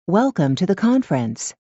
Welcome to the conference.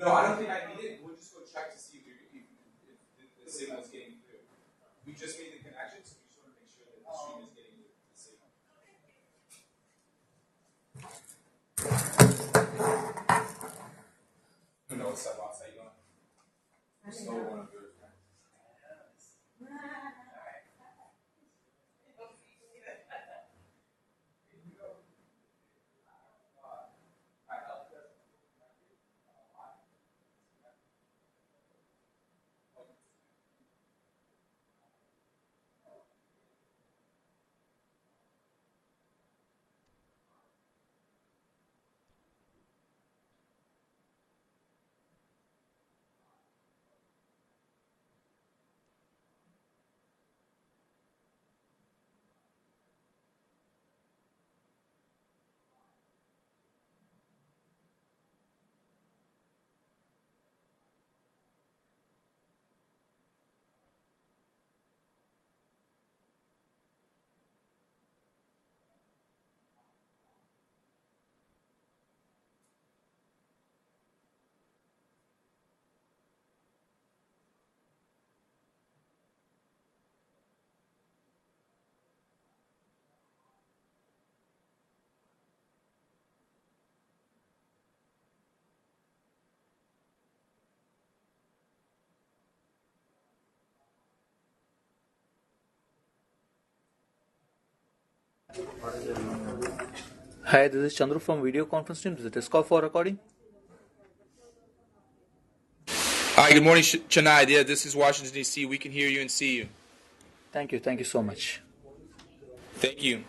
No, I don't think I need it. We'll just go check to see if the signal is getting through. We just made the connection, so we just want to make sure that the stream is getting the signal. No, what's up, boss? How you doing? So one of yours, man. Hi, this is Chandru from video conference team. This is Discord for recording. Hi, good morning, Chennai. Yeah, this is Washington, D.C. We can hear you and see you. Thank you so much. Thank you.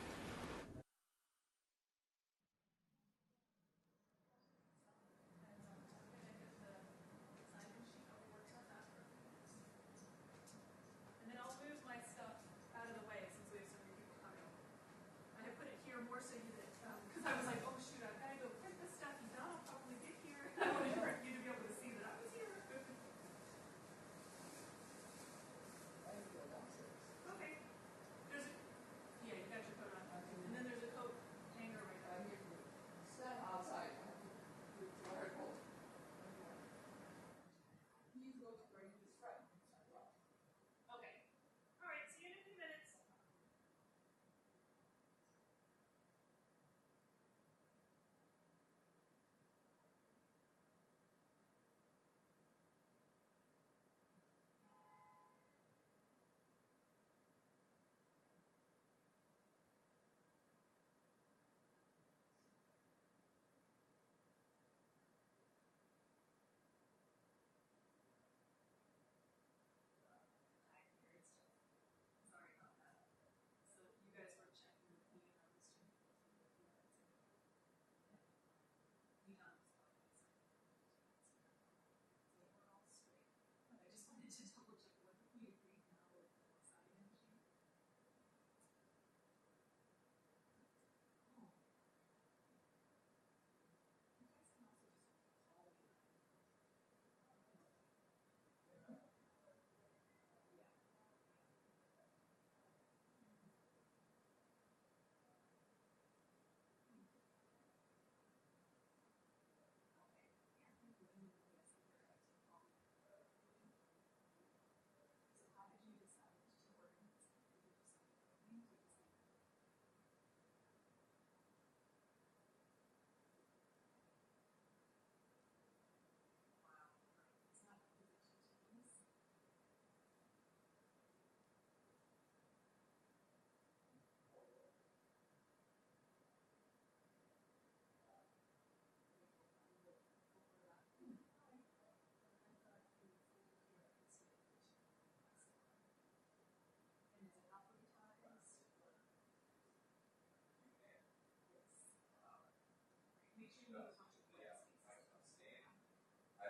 I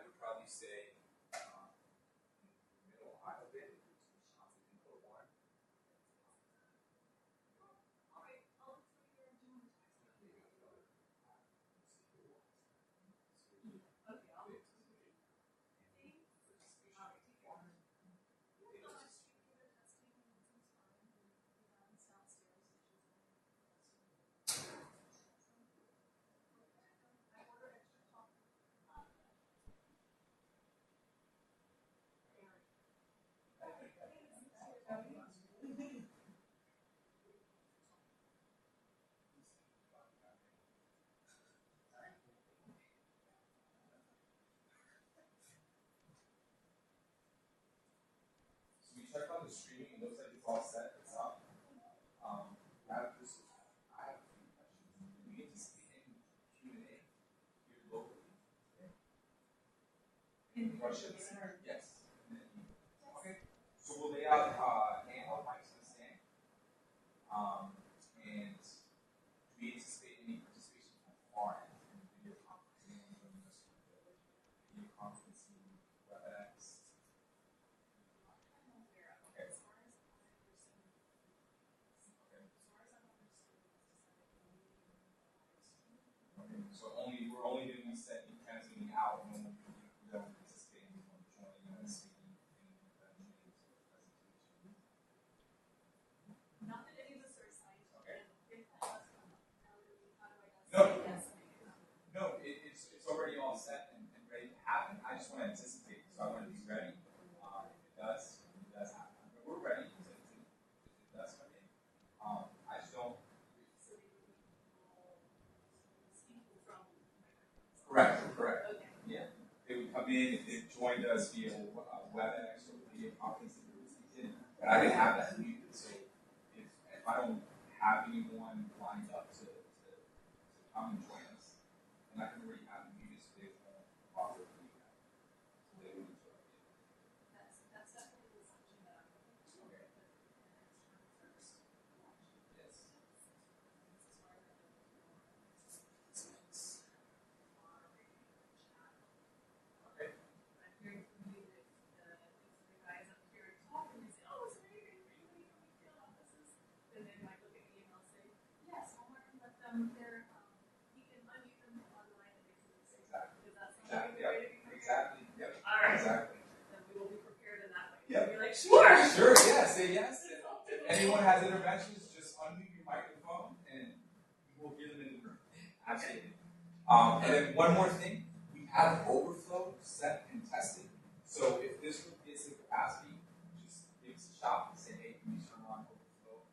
would probably say middle aisle bit, input one. So we checked on the streaming, it looks like it's all set, it's up. I have a few questions. Do we anticipate any Q&A here locally? Any questions? Yes. Okay. So we'll lay out handheld mics on the stand. And do we anticipate any participation from our end in video conferencing, WebEx? So we're only doing this setting, kind of getting out, and we don't anticipate anyone joining us in the presentation. Not that any of us are assigned. Okay. No. No, it's already all set and ready to happen. I just want to anticipate, so I want to be ready. If it does happen. But we're ready if it does come in. I just don't. Correct. Okay. Yeah. They would come in if they've joined us via WebEx or video conferencing. But I didn't have that muted, so if I don't have anyone lined up to come and join us, then I can already have them muted so they won't bother me. So they wouldn't join me. That's definitely the assumption that I'm making. Okay. Yes. Okay. I'm hearing from you that the guys up here are talking, they say, oh, it's very good for you, what do you feel about this? Then they might look at the email and say, yes, I'll learn, let them, you can unmute them online and they can say, Exactly. does that sound like a Yep. way to be prepared? Exactly. Yep. All right. Exactly. Then we will be prepared in that way. Yep. Be like, sure. Sure. Yeah. Say yes. If anyone has interventions, just unmute your microphone and we'll get them in the room. Absolutely. And then one more thing, we have overflow set and tested. So if this room gets the capacity, just give us a shot and say, hey, can you turn on overflow?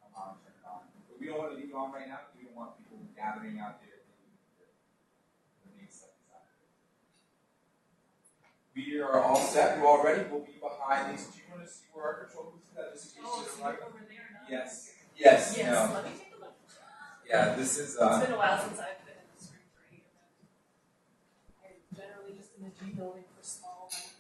Come on, turn it on. But we don't want to leave it on right now. We don't want people gathering out there. We are all set. We're all ready. We'll be behind these. Do you want to see where our control booth is at? Just in case Oh, you so don't like you're over there now? Yes. Yes. Yes, No. let me take a look. Yeah, this is. It's been a while since I've been in this room for any event. I'm generally just in the G building for small events.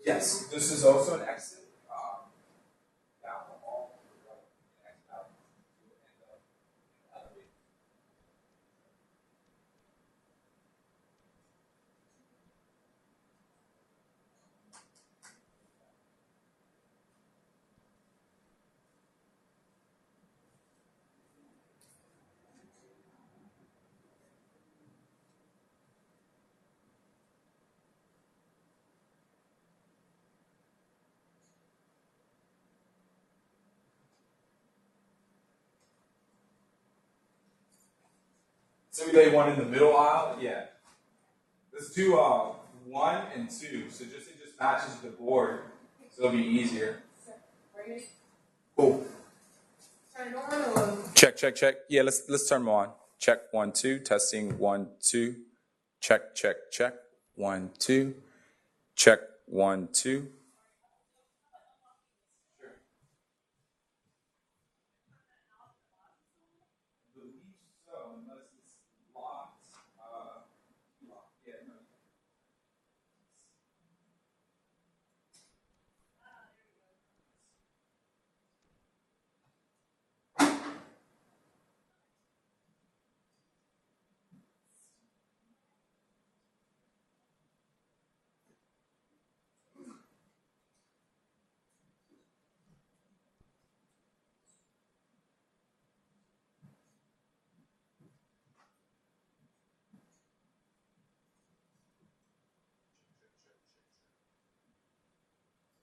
Yes, this is also an exit. Down the hall. Exit out. simulate one in the middle aisle. Yeah. Let's do 1 and 2. So it just matches the board, so it'll be easier. Ready? Cool. Turn it on or? Check, check, check. Yeah, let's turn them on. Check 1, 2. Testing 1, 2. Check, check, check. 1, 2. Check 1, 2.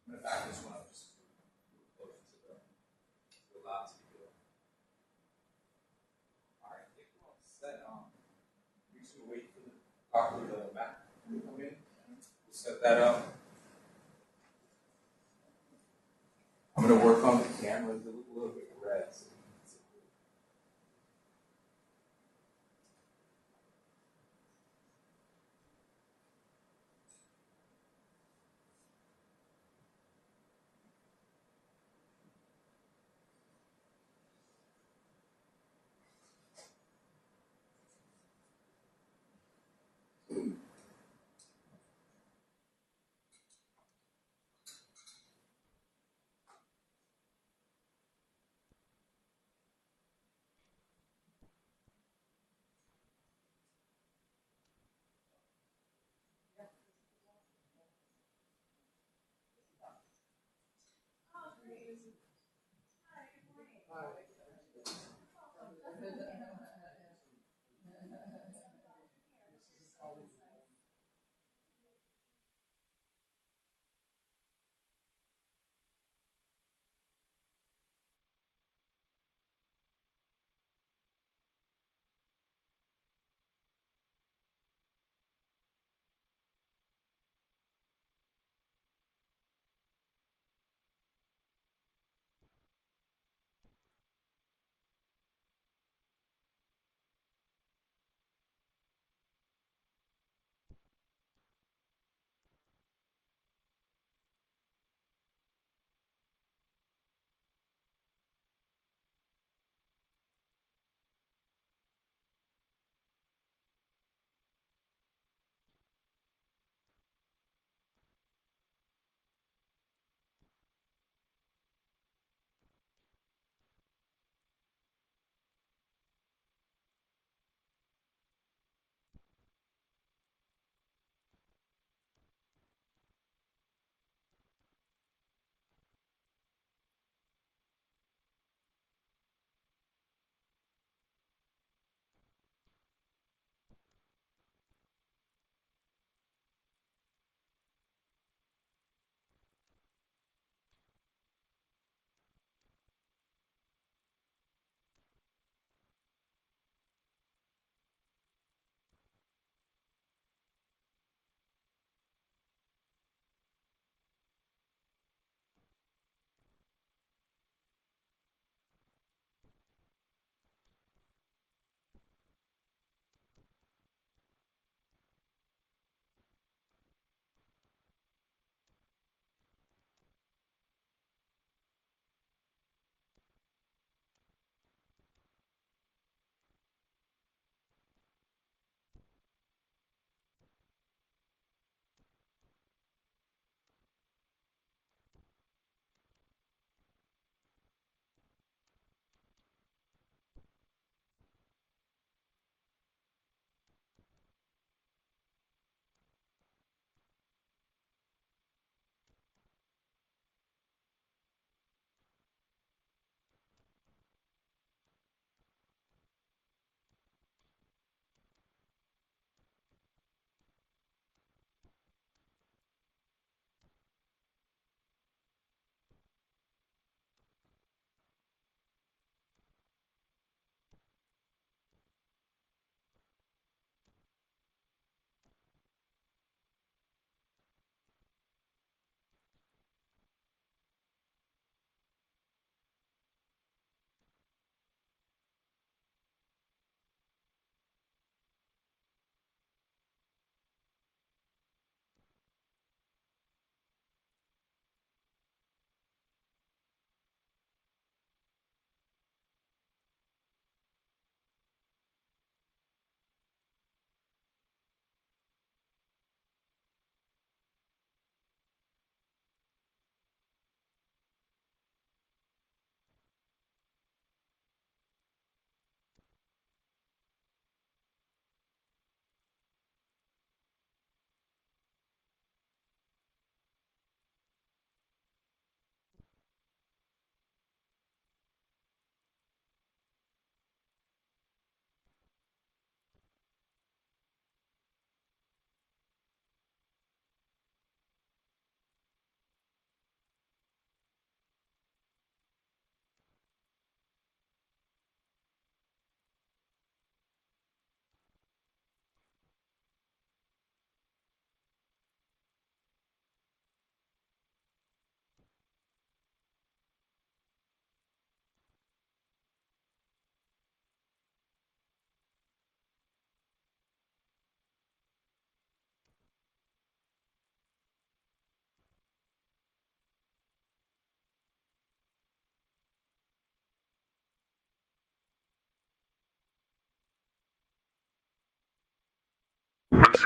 I'm going to back this one up just close to the last video. All right, I think we're all set. We're just going to wait for the Mac to come in. We'll set that up. I'm going to work on the cameras a little bit red. So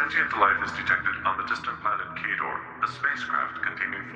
Sentient life is detected on the distant planet Kador, a spacecraft containing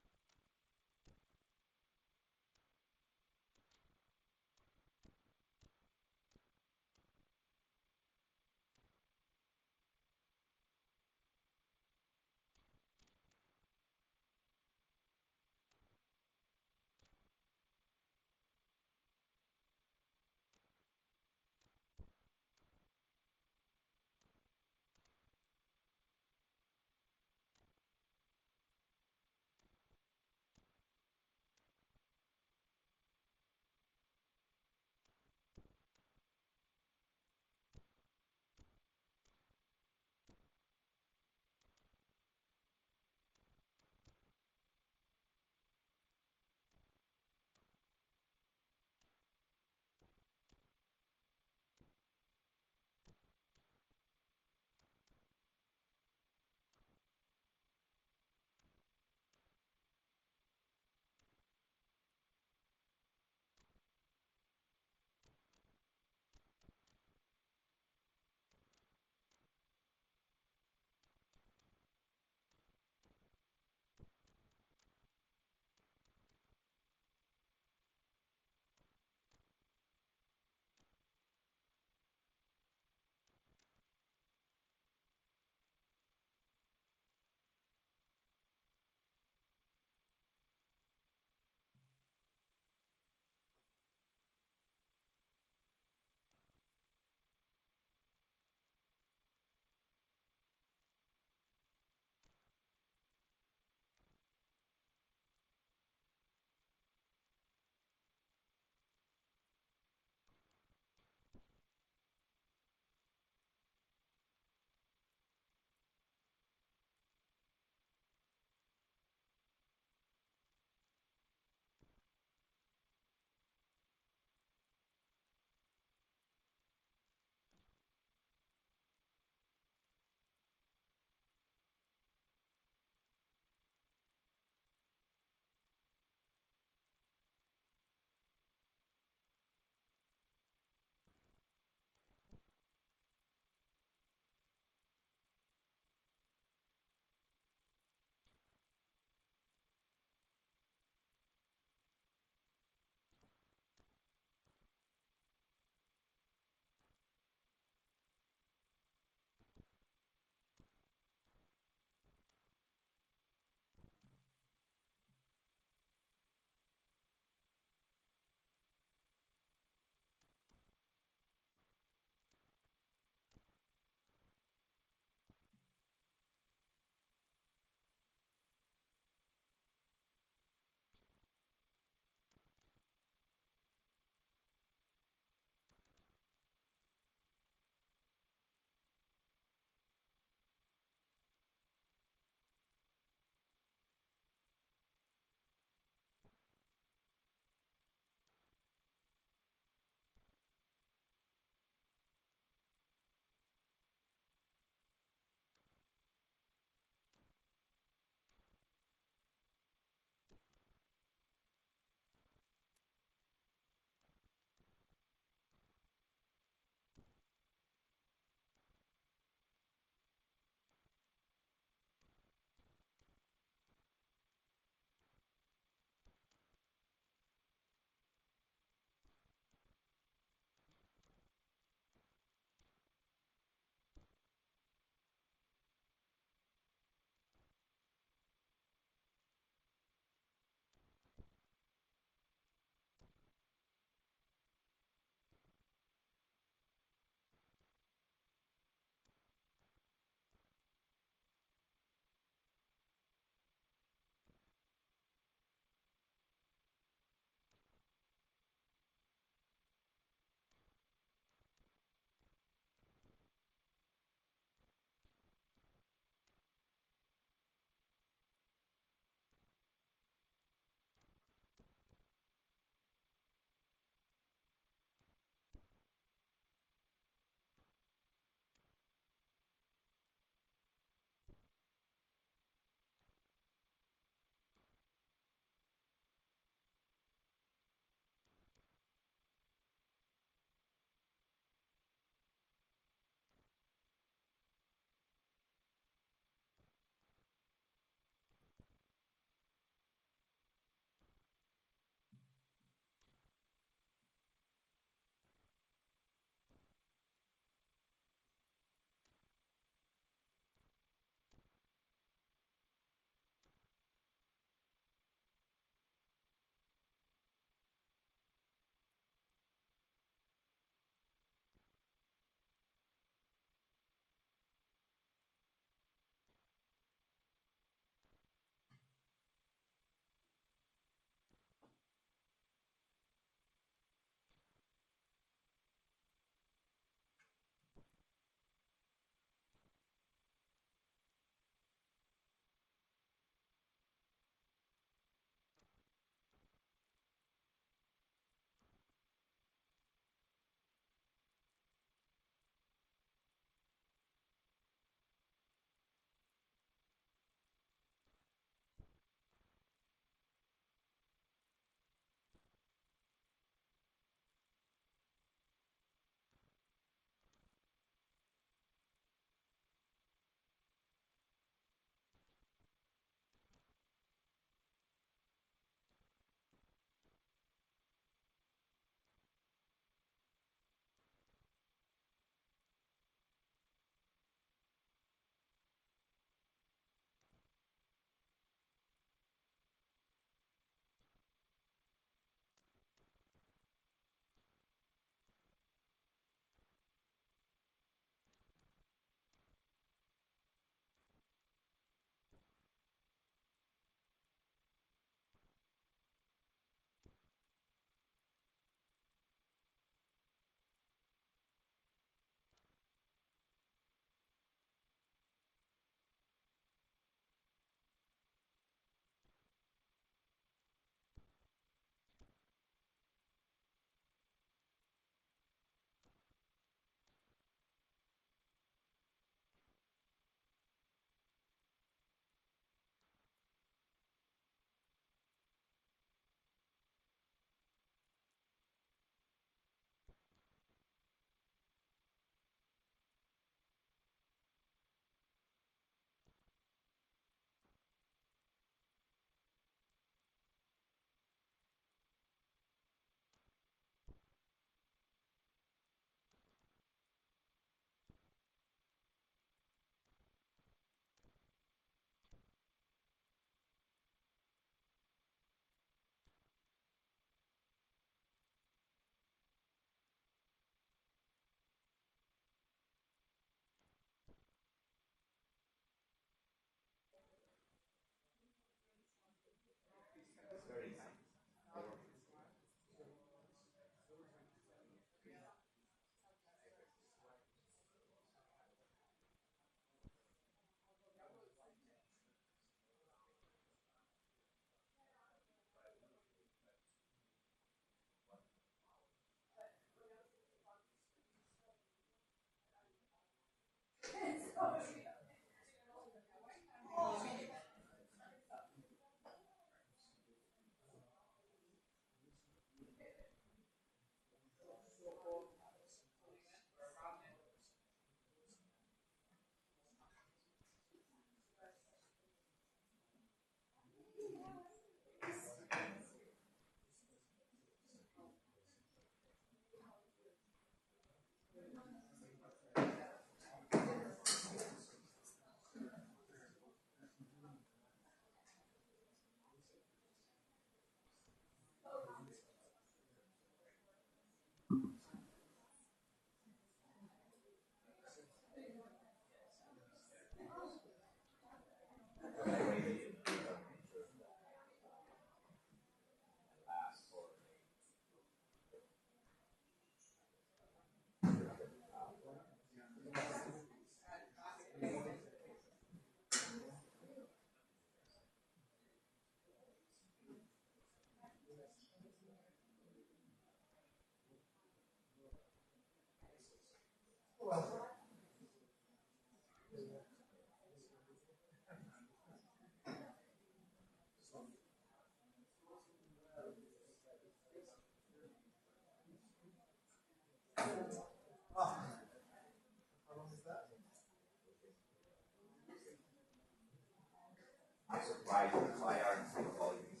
I'm surprised by our increased volumes.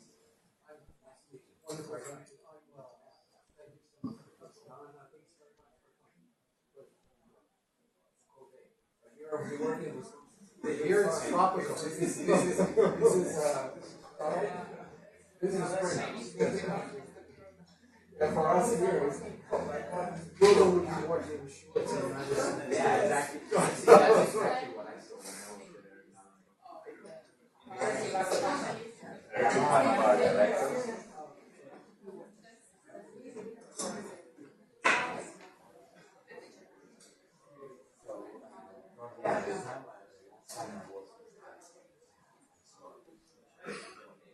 Here it's tropical. This is spring. And for us here, Google would be watching shorts and magazines. Yeah, exactly. That's exactly what I saw when I was there.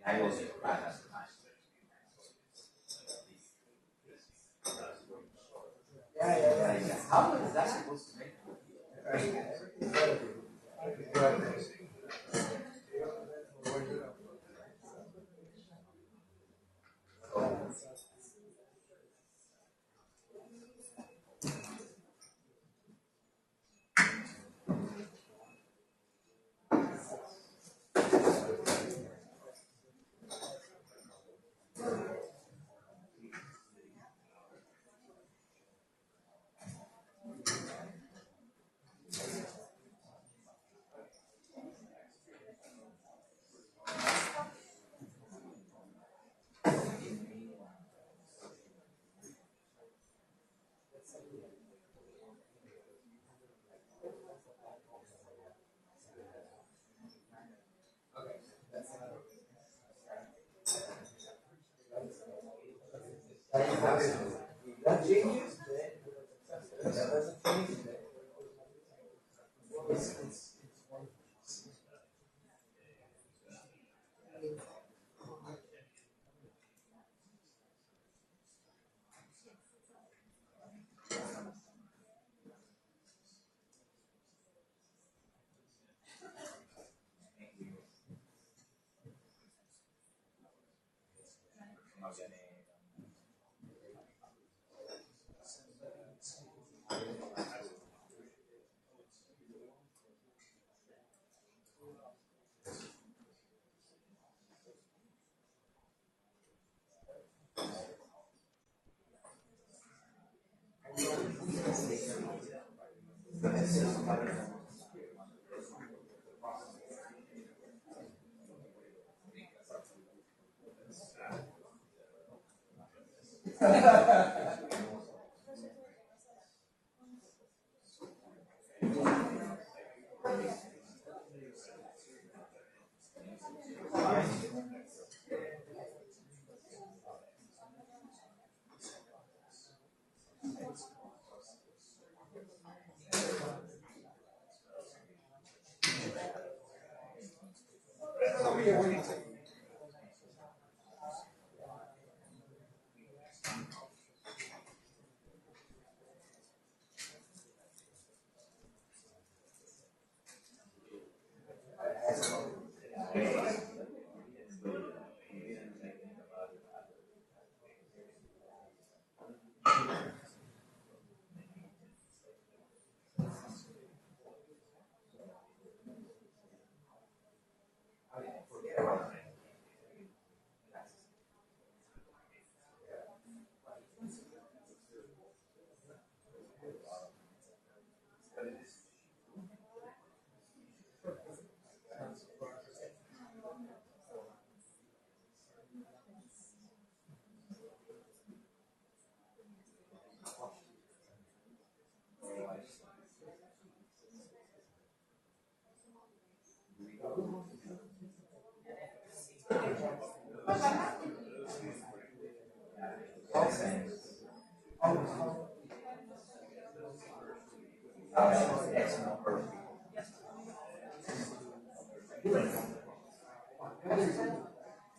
I was surprised at the time. Yeah. How is that supposed to make? That changes. That doesn't change.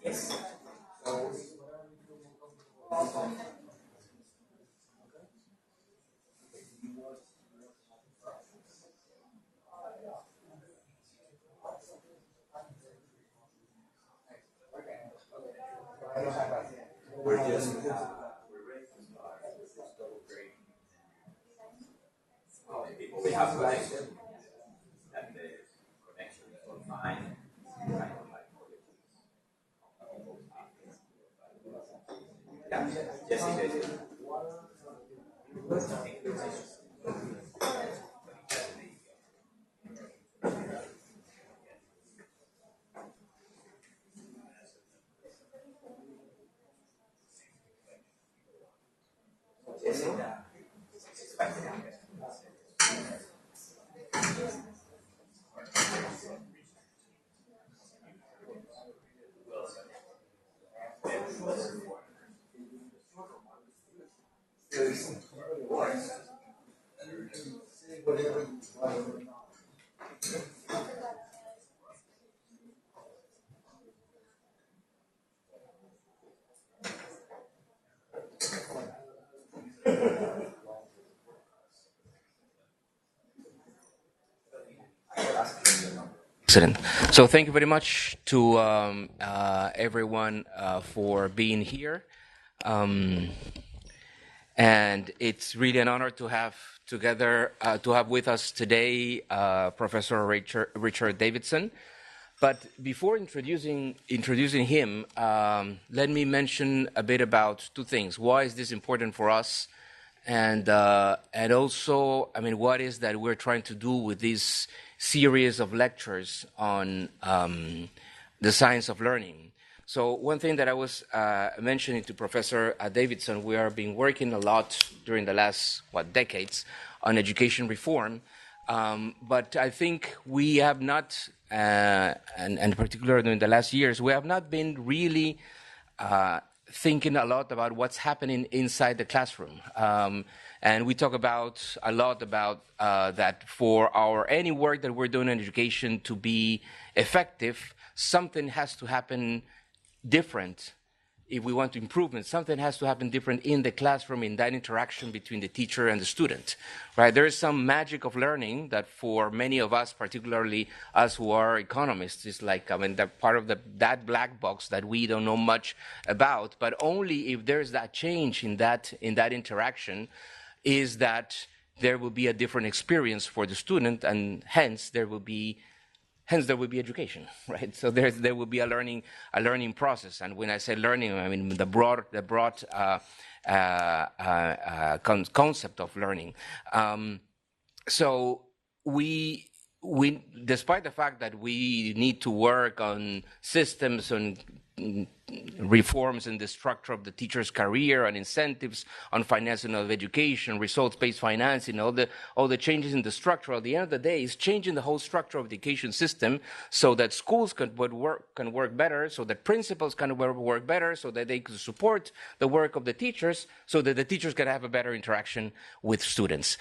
Yes. We're just we're ready to start. This is double grading. People we have connection, and the connection is all fine. I don't like Yeah. Yes, he did. Excellent. So thank you very much to everyone for being here. And it's really an honor to have with us today Professor Richard Davidson. But before introducing him, let me mention a bit about two things. Why is this important for us? And also, I mean, what is that we're trying to do with this series of lectures on the science of learning? So one thing that I was mentioning to Professor Davidson, we have been working a lot during the last, decades on education reform. But I think we have not, and particularly during the last years, we have not been really thinking a lot about what's happening inside the classroom. And we talk a lot about that for any work that we're doing in education to be effective, something has to happen different. If we want improvement, something has to happen different in the classroom, in that interaction between the teacher and the student, right? There is some magic of learning that for many of us, particularly us who are economists, is like, I mean, that part of that black box that we don't know much about, but only if there's that change in that interaction is that there will be a different experience for the student, and hence there will be education, right? So there will be a learning process. And when I say learning, I mean the broad concept of learning. So we, despite the fact that we need to work on systems and reforms in the structure of the teacher's career, and incentives on financing of education, results-based financing, all the changes in the structure, at the end of the day, is changing the whole structure of the education system so that schools can work better, so that principals can work better, so that they can support the work of the teachers, so that the teachers can have a better interaction with students.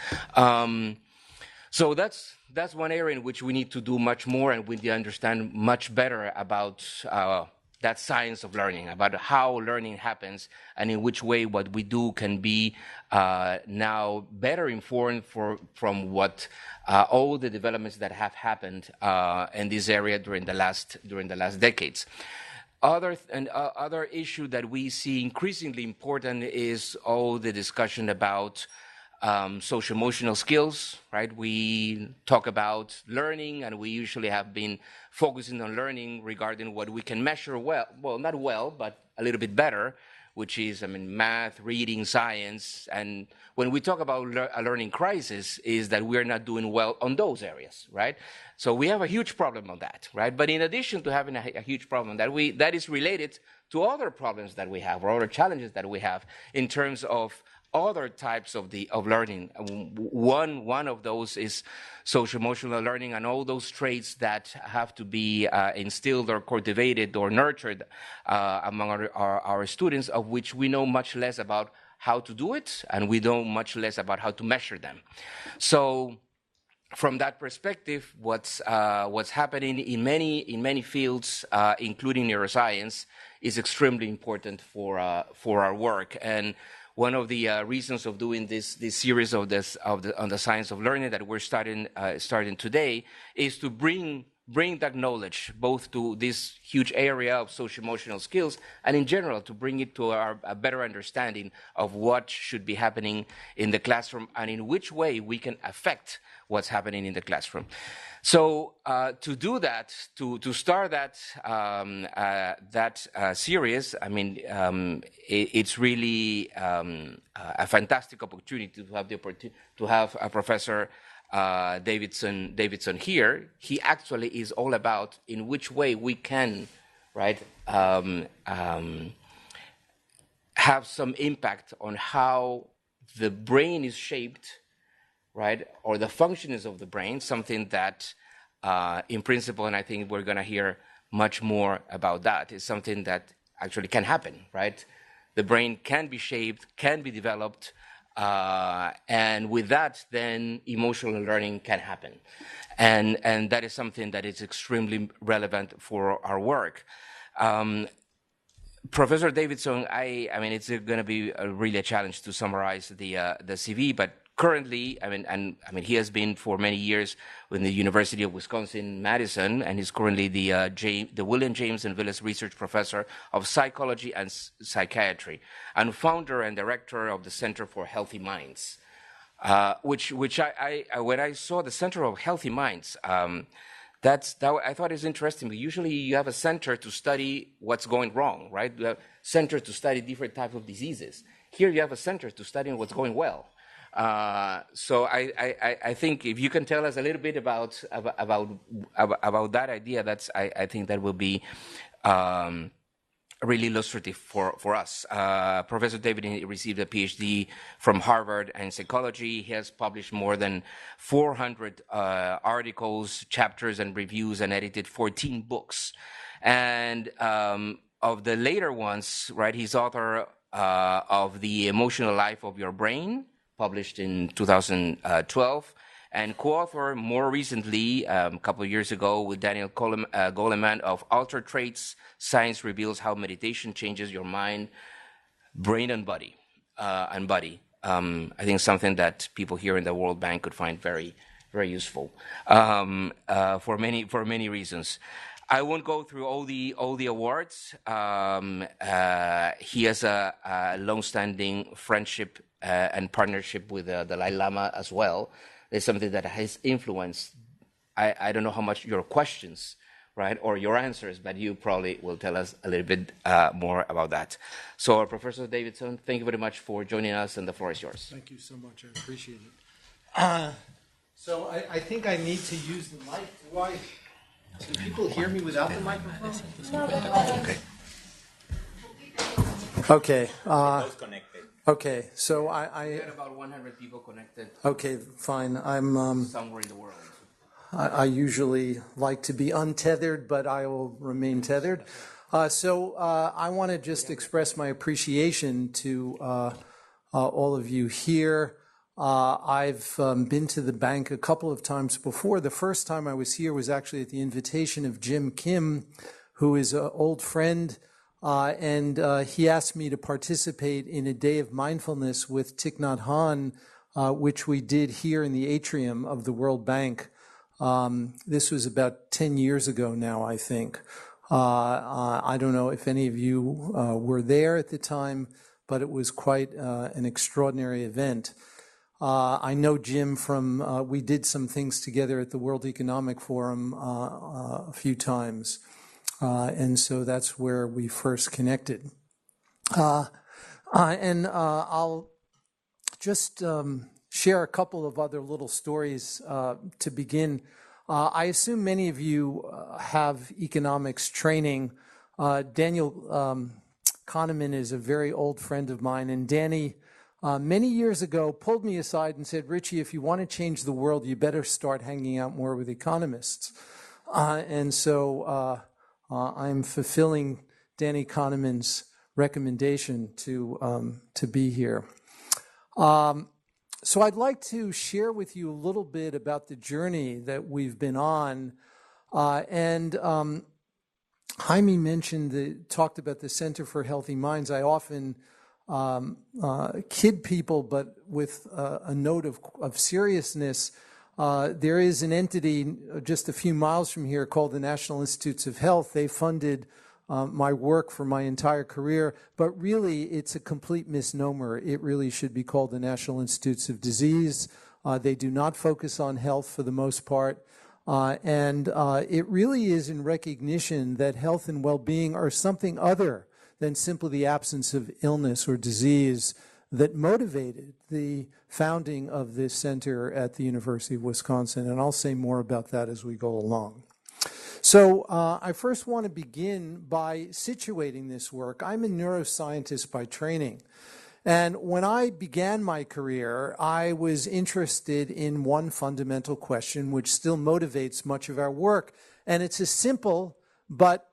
So that's one area in which we need to do much more, and we need to understand much better about that science of learning, about how learning happens, and in which way what we do can be now better informed from what all the developments that have happened in this area during the last decades. Other issue that we see increasingly important is all the discussion about social emotional skills, right? We talk about learning, and we usually have been focusing on learning regarding what we can measure not well, but a little bit better, which is, I mean, math, reading, science. And when we talk about a learning crisis, is that we're not doing well on those areas, right? So we have a huge problem on that, right? But in addition to having a huge problem that is related to other problems that we have, or other challenges that we have in terms of other types of learning. One of those is social emotional learning, and all those traits that have to be instilled or cultivated or nurtured among our students, of which we know much less about how to do it, and we know much less about how to measure them. So from that perspective, what's happening in many fields, including neuroscience, is extremely important for our work. And one of the reasons of doing this series on the science of learning that we're starting today is to bring bring that knowledge both to this huge area of social-emotional skills and in general to bring it to a better understanding of what should be happening in the classroom and in which way we can affect what's happening in the classroom. So to do that, to start that series, I mean, it's really a fantastic opportunity to have the opportunity to have a Professor Davidson here. He actually is all about in which way we can, right, have some impact on how the brain is shaped, right, or the functions of the brain, something that in principle, and I think we're going to hear much more about that, is something that actually can happen, right? The brain can be shaped, can be developed, and with that, then emotional learning can happen. And that is something that is extremely relevant for our work. Professor Davidson, I mean, it's going to be really a challenge to summarize the CV, but currently, I mean, he has been for many years in the University of Wisconsin-Madison, and he's currently the William James and Willis Research Professor of Psychology and Psychiatry, and founder and director of the Center for Healthy Minds. Which I when I saw the Center of Healthy Minds, that I thought is interesting. Usually, you have a center to study what's going wrong, right? You have a center to study different types of diseases. Here, you have a center to study what's going well. So I think if you can tell us a little bit about that idea, I think that will be really illustrative for us. Professor David received a PhD from Harvard in psychology. He has published more than 400 articles, chapters, and reviews, and edited 14 books. And of the later ones, right, he's author of The Emotional Life of Your Brain, published in 2012, and co-author more recently, a couple of years ago, with Daniel Goleman of Altered Traits: Science Reveals How Meditation Changes Your Mind, Brain, and Body. I think something that people here in the World Bank could find very, very useful for many reasons. I won't go through all the awards. He has a long-standing friendship and partnership with the Dalai Lama as well. It's something that has influenced, I don't know how much your questions, right, or your answers, but you probably will tell us a little bit more about that. So, Professor Davidson, thank you very much for joining us, and the floor is yours. Thank you so much. I appreciate it. So I think I need to use the mic. Do I? Can people hear me without the microphone? Okay. Okay. So We had about 100 people connected. Okay, fine. I'm Somewhere in the world. I usually like to be untethered, but I will remain tethered. So I want to just express my appreciation to all of you here. I've been to the bank a couple of times before. The first time I was here was actually at the invitation of Jim Kim, who is an old friend, and he asked me to participate in a day of mindfulness with Thich Nhat Hanh, which we did here in the atrium of the World Bank. This was about 10 years ago now, I think. I don't know if any of you were there at the time, but it was quite an extraordinary event. I know Jim from, we did some things together at the World Economic Forum a few times, and so that's where we first connected. And I'll just share a couple of other little stories to begin. I assume many of you have economics training. Daniel Kahneman is a very old friend of mine, and Danny many years ago pulled me aside and said, Richie, if you want to change the world, you better start hanging out more with economists. And so I'm fulfilling Danny Kahneman's recommendation to be here. So I'd like to share with you a little bit about the journey that we've been on. Jaime talked about the Center for Healthy Minds. I often kid people, but with a note of seriousness. There is an entity just a few miles from here called the National Institutes of Health. They funded my work for my entire career, but really it's a complete misnomer. It really should be called the National Institutes of Disease. They do not focus on health for the most part. And it really is in recognition that health and well-being are something other than simply the absence of illness or disease that motivated the founding of this center at the University of Wisconsin. And I'll say more about that as we go along. So I first want to begin by situating this work. I'm a neuroscientist by training. And when I began my career, I was interested in one fundamental question, which still motivates much of our work. And it's a simple but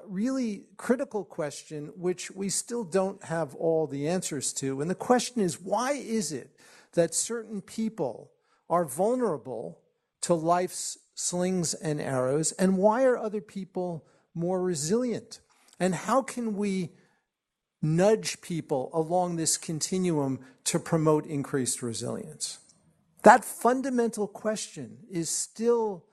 really critical question, which we still don't have all the answers to. And the question is, why is it that certain people are vulnerable to life's slings and arrows, and why are other people more resilient? And how can we nudge people along this continuum to promote increased resilience? That fundamental question is still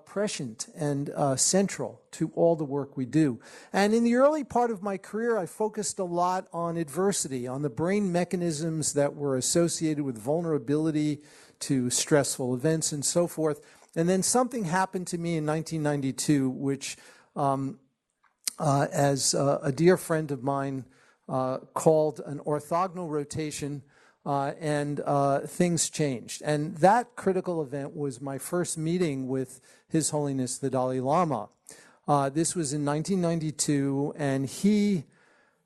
prescient and central to all the work we do. And in the early part of my career, I focused a lot on adversity, on the brain mechanisms that were associated with vulnerability to stressful events and so forth. And then something happened to me in 1992, which, as a dear friend of mine called an orthogonal rotation, and things changed. And that critical event was my first meeting with His Holiness the Dalai Lama. This was in 1992, and he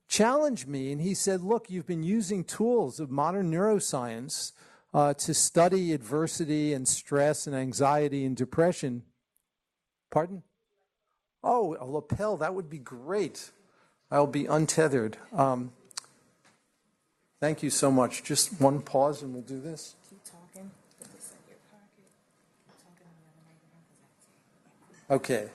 challenged me, and he said, look, you've been using tools of modern neuroscience to study adversity and stress and anxiety and depression. Pardon? Oh, a lapel, that would be great. I'll be untethered. Thank you so much. Just one pause and we'll do this. Keep talking. Put this in your pocket. Keep talking on the other microphone. Okay.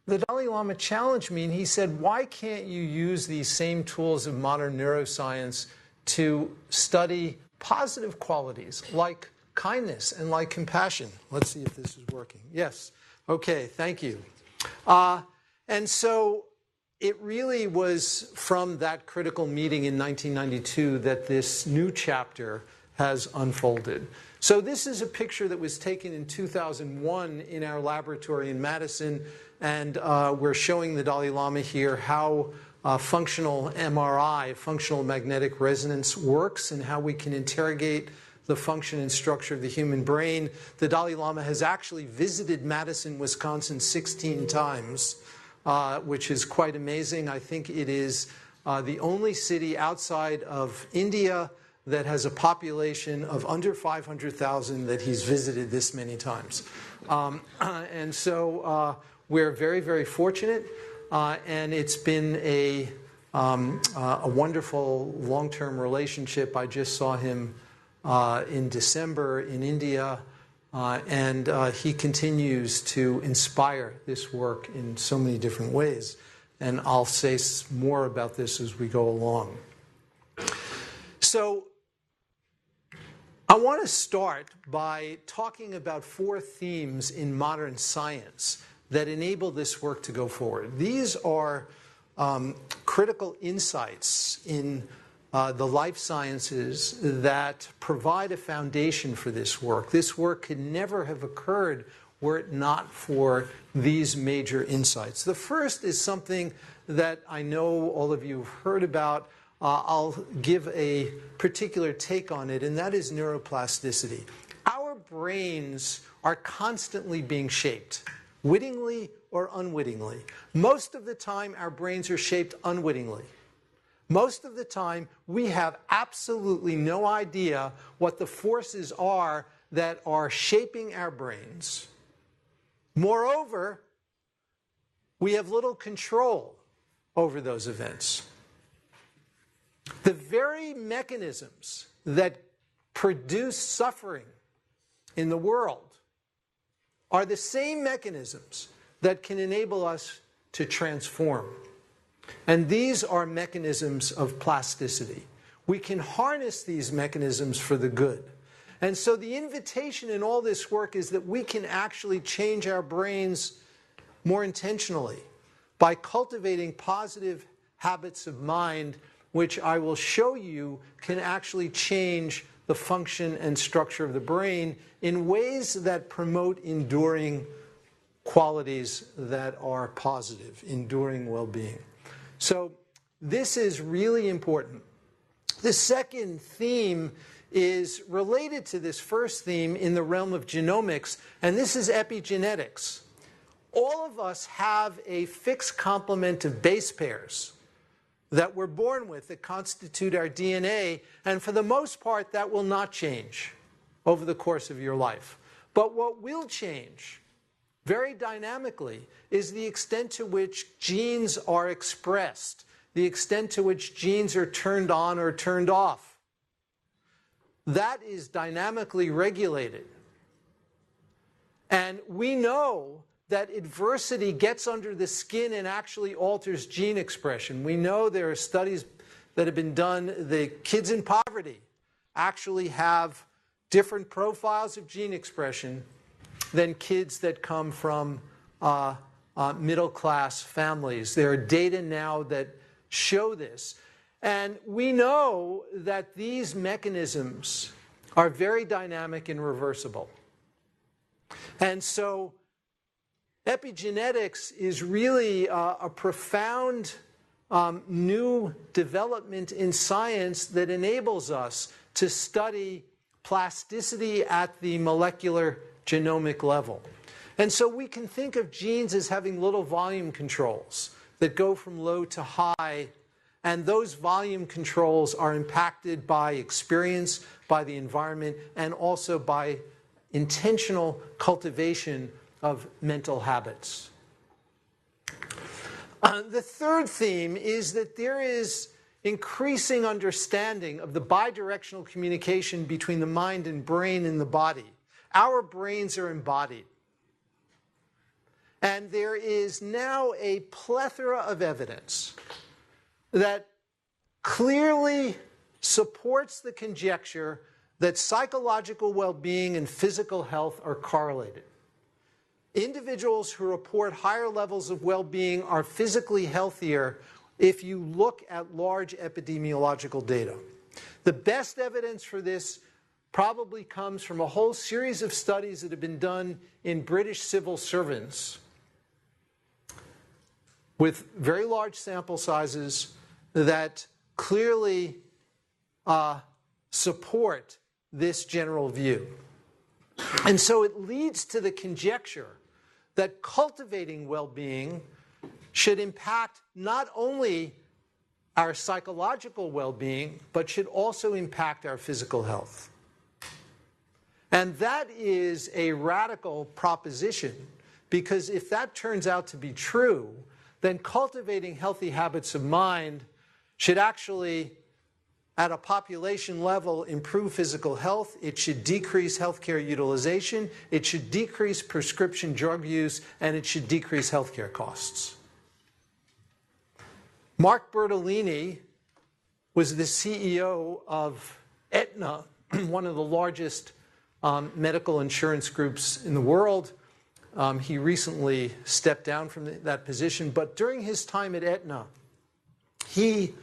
The Dalai Lama challenged me, and he said, why can't you use these same tools of modern neuroscience to study positive qualities like kindness and like compassion? Let's see if this is working. Yes. Okay, thank you. And so it really was from that critical meeting in 1992 that this new chapter has unfolded. So this is a picture that was taken in 2001 in our laboratory in Madison, and we're showing the Dalai Lama here how functional MRI, functional magnetic resonance, works and how we can interrogate the function and structure of the human brain. The Dalai Lama has actually visited Madison, Wisconsin 16 times, which is quite amazing. I think it is the only city outside of India that has a population of under 500,000 that he's visited this many times. And so we're very, very fortunate, and it's been a wonderful long-term relationship. I just saw him in December in India, and he continues to inspire this work in so many different ways. And I'll say more about this as we go along. So I want to start by talking about 4 themes in modern science that enable this work to go forward. These are critical insights in the life sciences that provide a foundation for this work. This work could never have occurred were it not for these major insights. The first is something that I know all of you have heard about. I'll give a particular take on it, and that is neuroplasticity. Our brains are constantly being shaped, wittingly or unwittingly. Most of the time, our brains are shaped unwittingly. Most of the time, we have absolutely no idea what the forces are that are shaping our brains. Moreover, we have little control over those events. The very mechanisms that produce suffering in the world are the same mechanisms that can enable us to transform. And these are mechanisms of plasticity. We can harness these mechanisms for the good. And so the invitation in all this work is that we can actually change our brains more intentionally by cultivating positive habits of mind, which I will show you can actually change the function and structure of the brain in ways that promote enduring qualities that are positive, enduring well-being. So this is really important. The second theme is related to this first theme in the realm of genomics, and this is epigenetics. All of us have a fixed complement of base pairs that we're born with that constitute our DNA, and for the most part that will not change over the course of your life. But what will change very dynamically is the extent to which genes are expressed, the extent to which genes are turned on or turned off. That is dynamically regulated. And we know that adversity gets under the skin and actually alters gene expression. We know there are studies that have been done. The kids in poverty actually have different profiles of gene expression than kids that come from middle-class families. There are data now that show this. And we know that these mechanisms are very dynamic and reversible. And so epigenetics is really a profound new development in science that enables us to study plasticity at the molecular genomic level. And so we can think of genes as having little volume controls that go from low to high, and those volume controls are impacted by experience, by the environment, and also by intentional cultivation of mental habits. The third theme is that there is increasing understanding of the bidirectional communication between the mind and brain in the body. Our brains are embodied. And there is now a plethora of evidence that clearly supports the conjecture that psychological well-being and physical health are correlated. Individuals who report higher levels of well-being are physically healthier if you look at large epidemiological data. The best evidence for this probably comes from a whole series of studies that have been done in British civil servants with very large sample sizes that clearly support this general view. And so it leads to the conjecture that cultivating well-being should impact not only our psychological well-being, but should also impact our physical health. And that is a radical proposition, because if that turns out to be true, then cultivating healthy habits of mind should actually, at a population level, improve physical health. It should decrease healthcare utilization. It should decrease prescription drug use, and it should decrease healthcare costs. Mark Bertolini was the CEO of Aetna, one of the largest medical insurance groups in the world. He recently stepped down from that position, but during his time at Aetna, he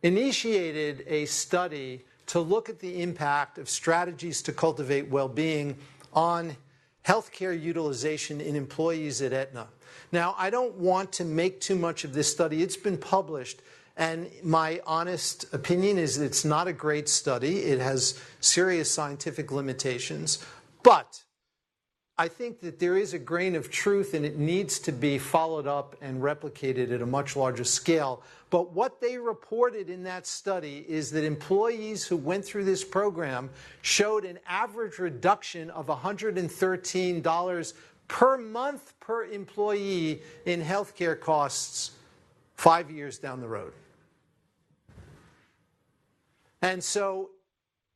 initiated a study to look at the impact of strategies to cultivate well-being on healthcare utilization in employees at Aetna. Now, I don't want to make too much of this study. It's been published, and my honest opinion is that it's not a great study. It has serious scientific limitations, but I think that there is a grain of truth, and it needs to be followed up and replicated at a much larger scale. But what they reported in that study is that employees who went through this program showed an average reduction of $113 per month per employee in healthcare costs 5 years down the road. And so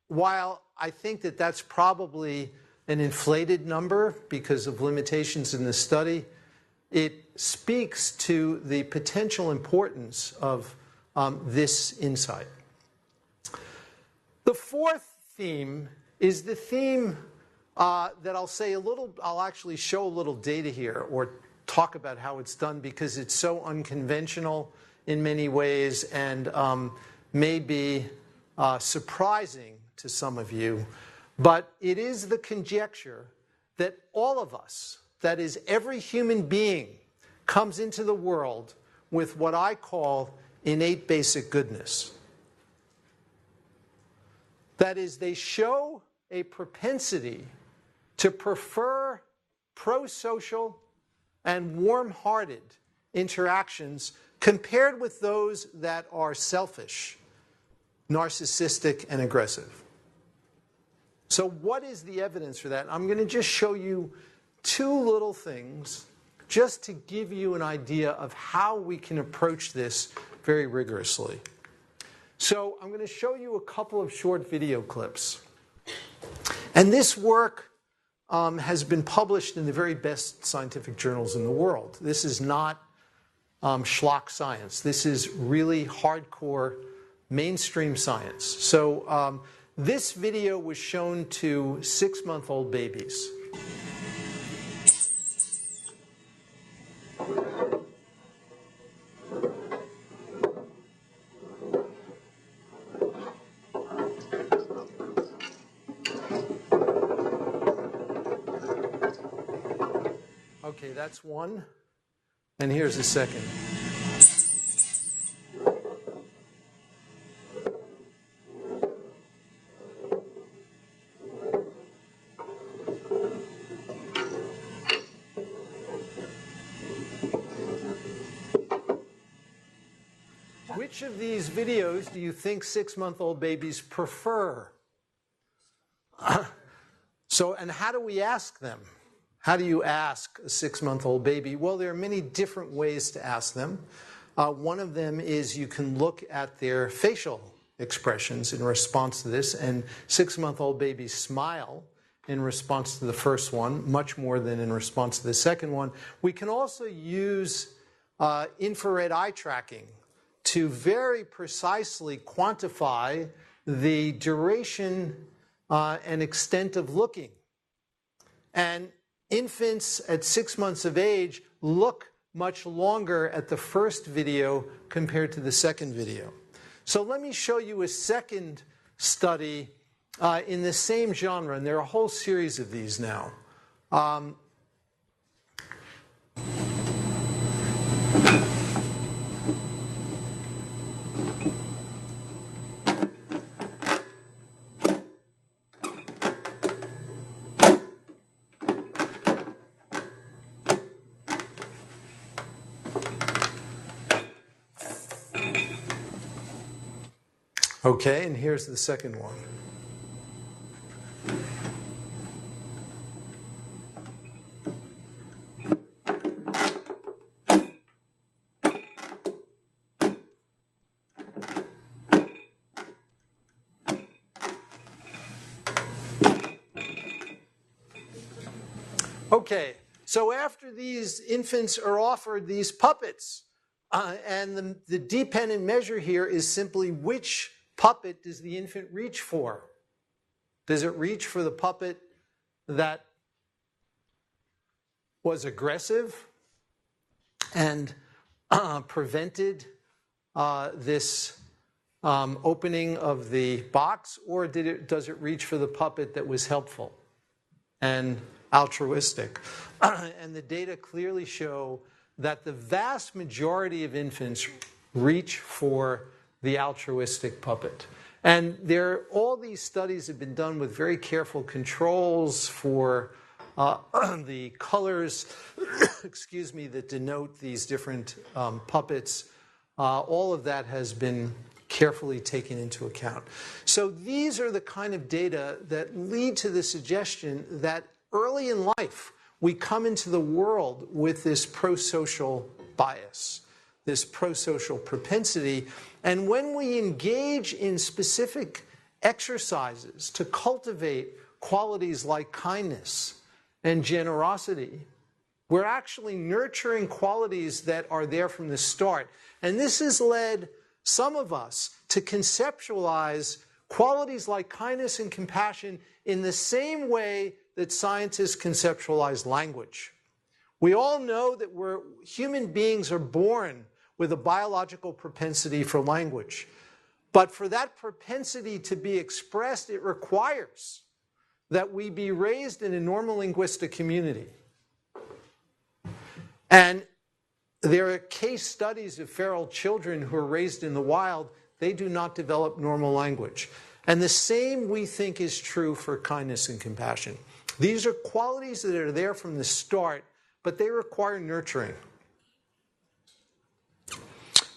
while I think that that's probably an inflated number because of limitations in the study, it speaks to the potential importance of this insight. The fourth theme is the theme that I'll actually show a little data here, or talk about how it's done, because it's so unconventional in many ways and may be surprising to some of you. But it is the conjecture that all of us, that is, every human being, comes into the world with what I call innate basic goodness. That is, they show a propensity to prefer pro-social and warm-hearted interactions compared with those that are selfish, narcissistic, and aggressive. So what is the evidence for that? I'm going to just show you two little things just to give you an idea of how we can approach this very rigorously. So I'm going to show you a couple of short video clips. And this work has been published in the very best scientific journals in the world. This is not schlock science. This is really hardcore mainstream science. So this video was shown to 6-month-old babies. Okay, that's one. And here's the second. Which of these videos do you think 6-month-old babies prefer? And how do we ask them? How do you ask a 6-month-old baby? Well, there are many different ways to ask them. One of them is you can look at their facial expressions in response to this, and 6-month-old babies smile in response to the first one, much more than in response to the second one. We can also use infrared eye tracking to very precisely quantify the duration and extent of looking. And infants at 6 months of age look much longer at the first video compared to the second video. So let me show you a second study in the same genre, and there are a whole series of these now. Okay, and here's the second one. Okay, so after these infants are offered these puppets, and the dependent measure here is simply which puppet does the infant reach for? Does it reach for the puppet that was aggressive and prevented this opening of the box, or does it reach for the puppet that was helpful and altruistic? And the data clearly show that the vast majority of infants reach for the altruistic puppet. And all these studies have been done with very careful controls for the colors, excuse me, that denote these different puppets. All of that has been carefully taken into account. So these are the kind of data that lead to the suggestion that early in life we come into the world with this pro-social bias, this pro-social propensity. And when we engage in specific exercises to cultivate qualities like kindness and generosity We're actually nurturing qualities that are there from the start. And this has led some of us to conceptualize qualities like kindness and compassion in the same way that scientists conceptualize language. We all know that human beings are born with a biological propensity for language. But for that propensity to be expressed, it requires that we be raised in a normal linguistic community. And there are case studies of feral children who are raised in the wild. They do not develop normal language. And the same, we think, is true for kindness and compassion. These are qualities that are there from the start, but they require nurturing.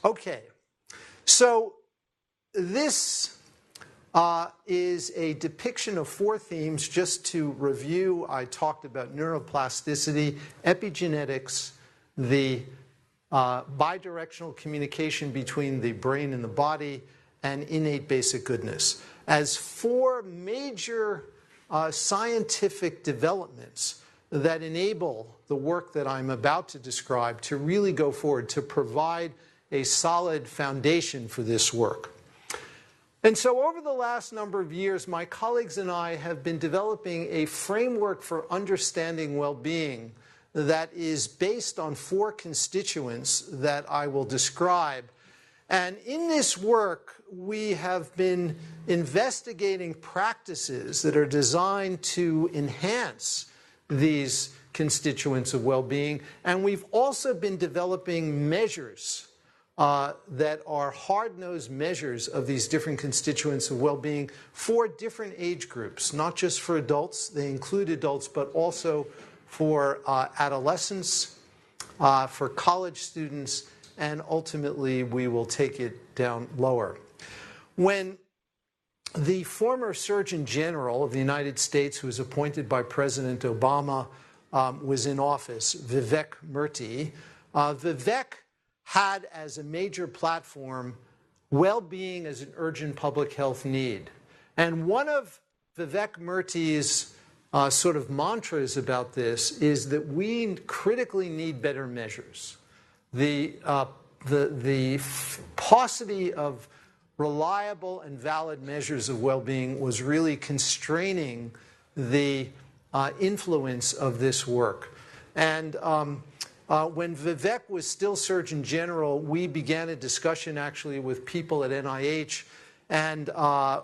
Okay, so this is a depiction of 4 themes. Just to review, I talked about neuroplasticity, epigenetics, the bidirectional communication between the brain and the body, and innate basic goodness as 4 major scientific developments that enable the work that I'm about to describe to really go forward, to provide a solid foundation for this work. And so over the last number of years, my colleagues and I have been developing a framework for understanding well-being that is based on 4 constituents that I will describe. And in this work, we have been investigating practices that are designed to enhance these constituents of well-being. And we've also been developing measures that are hard-nosed measures of these different constituents of well-being for different age groups, not just for adults. They include adults, but also for adolescents, for college students, and ultimately we will take it down lower. When the former Surgeon General of the United States, who was appointed by President Obama, was in office, Vivek Murthy, Vivek had as a major platform well-being as an urgent public health need. And one of Vivek Murthy's sort of mantras about this is that we critically need better measures. The paucity of reliable and valid measures of well-being was really constraining the influence of this work. And when Vivek was still Surgeon General, we began a discussion actually with people at NIH, and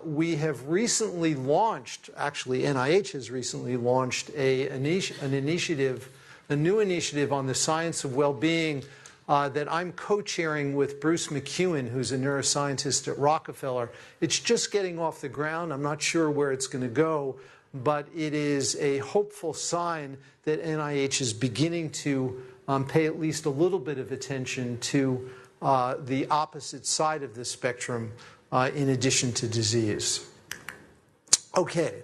we have recently launched, actually NIH has recently launched a new initiative on the science of well-being that I'm co-chairing with Bruce McEwen, who's a neuroscientist at Rockefeller. It's just getting off the ground. I'm not sure where it's going to go, but it is a hopeful sign that NIH is beginning to pay at least a little bit of attention to the opposite side of the spectrum in addition to disease. Okay,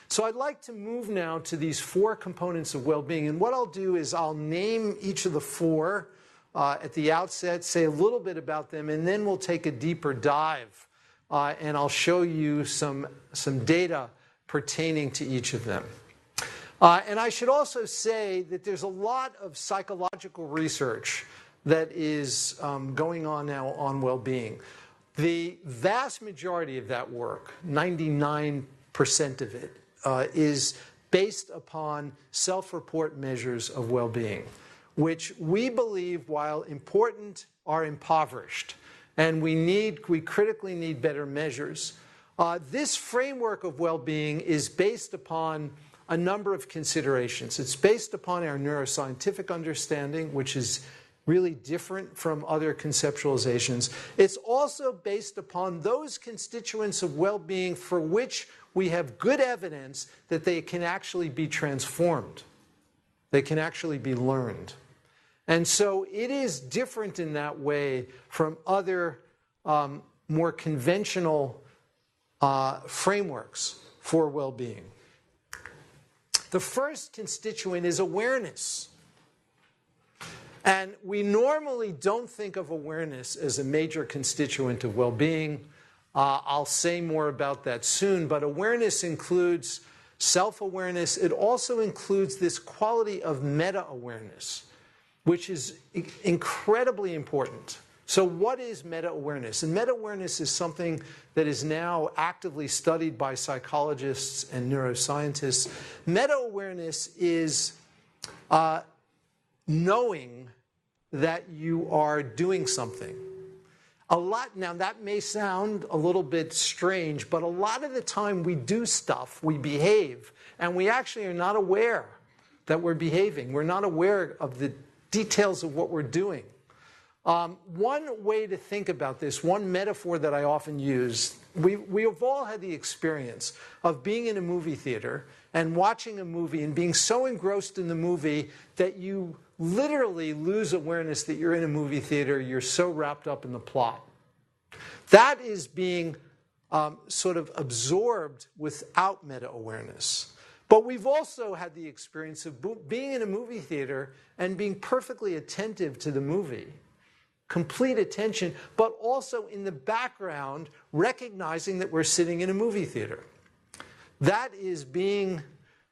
so I'd like to move now to these 4 components of well-being. And what I'll do is I'll name each of the 4 at the outset, say a little bit about them, and then we'll take a deeper dive. And I'll show you some data pertaining to each of them. And I should also say that there's a lot of psychological research that is going on now on well-being. The vast majority of that work, 99% of it, is based upon self-report measures of well-being, which we believe, while important, are impoverished. And we critically need better measures. This framework of well-being is based upon a number of considerations. It's based upon our neuroscientific understanding, which is really different from other conceptualizations. It's also based upon those constituents of well-being for which we have good evidence that they can actually be transformed. They can actually be learned. And so it is different in that way from other more conventional frameworks for well-being. The first constituent is awareness. And we normally don't think of awareness as a major constituent of well-being. I'll say more about that soon, but awareness includes self-awareness. It also includes this quality of meta-awareness, which is incredibly important. So what is meta-awareness? And meta-awareness is something that is now actively studied by psychologists and neuroscientists. Meta-awareness is knowing that you are doing something. Now that may sound a little bit strange, but a lot of the time we do stuff, we behave, and we actually are not aware that we're behaving. We're not aware of the details of what we're doing. One way to think about this, one metaphor that I often use, we have all had the experience of being in a movie theater and watching a movie and being so engrossed in the movie that you literally lose awareness that you're in a movie theater. You're so wrapped up in the plot. That is being sort of absorbed without meta-awareness. But we've also had the experience of being in a movie theater and being perfectly attentive to the movie. Complete attention, but also in the background recognizing that we're sitting in a movie theater. That is being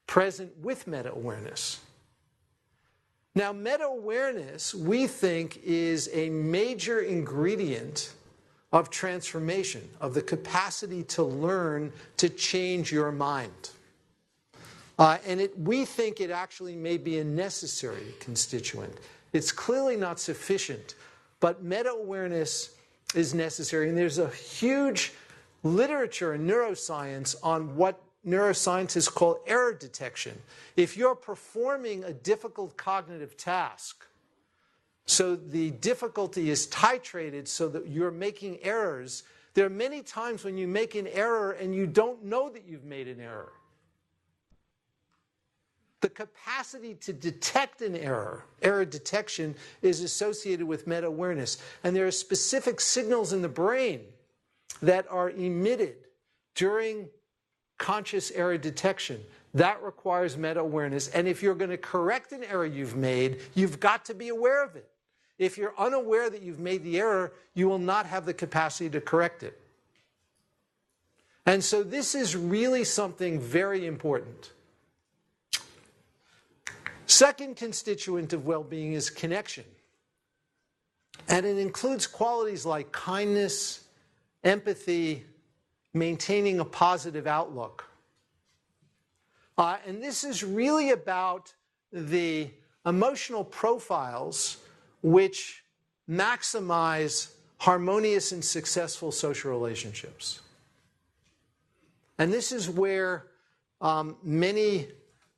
present with meta-awareness. Now, meta-awareness, we think, is a major ingredient of transformation, of the capacity to learn to change your mind. And we think it actually may be a necessary constituent. It's clearly not sufficient, but meta-awareness is necessary. And there's a huge literature in neuroscience on what neuroscientists call error detection. If you're performing a difficult cognitive task, so the difficulty is titrated so that you're making errors, there are many times when you make an error and you don't know that you've made an error. The capacity to detect an error, error detection, is associated with meta-awareness. And there are specific signals in the brain that are emitted during conscious error detection. That requires meta-awareness. And if you're going to correct an error you've made, you've got to be aware of it. If you're unaware that you've made the error, you will not have the capacity to correct it. And so this is really something very important. Second constituent of well-being is connection. And it includes qualities like kindness, empathy, maintaining a positive outlook. And this is really about the emotional profiles which maximize harmonious and successful social relationships. And this is where many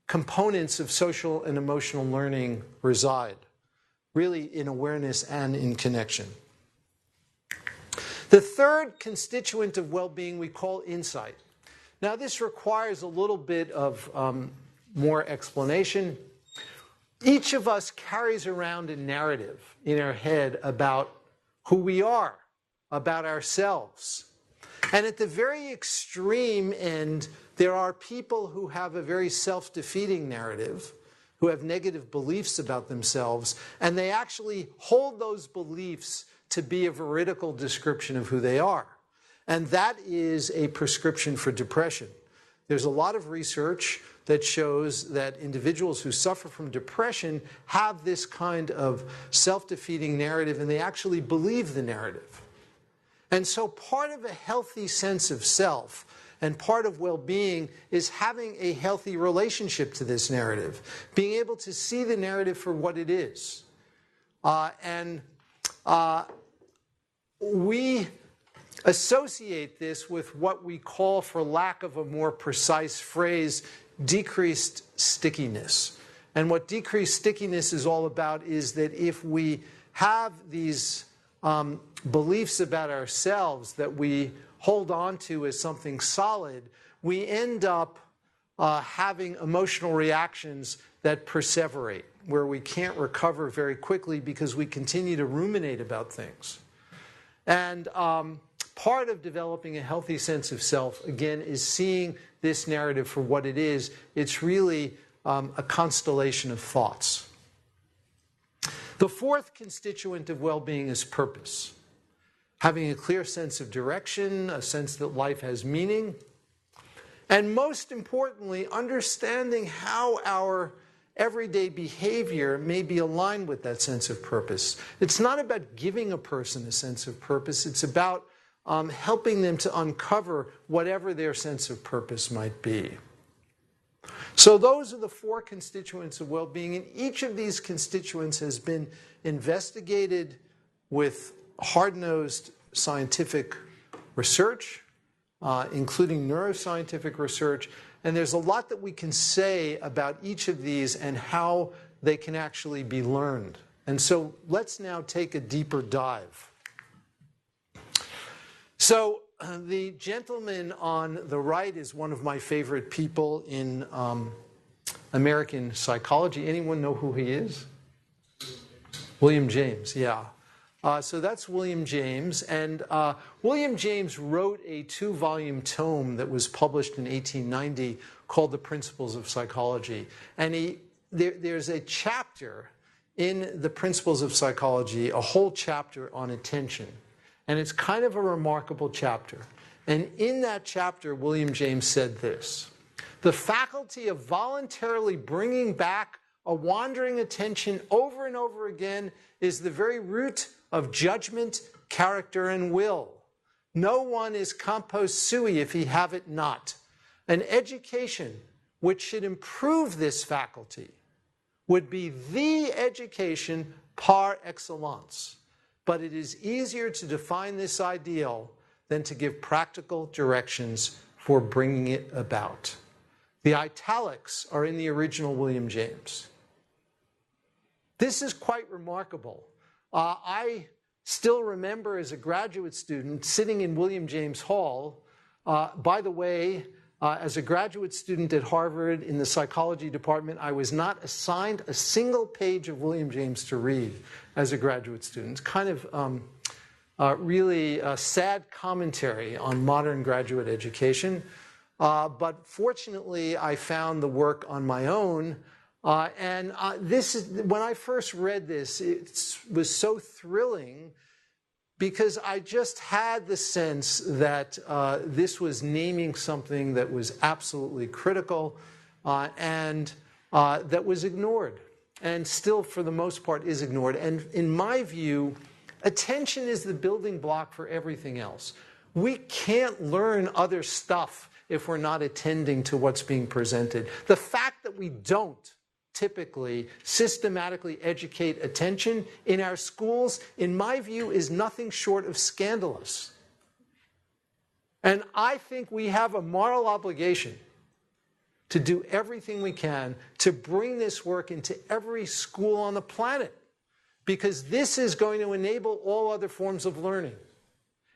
components of social and emotional learning reside, really in awareness and in connection. The third constituent of well-being we call insight. Now, this requires a little bit of more explanation. Each of us carries around a narrative in our head about who we are, about ourselves. And at the very extreme end, there are people who have a very self-defeating narrative, who have negative beliefs about themselves, and they actually hold those beliefs to be a veridical description of who they are. And that is a prescription for depression. There's a lot of research that shows that individuals who suffer from depression have this kind of self-defeating narrative, and they actually believe the narrative. And so part of a healthy sense of self and part of well-being is having a healthy relationship to this narrative, being able to see the narrative for what it is. We associate this with what we call, for lack of a more precise phrase, decreased stickiness. And what decreased stickiness is all about is that if we have these beliefs about ourselves that we hold on to as something solid, we end up having emotional reactions that perseverate, where we can't recover very quickly because we continue to ruminate about things. And part of developing a healthy sense of self, again, is seeing this narrative for what it is. It's really a constellation of thoughts. The fourth constituent of well-being is purpose. Having a clear sense of direction, a sense that life has meaning. And most importantly, understanding how our everyday behavior may be aligned with that sense of purpose. It's not about giving a person a sense of purpose. It's about helping them to uncover whatever their sense of purpose might be. So those are the 4 constituents of well-being, and each of these constituents has been investigated with hard-nosed scientific research, including neuroscientific research, and there's a lot that we can say about each of these and how they can actually be learned. And so let's now take a deeper dive. So the gentleman on the right is one of my favorite people in American psychology. Anyone know who he is? William James, yeah. So that's William James. And William James wrote a 2-volume tome that was published in 1890 called The Principles of Psychology. And there's a chapter in The Principles of Psychology, a whole chapter on attention. And it's kind of a remarkable chapter. And in that chapter, William James said this: "The faculty of voluntarily bringing back a wandering attention over and over again is the very root of judgment, character, and will. No one is compos sui if he have it not. An education which should improve this faculty would be the education par excellence. But it is easier to define this ideal than to give practical directions for bringing it about." The italics are in the original William James. This is quite remarkable. I still remember as a graduate student sitting in William James Hall. By the way, as a graduate student at Harvard in the psychology department, I was not assigned a single page of William James to read as a graduate student. It's kind of really a sad commentary on modern graduate education. But fortunately, I found the work on my own. When I first read this, it was so thrilling because I just had the sense that this was naming something that was absolutely critical and that was ignored, and still for the most part is ignored. And in my view, attention is the building block for everything else. We can't learn other stuff if we're not attending to what's being presented. The fact that we don't typically systematically educate attention in our schools, in my view, is nothing short of scandalous. And I think we have a moral obligation to do everything we can to bring this work into every school on the planet, because this is going to enable all other forms of learning.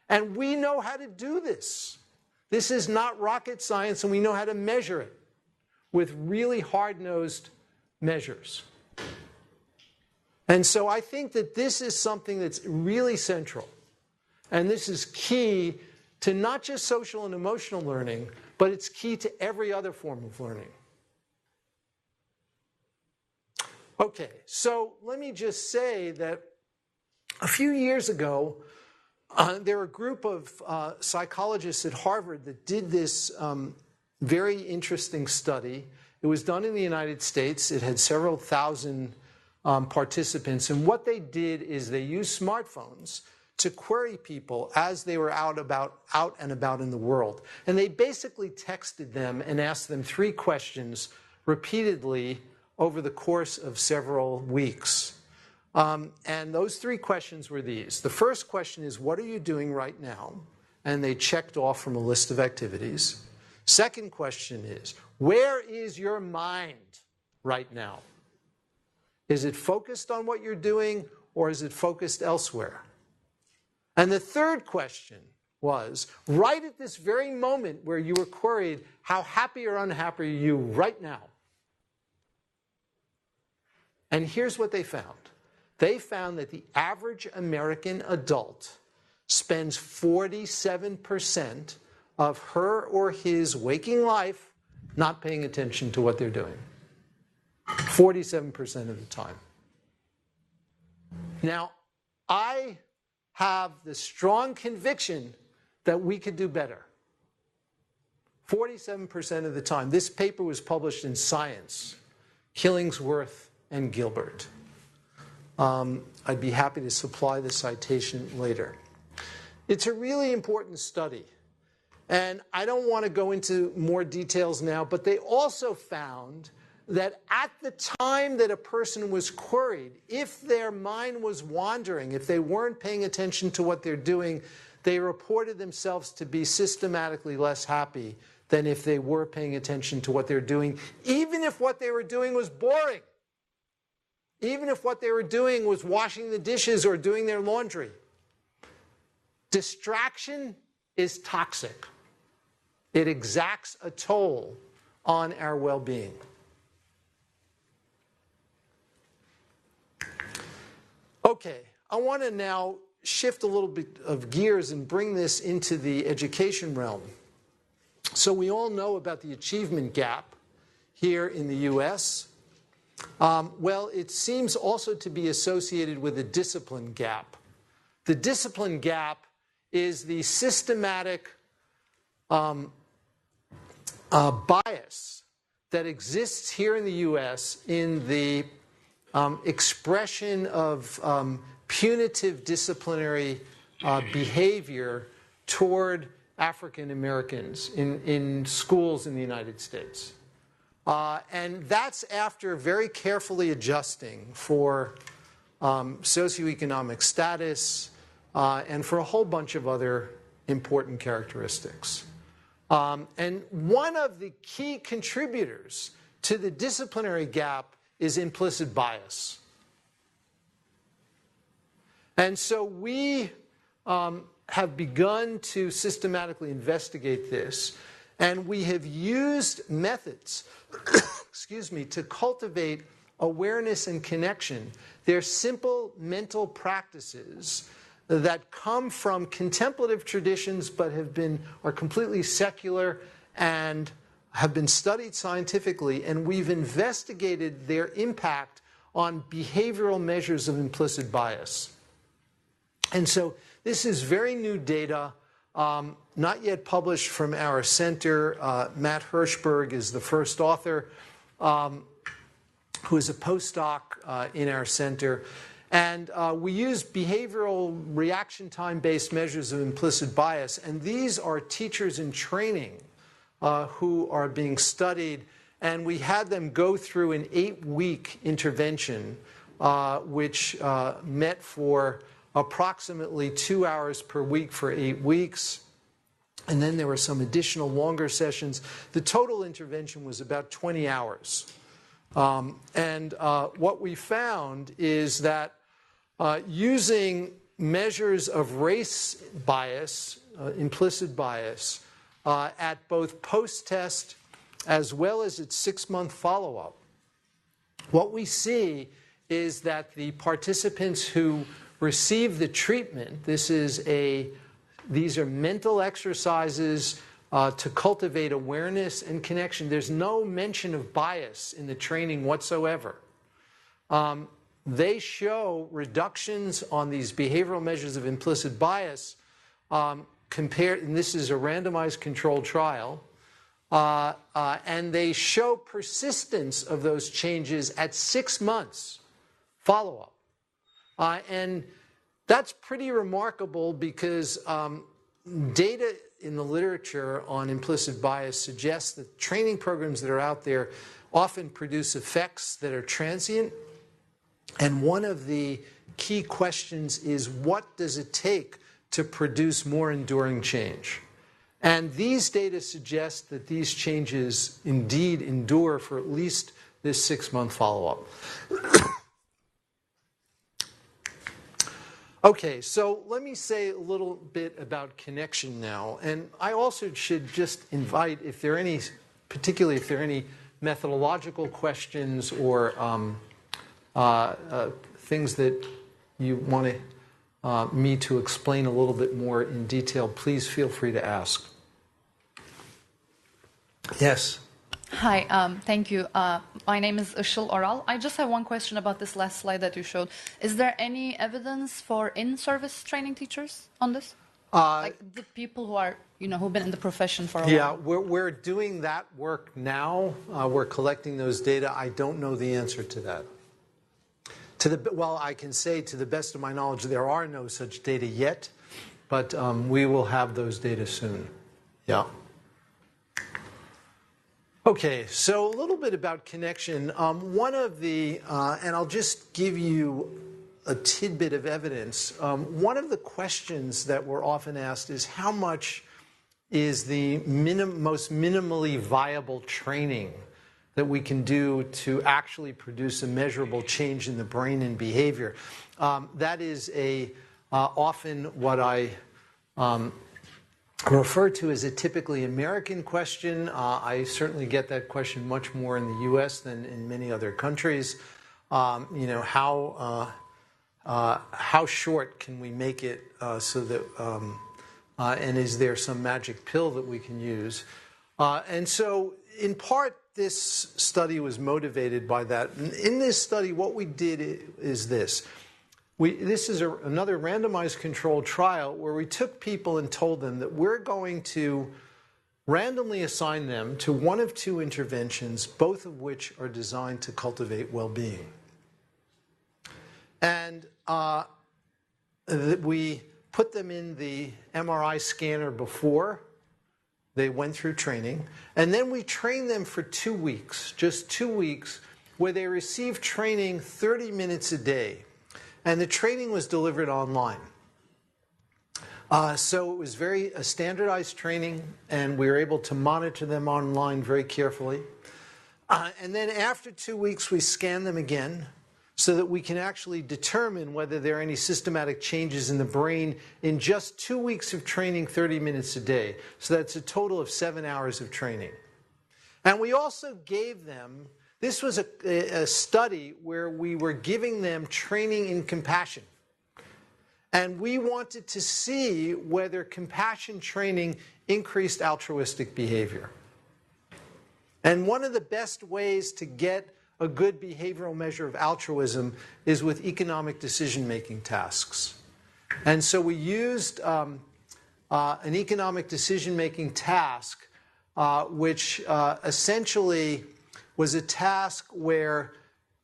And we know how to do this. This is not rocket science, and we know how to measure it with really hard-nosed measures. And so I think that this is something that's really central. And this is key to not just social and emotional learning, but it's key to every other form of learning. Okay, so let me just say that a few years ago, there were a group of psychologists at Harvard that did this very interesting study. It was done in the United States. It had several thousand participants. And what they did is they used smartphones to query people as they were out and about in the world. And they basically texted them and asked them 3 questions repeatedly over the course of several weeks. And those 3 questions were these. The first question is, what are you doing right now? And they checked off from a list of activities. Second question is, where is your mind right now? Is it focused on what you're doing, or is it focused elsewhere? And the third question was, right at this very moment where you were queried, how happy or unhappy are you right now? And here's what they found. They found that the average American adult spends 47% of her or his waking life not paying attention to what they're doing. 47% of the time. Now, I have the strong conviction that we could do better. 47% of the time. This paper was published in Science, Killingsworth and Gilbert. I'd be happy to supply the citation later. It's a really important study. And I don't want to go into more details now, but they also found that at the time that a person was queried, if their mind was wandering, if they weren't paying attention to what they're doing, they reported themselves to be systematically less happy than if they were paying attention to what they're doing, even if what they were doing was boring. Even if what they were doing was washing the dishes or doing their laundry. Distraction is toxic. It exacts a toll on our well-being. Okay, I want to now shift a little bit of gears and bring this into the education realm. So we all know about the achievement gap here in the U.S. Well, it seems also to be associated with a discipline gap. The discipline gap is the systematic bias that exists here in the U.S. in the expression of punitive disciplinary behavior toward African Americans in schools in the United States. And that's after very carefully adjusting for socioeconomic status and for a whole bunch of other important characteristics. And one of the key contributors to the disciplinary gap is implicit bias. And so we have begun to systematically investigate this, and we have used methods excuse me, to cultivate awareness and connection. They're simple mental practices that come from contemplative traditions but are completely secular and have been studied scientifically, and we've investigated their impact on behavioral measures of implicit bias. And so this is very new data, not yet published from our center. Matt Hirschberg is the first author, who is a postdoc in our center. And we use behavioral reaction time-based measures of implicit bias. And these are teachers in training who are being studied. And we had them go through an 8-week intervention, which met for approximately 2 hours per week for 8 weeks. And then there were some additional longer sessions. The total intervention was about 20 hours. And what we found is that using measures of race bias, implicit bias, at both post-test as well as at 6-month follow-up, what we see is that the participants who receive the treatment, these are mental exercises to cultivate awareness and connection. There's no mention of bias in the training whatsoever. They show reductions on these behavioral measures of implicit bias and this is a randomized controlled trial, and they show persistence of those changes at 6 months follow-up. And that's pretty remarkable because data in the literature on implicit bias suggests that training programs that are out there often produce effects that are transient. And one of the key questions is, what does it take to produce more enduring change? And these data suggest that these changes indeed endure for at least this 6-month follow-up. Okay, so let me say a little bit about connection now. And I also should just invite, particularly if there are any methodological questions or things that you want me to explain a little bit more in detail, please feel free to ask. Yes? Hi, thank you. My name is Ishil Oral. I just have one question about this last slide that you showed. Is there any evidence for in-service training teachers on this? Like the people who are, who've been in the profession for a Yeah, while. we're doing that work now. We're collecting those data. I don't know the answer to that. Well, I can say to the best of my knowledge, there are no such data yet, but we will have those data soon. Yeah. Okay, so a little bit about connection. One of the, and I'll just give you a tidbit of evidence. One of the questions that we're often asked is how much is the most minimally viable training that we can do to actually produce a measurable change in the brain and behavior. That is often what I refer to as a typically American question. I certainly get that question much more in the U.S. than in many other countries. How short can we make it so that, and is there some magic pill that we can use? And so, in part, this study was motivated by that. In this study, what we did is this. This is another randomized controlled trial where we took people and told them that we're going to randomly assign them to one of two interventions, both of which are designed to cultivate well-being. And we put them in the MRI scanner before they went through training, and then we trained them for 2 weeks, just 2 weeks, where they received training 30 minutes a day. And the training was delivered online. So it was very standardized training, and we were able to monitor them online very carefully. And then after 2 weeks, we scanned them again so that we can actually determine whether there are any systematic changes in the brain in just 2 weeks of training 30 minutes a day. So that's a total of 7 hours of training. And we also gave them, this was a study where we were giving them training in compassion. And we wanted to see whether compassion training increased altruistic behavior. And one of the best ways to get a good behavioral measure of altruism is with economic decision-making tasks. And so we used an economic decision-making task, which essentially was a task where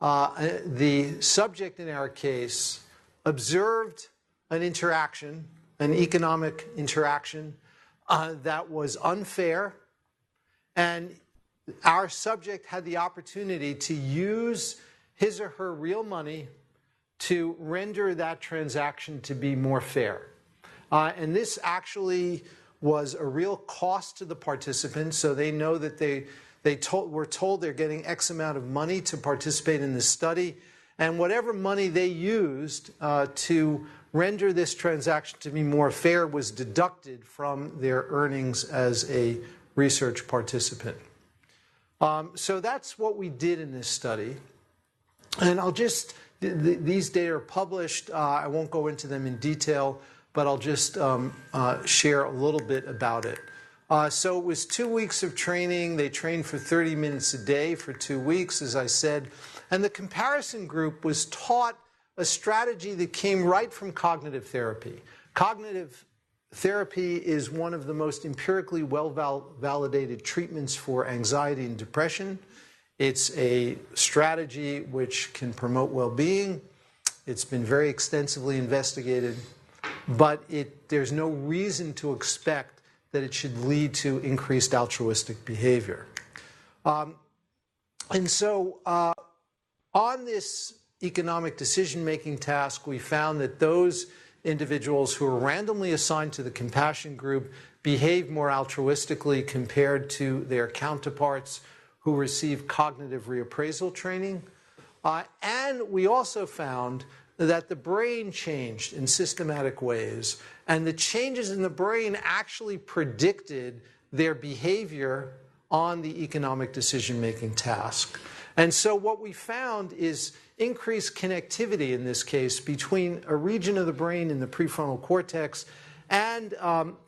the subject in our case observed an interaction, an economic interaction that was unfair, and our subject had the opportunity to use his or her real money to render that transaction to be more fair. And this actually was a real cost to the participants, so they know that were told they're getting X amount of money to participate in this study, and whatever money they used to render this transaction to be more fair was deducted from their earnings as a research participant. So that's what we did in this study. And I'll just, these data are published. I won't go into them in detail, but I'll just share a little bit about it. So it was 2 weeks of training. They trained for 30 minutes a day for 2 weeks, as I said. And the comparison group was taught a strategy that came right from cognitive therapy. Cognitive therapy is one of the most empirically well-validated treatments for anxiety and depression. It's a strategy which can promote well-being. It's been very extensively investigated, but there's no reason to expect that it should lead to increased altruistic behavior. And so on this economic decision-making task, we found that those individuals who were randomly assigned to the compassion group behaved more altruistically compared to their counterparts who received cognitive reappraisal training. And we also found that the brain changed in systematic ways, and the changes in the brain actually predicted their behavior on the economic decision-making task. And so what we found is increased connectivity in this case between a region of the brain in the prefrontal cortex and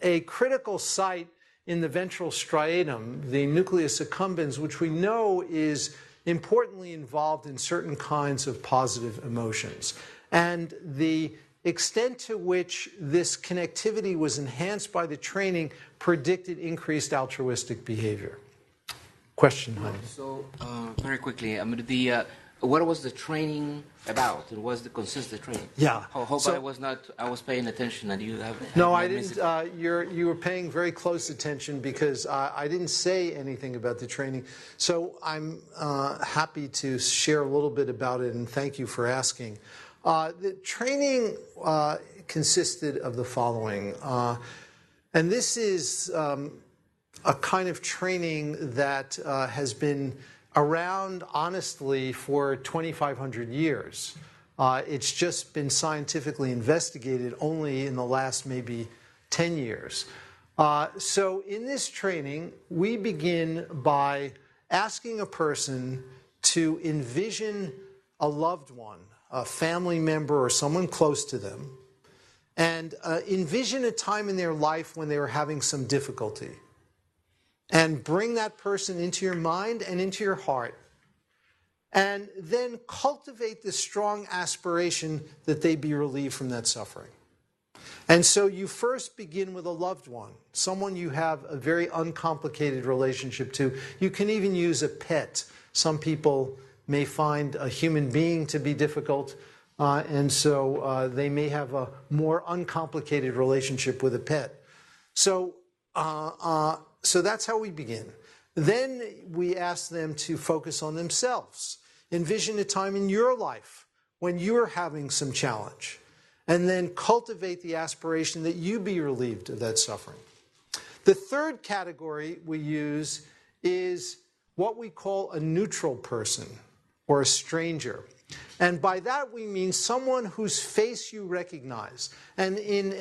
a critical site in the ventral striatum, the nucleus accumbens, which we know is importantly involved in certain kinds of positive emotions. And the extent to which this connectivity was enhanced by the training predicted increased altruistic behavior. Question, honey. So, very quickly, what was the training about? What was the consist of the training? Yeah. I hope I was paying attention and you have. No, I didn't. You were paying very close attention because I didn't say anything about the training. So I'm happy to share a little bit about it, and thank you for asking. The training consisted of the following, and this is a kind of training that has been around, honestly, for 2,500 years. It's just been scientifically investigated only in the last maybe 10 years. So in this training, we begin by asking a person to envision a loved one, a family member or someone close to them, and envision a time in their life when they were having some difficulty. And bring that person into your mind and into your heart. And then cultivate the strong aspiration that they be relieved from that suffering. And so you first begin with a loved one, someone you have a very uncomplicated relationship to. You can even use a pet. Some people may find a human being to be difficult, and so they may have a more uncomplicated relationship with a pet. So that's how we begin. Then we ask them to focus on themselves. Envision a time in your life when you're having some challenge. And then cultivate the aspiration that you be relieved of that suffering. The third category we use is what we call a neutral person or a stranger. And by that we mean someone whose face you recognize. And in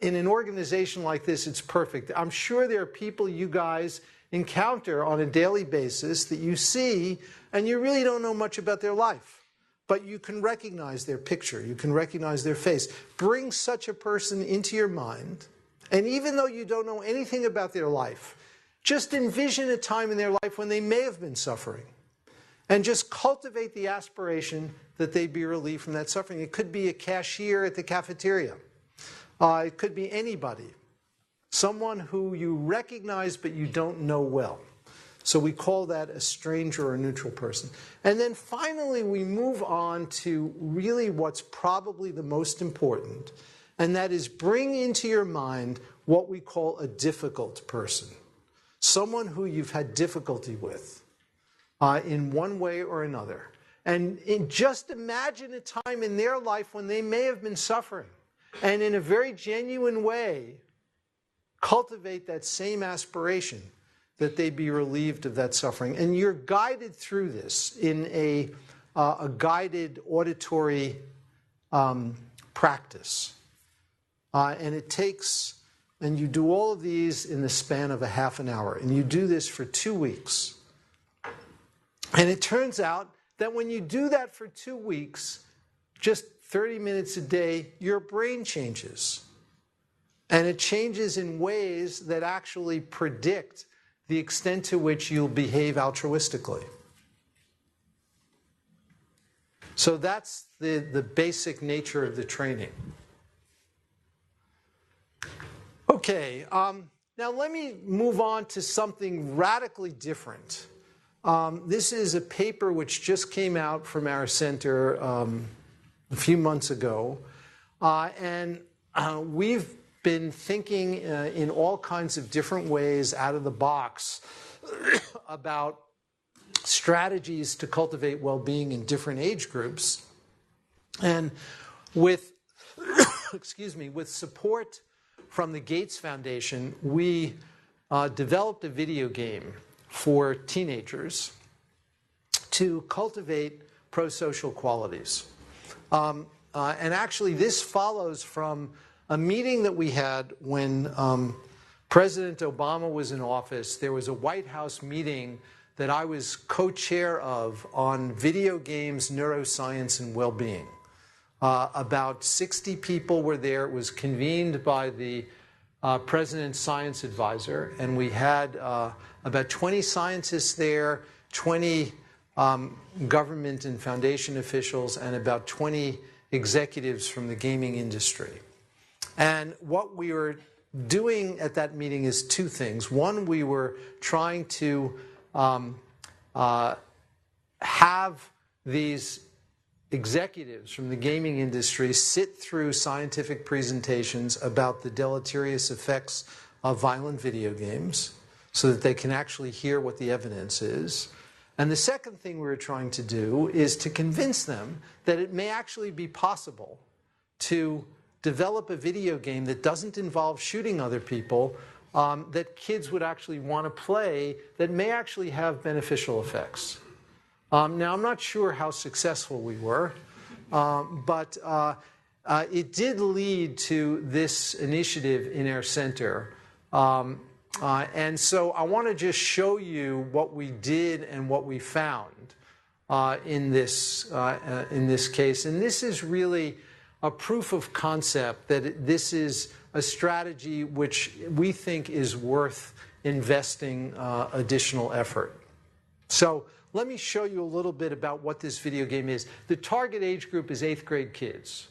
an organization like this, it's perfect. I'm sure there are people you guys encounter on a daily basis that you see and you really don't know much about their life. But you can recognize their picture. You can recognize their face. Bring such a person into your mind. And even though you don't know anything about their life, just envision a time in their life when they may have been suffering. And just cultivate the aspiration that they be relieved from that suffering. It could be a cashier at the cafeteria. It could be anybody. Someone who you recognize but you don't know well. So we call that a stranger or a neutral person. And then finally we move on to really what's probably the most important, and that is bring into your mind what we call a difficult person. Someone who you've had difficulty with in one way or another. And just imagine a time in their life when they may have been suffering. And in a very genuine way, cultivate that same aspiration that they be relieved of that suffering. And you're guided through this in a guided auditory practice. And it takes, and you do all of these in the span of a half an hour. And you do this for 2 weeks. And it turns out that when you do that for 2 weeks, just 30 minutes a day, your brain changes. And it changes in ways that actually predict the extent to which you'll behave altruistically. So that's the basic nature of the training. Okay, now let me move on to something radically different. This is a paper which just came out from our center a few months ago, and we've been thinking in all kinds of different ways out of the box about strategies to cultivate well-being in different age groups. And with, with support from the Gates Foundation, we developed a video game for teenagers to cultivate pro-social qualities. And actually this follows from a meeting that we had when President Obama was in office. There was a White House meeting that I was co-chair of on video games, neuroscience, and well-being. About 60 people were there. It was convened by the President's science advisor, and we had about 20 scientists there, 20 government and foundation officials, and about 20 executives from the gaming industry. And what we were doing at that meeting is two things. One, we were trying to have these executives from the gaming industry sit through scientific presentations about the deleterious effects of violent video games so that they can actually hear what the evidence is. And the second thing we were trying to do is to convince them that it may actually be possible to develop a video game that doesn't involve shooting other people, that kids would actually want to play, that may actually have beneficial effects. Now, I'm not sure how successful we were, but it did lead to this initiative in our center. And so I want to just show you what we did and what we found in this case. And this is really a proof of concept that this is a strategy which we think is worth investing additional effort. So let me show you a little bit about what this video game is. The target age group is 8th grade kids.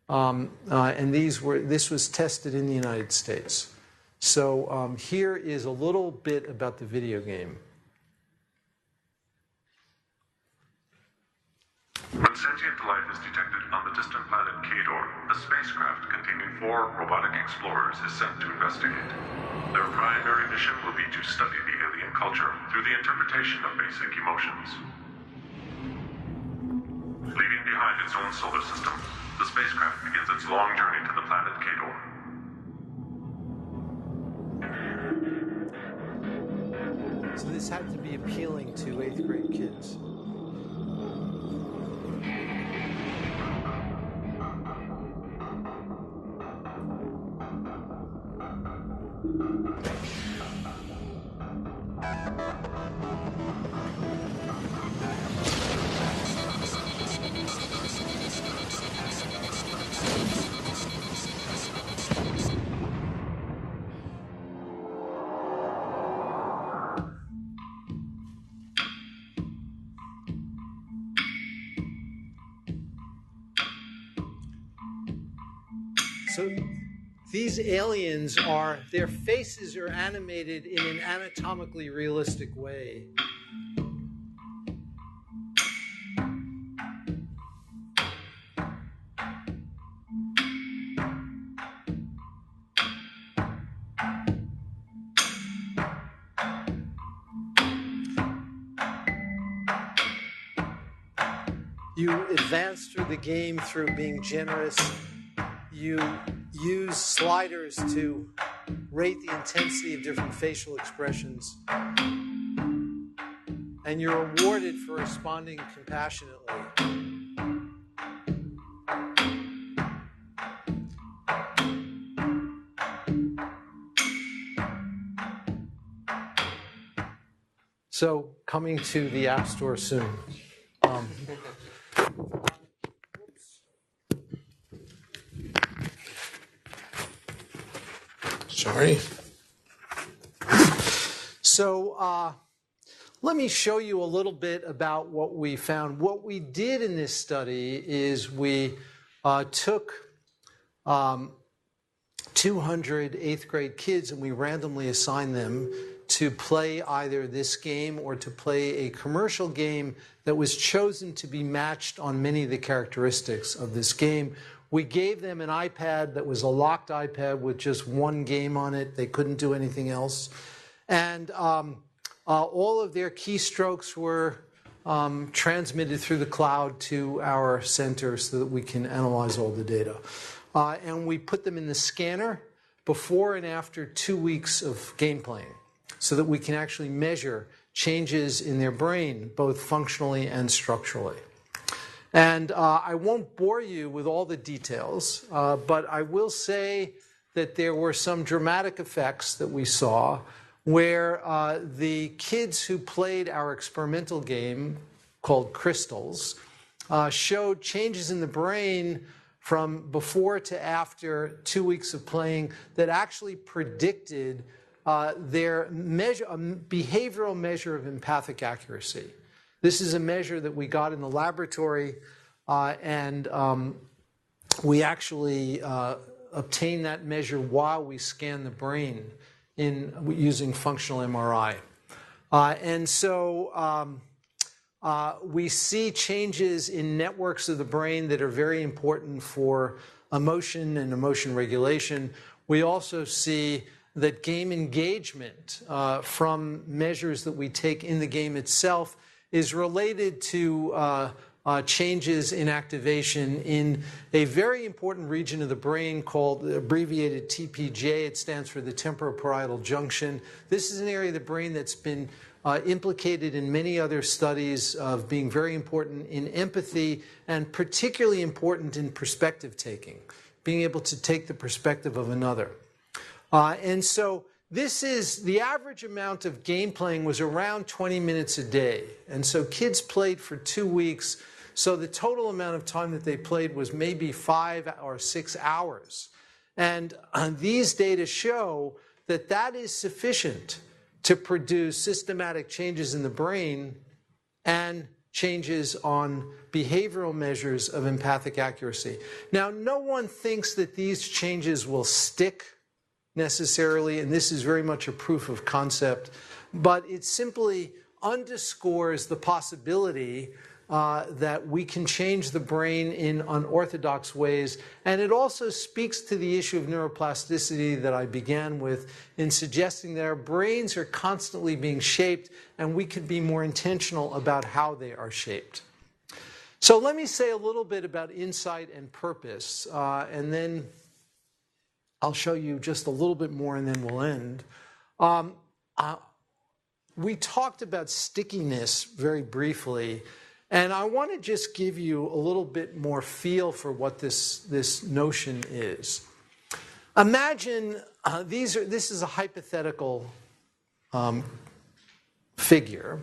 And this was tested in the United States. So here is a little bit about the video game. When sentient life is detected on the distant planet Kador, a spacecraft containing 4 robotic explorers is sent to investigate. Their primary mission will be to study the alien culture through the interpretation of basic emotions. Leaving behind its own solar system, the spacecraft begins its long journey to the planet Kador. So this had to be appealing to 8th grade kids. So these aliens their faces are animated in an anatomically realistic way. You advance through the game through being generous. You use sliders to rate the intensity of different facial expressions. And you're rewarded for responding compassionately. So, coming to the App Store soon. Sorry. So let me show you a little bit about what we found. What we did in this study is we took 200 8th grade kids and we randomly assigned them to play either this game or to play a commercial game that was chosen to be matched on many of the characteristics of this game. We gave them an iPad that was a locked iPad with just one game on it. They couldn't do anything else. And all of their keystrokes were transmitted through the cloud to our center so that we can analyze all the data. And we put them in the scanner before and after 2 weeks of game playing so that we can actually measure changes in their brain, both functionally and structurally. And I won't bore you with all the details, but I will say that there were some dramatic effects that we saw where the kids who played our experimental game called Crystals showed changes in the brain from before to after 2 weeks of playing that actually predicted their behavioral measure of empathic accuracy. This is a measure that we got in the laboratory, and we actually obtain that measure while we scan the brain using functional MRI. And so we see changes in networks of the brain that are very important for emotion and emotion regulation. We also see that game engagement from measures that we take in the game itself is related to changes in activation in a very important region of the brain called abbreviated TPJ. It stands for the temporoparietal junction. This is an area of the brain that's been implicated in many other studies of being very important in empathy and particularly important in perspective taking, being able to take the perspective of another. And so this is the average amount of game playing was around 20 minutes a day. And so kids played for 2 weeks. So the total amount of time that they played was maybe 5 or 6 hours. And these data show that that is sufficient to produce systematic changes in the brain and changes on behavioral measures of empathic accuracy. Now, no one thinks that these changes will stick necessarily, and this is very much a proof of concept, but it simply underscores the possibility that we can change the brain in unorthodox ways. And it also speaks to the issue of neuroplasticity that I began with in suggesting that our brains are constantly being shaped and we could be more intentional about how they are shaped. So let me say a little bit about insight and purpose, and then I'll show you just a little bit more and then we'll end. We talked about stickiness very briefly. And I want to just give you a little bit more feel for what this notion is. Imagine this is a hypothetical figure.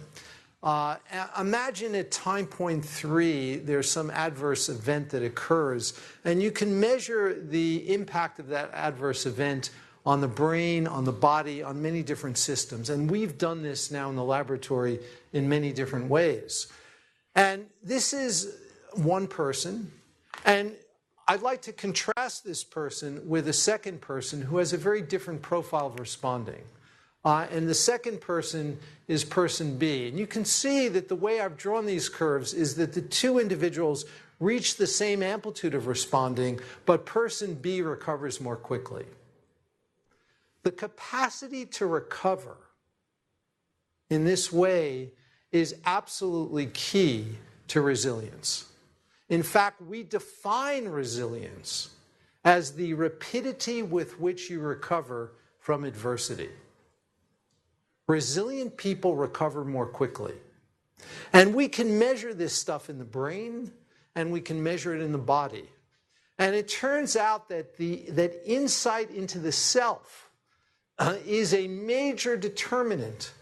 Imagine at time point 3 there's some adverse event that occurs, and you can measure the impact of that adverse event on the brain, on the body, on many different systems. And we've done this now in the laboratory in many different ways. And this is one person, and I'd like to contrast this person with a second person who has a very different profile of responding. And the second person is person B. And you can see that the way I've drawn these curves is that the two individuals reach the same amplitude of responding, but person B recovers more quickly. The capacity to recover in this way is absolutely key to resilience. In fact, we define resilience as the rapidity with which you recover from adversity. Resilient people recover more quickly. And we can measure this stuff in the brain, and we can measure it in the body. And it turns out that that insight into the self is a major determinant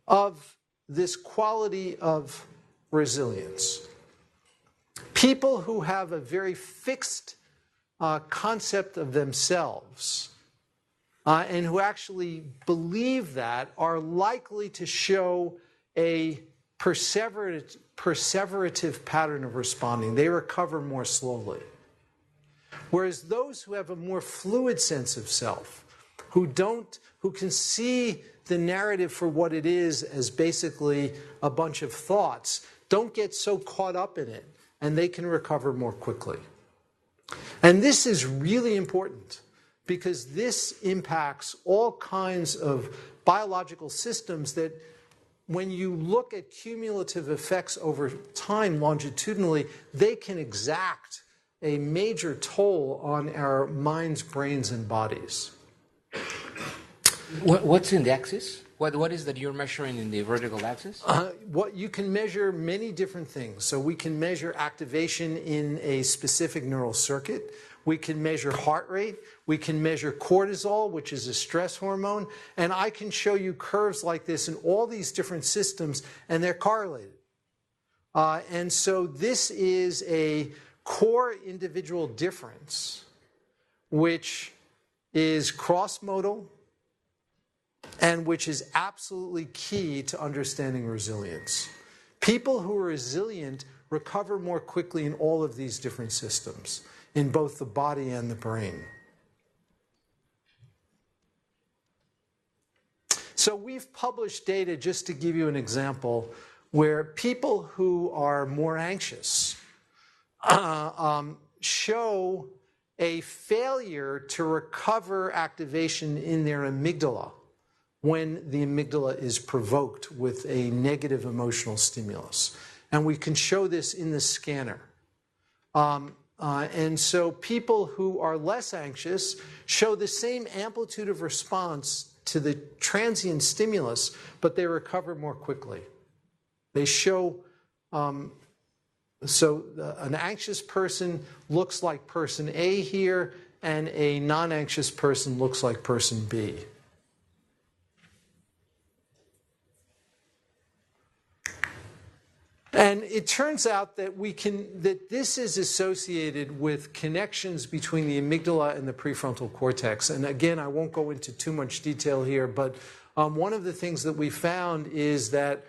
of this quality of resilience. People who have a very fixed concept of themselves and who actually believe that are likely to show a perseverative pattern of responding. They recover more slowly. Whereas those who have a more fluid sense of self, who can see the narrative for what it is as basically a bunch of thoughts, don't get so caught up in it, and they can recover more quickly. And this is really important because this impacts all kinds of biological systems that when you look at cumulative effects over time longitudinally, they can exact a major toll on our minds, brains, and bodies. What's in the axis? What is that you're measuring in the vertical axis? What you can measure many different things. So we can measure activation in a specific neural circuit. We can measure heart rate. We can measure cortisol, which is a stress hormone. And I can show you curves like this in all these different systems, and they're correlated. And so this is a core individual difference, which is cross-modal, and which is absolutely key to understanding resilience. People who are resilient recover more quickly in all of these different systems. in both the body and the brain. So we've published data, just to give you an example, where people who are more anxious show a failure to recover activation in their amygdala when the amygdala is provoked with a negative emotional stimulus. And we can show this in the scanner. And so people who are less anxious show the same amplitude of response to the transient stimulus, but they recover more quickly. They show, an anxious person looks like person A here, and a non-anxious person looks like person B. And it turns out that this is associated with connections between the amygdala and the prefrontal cortex. And again, I won't go into too much detail here, but one of the things that we found is that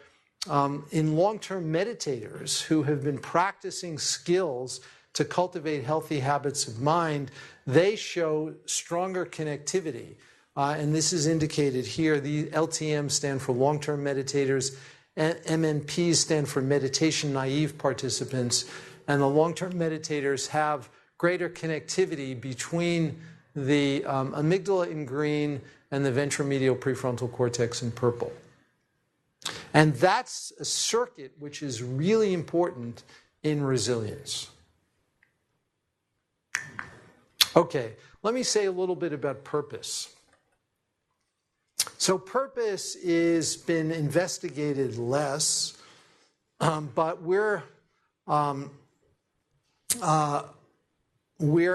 in long-term meditators who have been practicing skills to cultivate healthy habits of mind, they show stronger connectivity. And this is indicated here. The LTM stand for long-term meditators. MNPs stand for meditation-naive participants, and the long-term meditators have greater connectivity between the amygdala in green and the ventromedial prefrontal cortex in purple. And that's a circuit which is really important in resilience. Okay, let me say a little bit about purpose. So purpose has been investigated less, but we're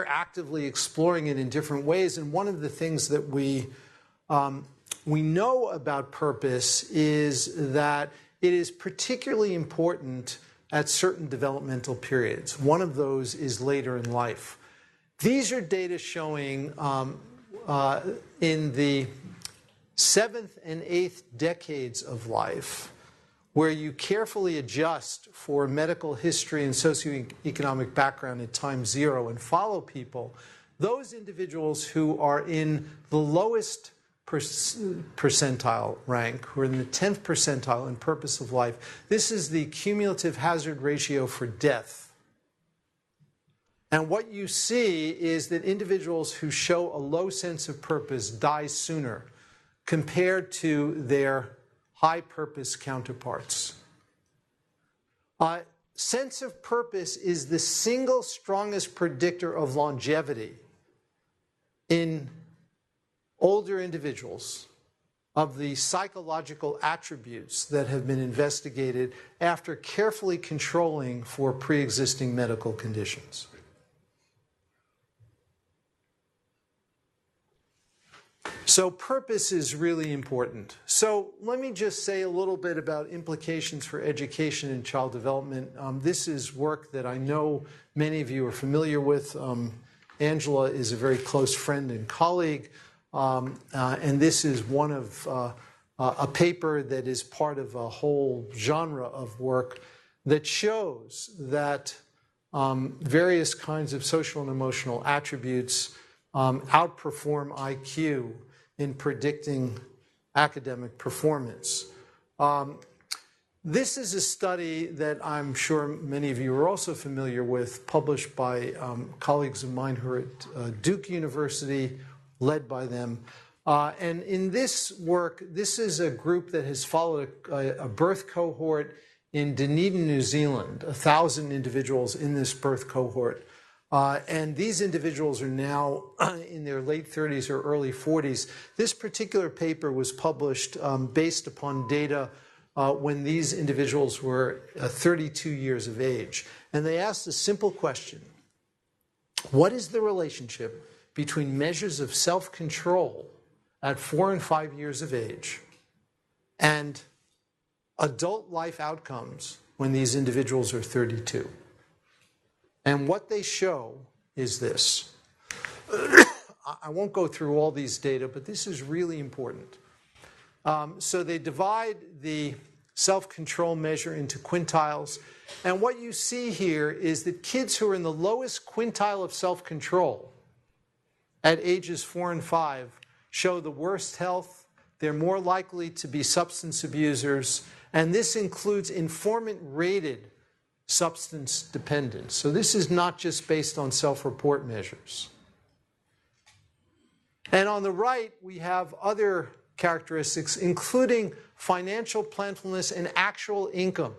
actively exploring it in different ways. And one of the things that we know about purpose is that it is particularly important at certain developmental periods. One of those is later in life. These are data showing in the 7th and 8th decades of life, where you carefully adjust for medical history and socioeconomic background at time 0 and follow people, those individuals who are in the lowest percentile rank, who are in the 10th percentile in purpose of life, this is the cumulative hazard ratio for death. And what you see is that individuals who show a low sense of purpose die sooner compared to their high-purpose counterparts. Sense of purpose is the single strongest predictor of longevity in older individuals of the psychological attributes that have been investigated after carefully controlling for pre-existing medical conditions. So purpose is really important. So let me just say a little bit about implications for education and child development. This is work that I know many of you are familiar with. Angela is a very close friend and colleague, and this is one of a paper that is part of a whole genre of work that shows that various kinds of social and emotional attributes outperform IQ in predicting academic performance. This is a study that I'm sure many of you are also familiar with, published by colleagues of mine who are at Duke University, led by them. And in this work, this is a group that has followed a birth cohort in Dunedin, New Zealand, 1,000 individuals in this birth cohort. And these individuals are now in their late 30s or early 40s. This particular paper was published based upon data when these individuals were 32 years of age. And they asked a simple question: what is the relationship between measures of self-control at 4 and 5 years of age and adult life outcomes when these individuals are 32? And what they show is this. I won't go through all these data, but this is really important. So they divide the self-control measure into quintiles. And what you see here is that kids who are in the lowest quintile of self-control at ages 4 and 5 show the worst health. They're more likely to be substance abusers. And this includes informant-rated substance dependence. So this is not just based on self-report measures. And on the right, we have other characteristics, including financial plentifulness and actual income.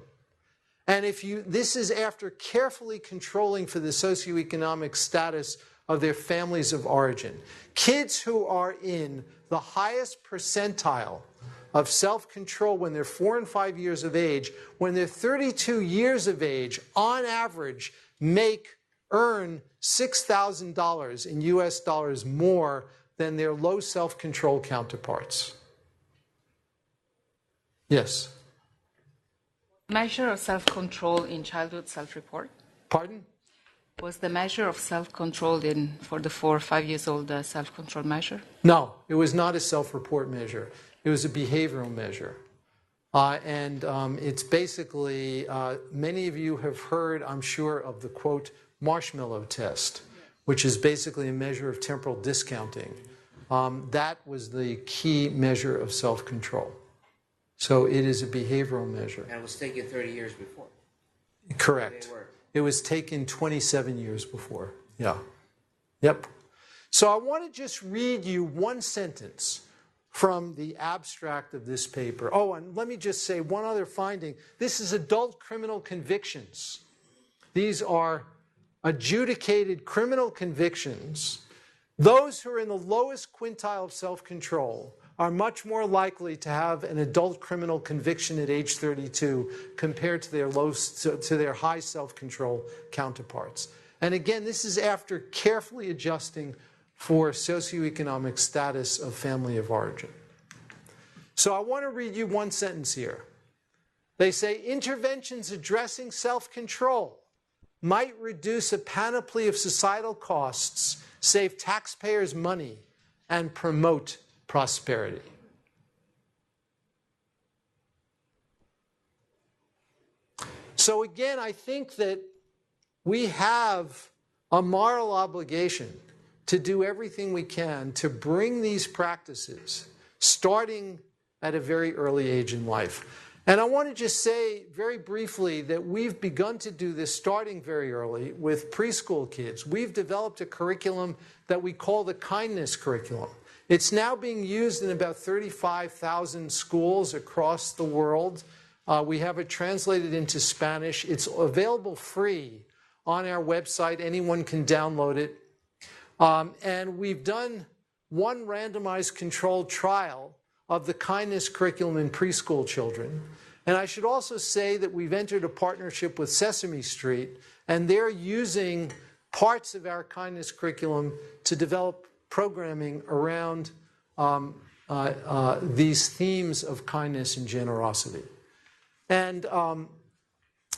And this is after carefully controlling for the socioeconomic status of their families of origin. Kids who are in the highest percentile of self-control when they're 4 and 5 years of age, when they're 32 years of age, on average, earn $6,000 in US dollars more than their low self-control counterparts. Yes? Measure of self-control in childhood self-report? Pardon? Was the measure of self-control for the 4 or 5 years old a self-control measure? No, it was not a self-report measure. It was a behavioral measure. It's basically, many of you have heard, I'm sure, of the, quote, marshmallow test, which is basically a measure of temporal discounting. That was the key measure of self-control. So it is a behavioral measure. And it was taken 30 years before. Correct. It was taken 27 years before. Yeah. Yep. So I want to just read you one sentence from the abstract of this paper. Oh, and let me just say one other finding. This is adult criminal convictions. These are adjudicated criminal convictions. Those who are in the lowest quintile of self-control are much more likely to have an adult criminal conviction at age 32 compared to their high self-control counterparts. And again, this is after carefully adjusting for socioeconomic status of family of origin. So I want to read you one sentence here. They say, interventions addressing self-control might reduce a panoply of societal costs, save taxpayers money, and promote prosperity. So again, I think that we have a moral obligation to do everything we can to bring these practices, starting at a very early age in life. And I want to just say very briefly that we've begun to do this starting very early with preschool kids. We've developed a curriculum that we call the kindness curriculum. It's now being used in about 35,000 schools across the world. We have it translated into Spanish. It's available free on our website. Anyone can download it. And we've done one randomized controlled trial of the kindness curriculum in preschool children. And I should also say that we've entered a partnership with Sesame Street, and they're using parts of our kindness curriculum to develop programming around these themes of kindness and generosity. And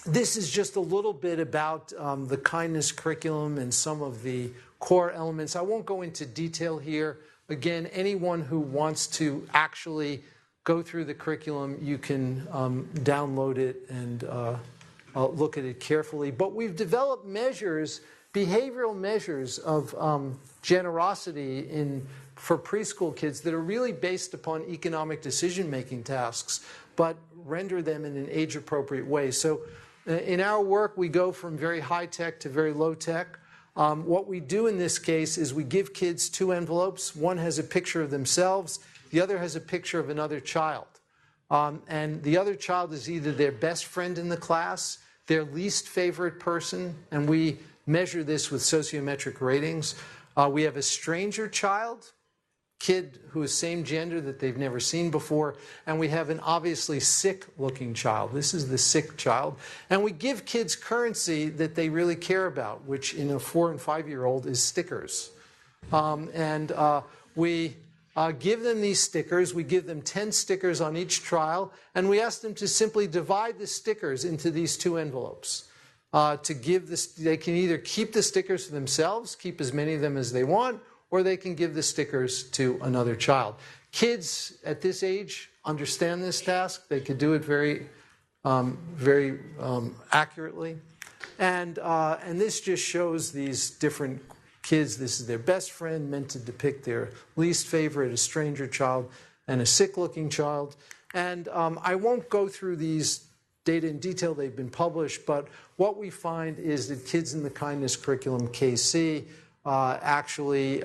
this is just a little bit about the kindness curriculum and some of the core elements. I won't go into detail here. Again, anyone who wants to actually go through the curriculum, you can download it and look at it carefully. But we've developed measures, behavioral measures of generosity for preschool kids that are really based upon economic decision-making tasks, but render them in an age-appropriate way. So in our work, we go from very high-tech to very low-tech. What we do in this case is we give kids 2 envelopes. One has a picture of themselves. The other has a picture of another child. And the other child is either their best friend in the class, their least favorite person, and we measure this with sociometric ratings. We have a stranger child, kid who is same gender that they've never seen before, and we have an obviously sick-looking child. This is the sick child. And we give kids currency that they really care about, which in a 4- and 5-year-old is stickers. We give them these stickers. We give them 10 stickers on each trial, and we ask them to simply divide the stickers into these 2 envelopes. They can either keep the stickers for themselves, keep as many of them as they want, or they can give the stickers to another child. Kids at this age understand this task. They could do it very accurately. And this just shows these different kids. This is their best friend, meant to depict their least favorite, a stranger child, and a sick-looking child. And I won't go through these data in detail. They've been published. But what we find is that kids in the kindness curriculum, KC, actually,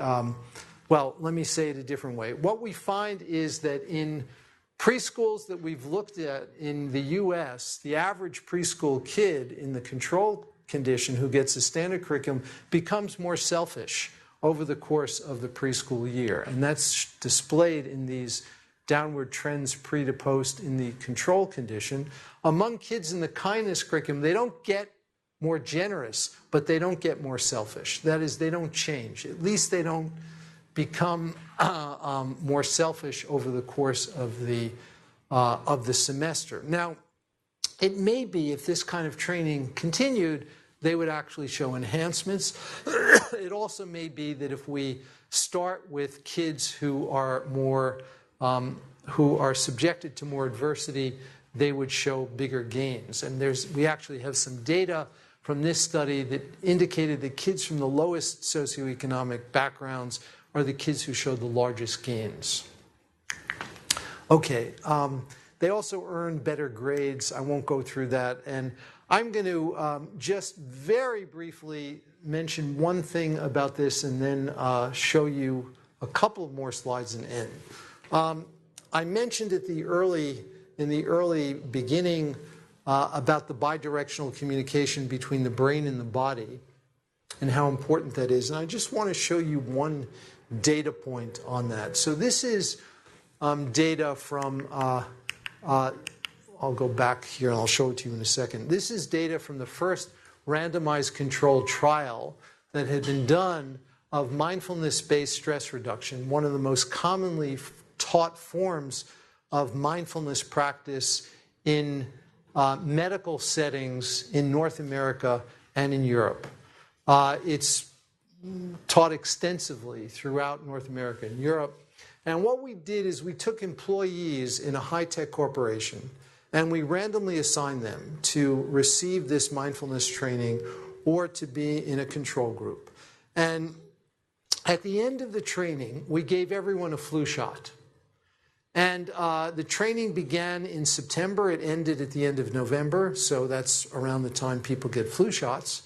well, let me say it a different way. What we find is that in preschools that we've looked at in the US, the average preschool kid in the control condition who gets a standard curriculum becomes more selfish over the course of the preschool year. And that's displayed in these downward trends pre to post in the control condition. Among kids in the kindness curriculum, they don't get more generous, but they don't get more selfish. That is, they don't change. At least they don't become more selfish over the course of the semester. Now, it may be, if this kind of training continued, they would actually show enhancements. It also may be that if we start with kids who are more, who are subjected to more adversity, they would show bigger gains. And we actually have some data from this study that indicated that kids from the lowest socioeconomic backgrounds are the kids who show the largest gains. Okay, they also earn better grades. I won't go through that. And I'm going to just very briefly mention one thing about this and then show you a couple of more slides and end. I mentioned in the early beginning about the bidirectional communication between the brain and the body and how important that is. And I just want to show you one data point on that. So this is data from, I'll go back here and I'll show it to you in a second. This is data from the first randomized controlled trial that had been done of mindfulness-based stress reduction, one of the most commonly taught forms of mindfulness practice in medical settings in North America and in Europe. It's taught extensively throughout North America and Europe. And what we did is we took employees in a high-tech corporation and we randomly assigned them to receive this mindfulness training or to be in a control group. And at the end of the training, we gave everyone a flu shot. And the training began in September. It ended at the end of November, so that's around the time people get flu shots.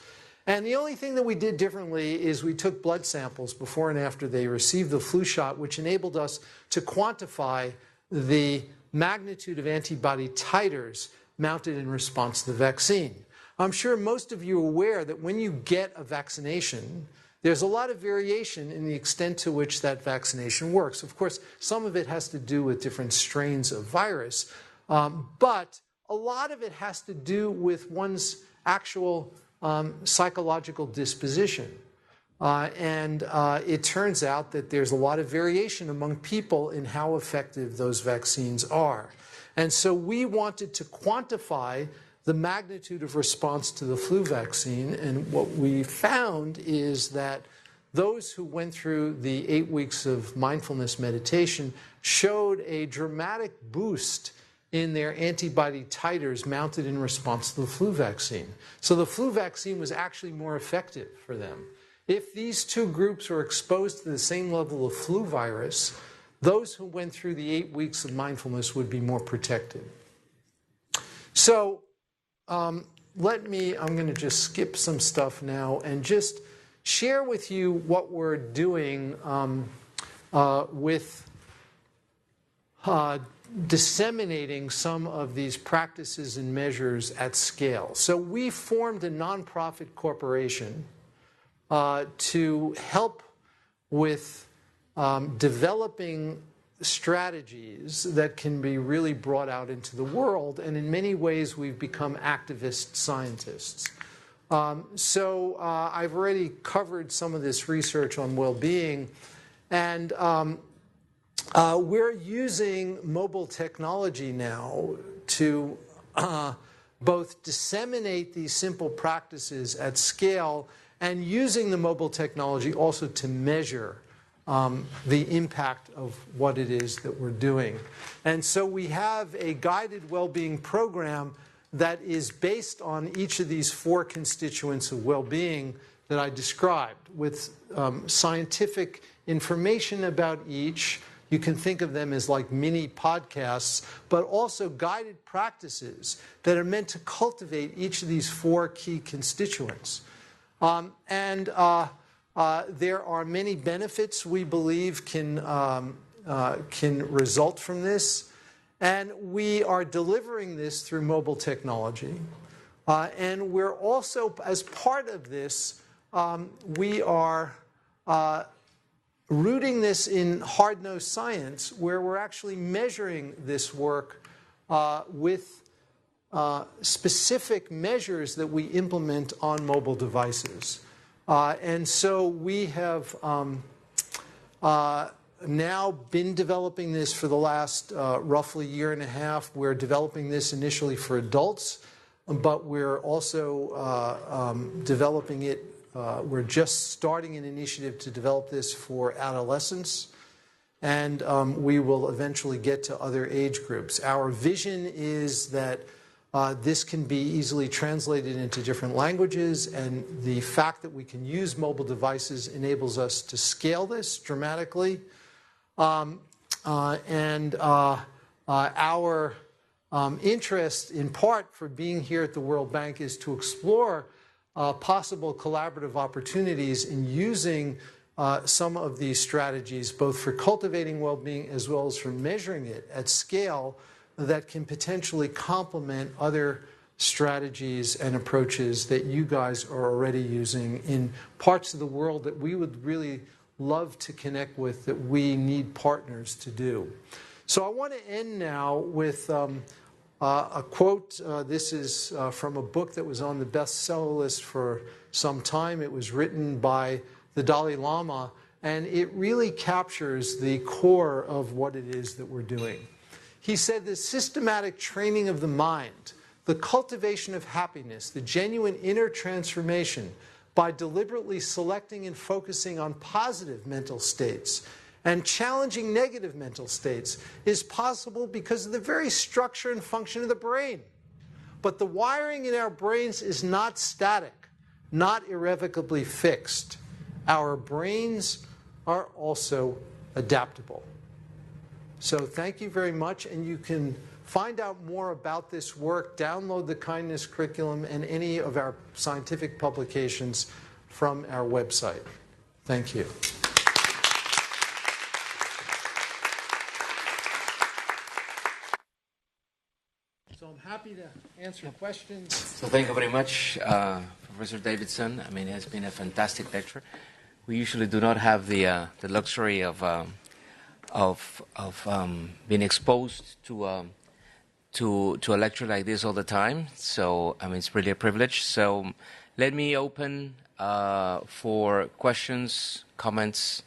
And the only thing that we did differently is we took blood samples before and after they received the flu shot, which enabled us to quantify the magnitude of antibody titers mounted in response to the vaccine. I'm sure most of you are aware that when you get a vaccination, there's a lot of variation in the extent to which that vaccination works. Of course, some of it has to do with different strains of virus, but a lot of it has to do with one's actual psychological disposition. It turns out that there's a lot of variation among people in how effective those vaccines are. And so we wanted to quantify the magnitude of response to the flu vaccine, and what we found is that those who went through the 8 weeks of mindfulness meditation showed a dramatic boost in their antibody titers mounted in response to the flu vaccine. So the flu vaccine was actually more effective for them. If these two groups were exposed to the same level of flu virus, those who went through the 8 weeks of mindfulness would be more protected. So I'm going to just skip some stuff now and just share with you what we're doing with disseminating some of these practices and measures at scale. So we formed a nonprofit corporation to help with developing strategies that can be really brought out into the world, and in many ways we've become activist scientists. I've already covered some of this research on well-being, and we're using mobile technology now to both disseminate these simple practices at scale and using the mobile technology also to measure the impact of what it is that we're doing. And so we have a guided well-being program that is based on each of these 4 constituents of well-being that I described, with scientific information about each. You can think of them as like mini podcasts, but also guided practices that are meant to cultivate each of these 4 key constituents. There are many benefits we believe can result from this. And we are delivering this through mobile technology. And we're also, as part of this, we are rooting this in hard-nosed science, where we're actually measuring this work with specific measures that we implement on mobile devices. And so we have now been developing this for the last roughly year and a half. We're developing this initially for adults, but we're also developing it. We're just starting an initiative to develop this for adolescents, and we will eventually get to other age groups. Our vision is that this can be easily translated into different languages, and the fact that we can use mobile devices enables us to scale this dramatically. Our interest, in part, for being here at the World Bank is to explore possible collaborative opportunities in using some of these strategies, both for cultivating well-being as well as for measuring it at scale, that can potentially complement other strategies and approaches that you guys are already using in parts of the world that we would really love to connect with, that we need partners to do. So I want to end now with a quote. This is from a book that was on the bestseller list for some time. It was written by the Dalai Lama, and it really captures the core of what it is that we're doing. He said, the systematic training of the mind, the cultivation of happiness, the genuine inner transformation by deliberately selecting and focusing on positive mental states and challenging negative mental states, is possible because of the very structure and function of the brain. But the wiring in our brains is not static, not irrevocably fixed. Our brains are also adaptable. So thank you very much, and you can find out more about this work, download the Kindness Curriculum and any of our scientific publications from our website. Thank you. So I'm happy to answer questions. So thank you very much, Professor Davidson. I mean, it has been a fantastic lecture. We usually do not have the luxury of being exposed to a lecture like this all the time. So I mean, it's really a privilege. So let me open for questions, comments.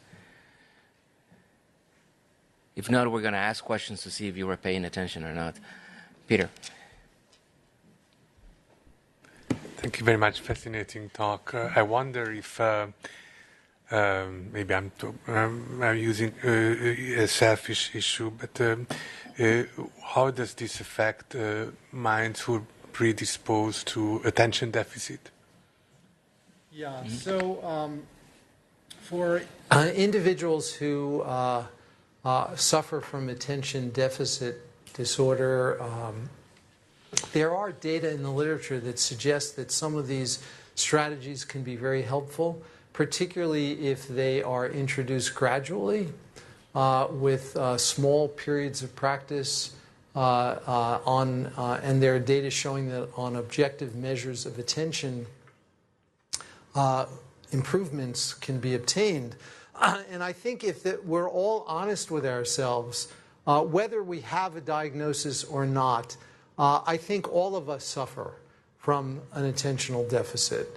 If not, we're going to ask questions to see if you were paying attention or not. Peter. Thank you very much. Fascinating talk. I wonder if maybe I'm using a selfish issue, but how does this affect minds who are predisposed to attention deficit? Yeah, so for individuals who suffer from attention deficit disorder, there are data in the literature that suggests that some of these strategies can be very helpful, particularly if they are introduced gradually with small periods of practice and there are data showing that on objective measures of attention, improvements can be obtained. And I think if we're all honest with ourselves, whether we have a diagnosis or not, I think all of us suffer from an attentional deficit,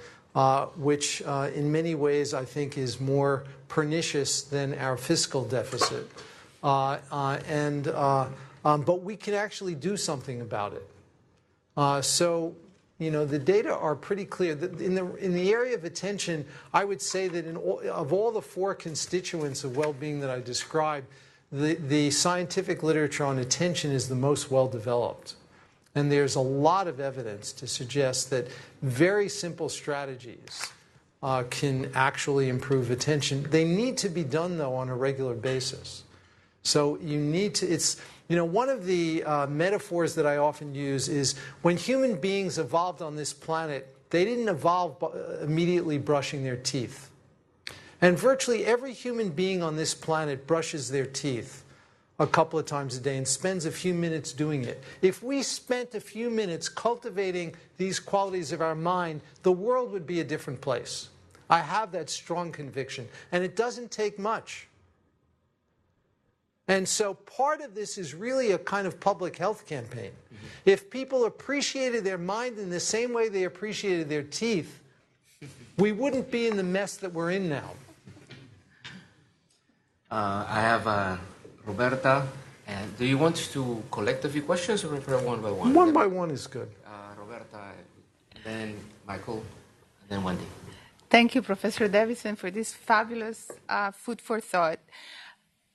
which in many ways I think is more pernicious than our fiscal deficit. But we can actually do something about it. So the data are pretty clear. In the area of attention, I would say that of all the 4 constituents of well-being that I described, the scientific literature on attention is the most well-developed. And there's a lot of evidence to suggest that very simple strategies can actually improve attention. They need to be done, though, on a regular basis. So you need to, one of the metaphors that I often use is when human beings evolved on this planet, they didn't evolve immediately brushing their teeth. And virtually every human being on this planet brushes their teeth a couple of times a day and spends a few minutes doing it. If we spent a few minutes cultivating these qualities of our mind, the world would be a different place. I have that strong conviction, and it doesn't take much. And so part of this is really a kind of public health campaign. If people appreciated their mind in the same way they appreciated their teeth, we wouldn't be in the mess that we're in now. I have Roberta. And do you want to collect a few questions or refer one by one? One by one is good. Roberta, then Michael, and then Wendy. Thank you, Professor Davidson, for this fabulous food for thought.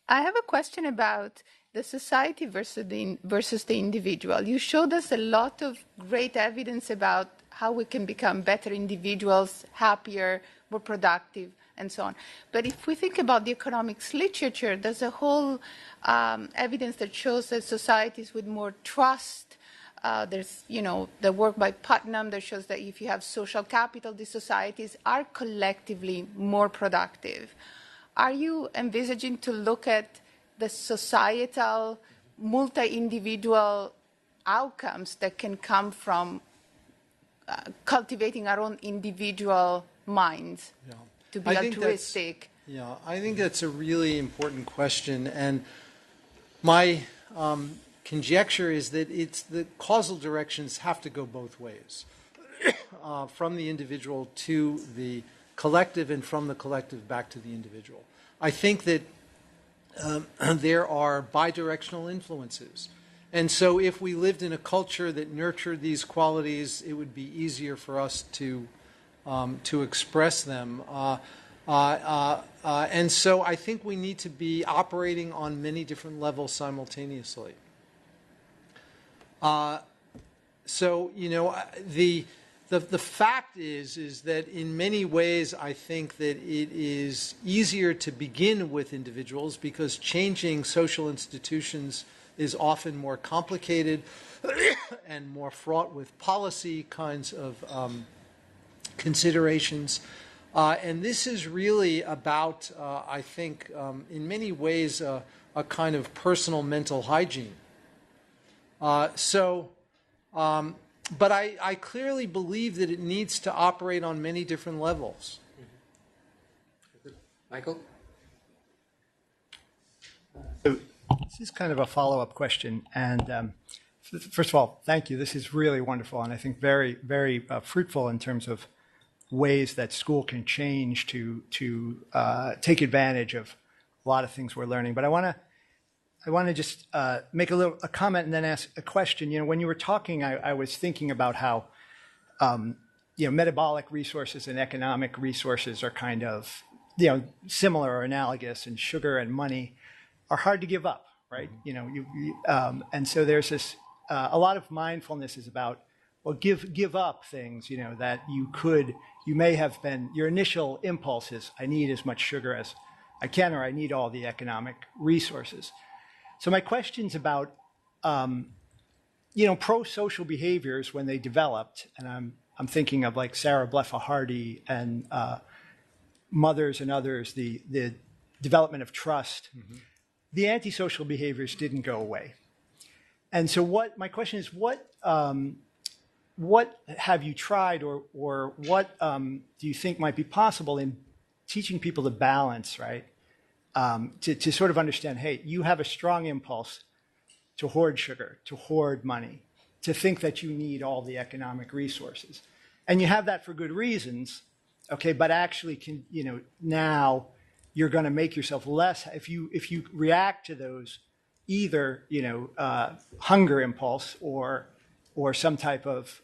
I have a question about the society versus the individual. You showed us a lot of great evidence about how we can become better individuals, happier, more productive, and so on. But if we think about the economics literature, there's a whole evidence that shows that societies with more trust, there's, the work by Putnam that shows that if you have social capital, these societies are collectively more productive. Are you envisaging to look at the societal, multi-individual outcomes that can come from cultivating our own individual minds to be altruistic? I think that's a really important question. And my conjecture is that the causal directions have to go both ways, from the individual to the collective and from the collective back to the individual. I think that there are bidirectional influences. And so if we lived in a culture that nurtured these qualities, it would be easier for us to express them. And so I think we need to be operating on many different levels simultaneously. The fact is that in many ways I think that it is easier to begin with individuals because changing social institutions is often more complicated and more fraught with policy kinds of considerations. And this is really about, I think, in many ways, a kind of personal mental hygiene. But I clearly believe that it needs to operate on many different levels. Michael? So this is kind of a follow-up question. And first of all, thank you. This is really wonderful and I think very, very fruitful in terms of ways that school can change to take advantage of a lot of things we're learning. But I want to just make a comment and then ask a question. When you were talking, I was thinking about how metabolic resources and economic resources are kind of similar or analogous, and sugar and money are hard to give up, right? And so there's this a lot of mindfulness is about give up things that you may have been your initial impulse is I need as much sugar as I can, or I need all the economic resources. So my question's about, pro-social behaviors when they developed, and I'm thinking of like Sarah Bleffa Hardy and Mothers and others, the development of trust. Mm-hmm. The antisocial behaviors didn't go away. And so my question is, what have you tried or what do you think might be possible in teaching people to balance, right? To sort of understand, hey, you have a strong impulse to hoard sugar, to hoard money, to think that you need all the economic resources. And you have that for good reasons, okay, but actually now you're going to make yourself less, if you react to those either, hunger impulse or or some type of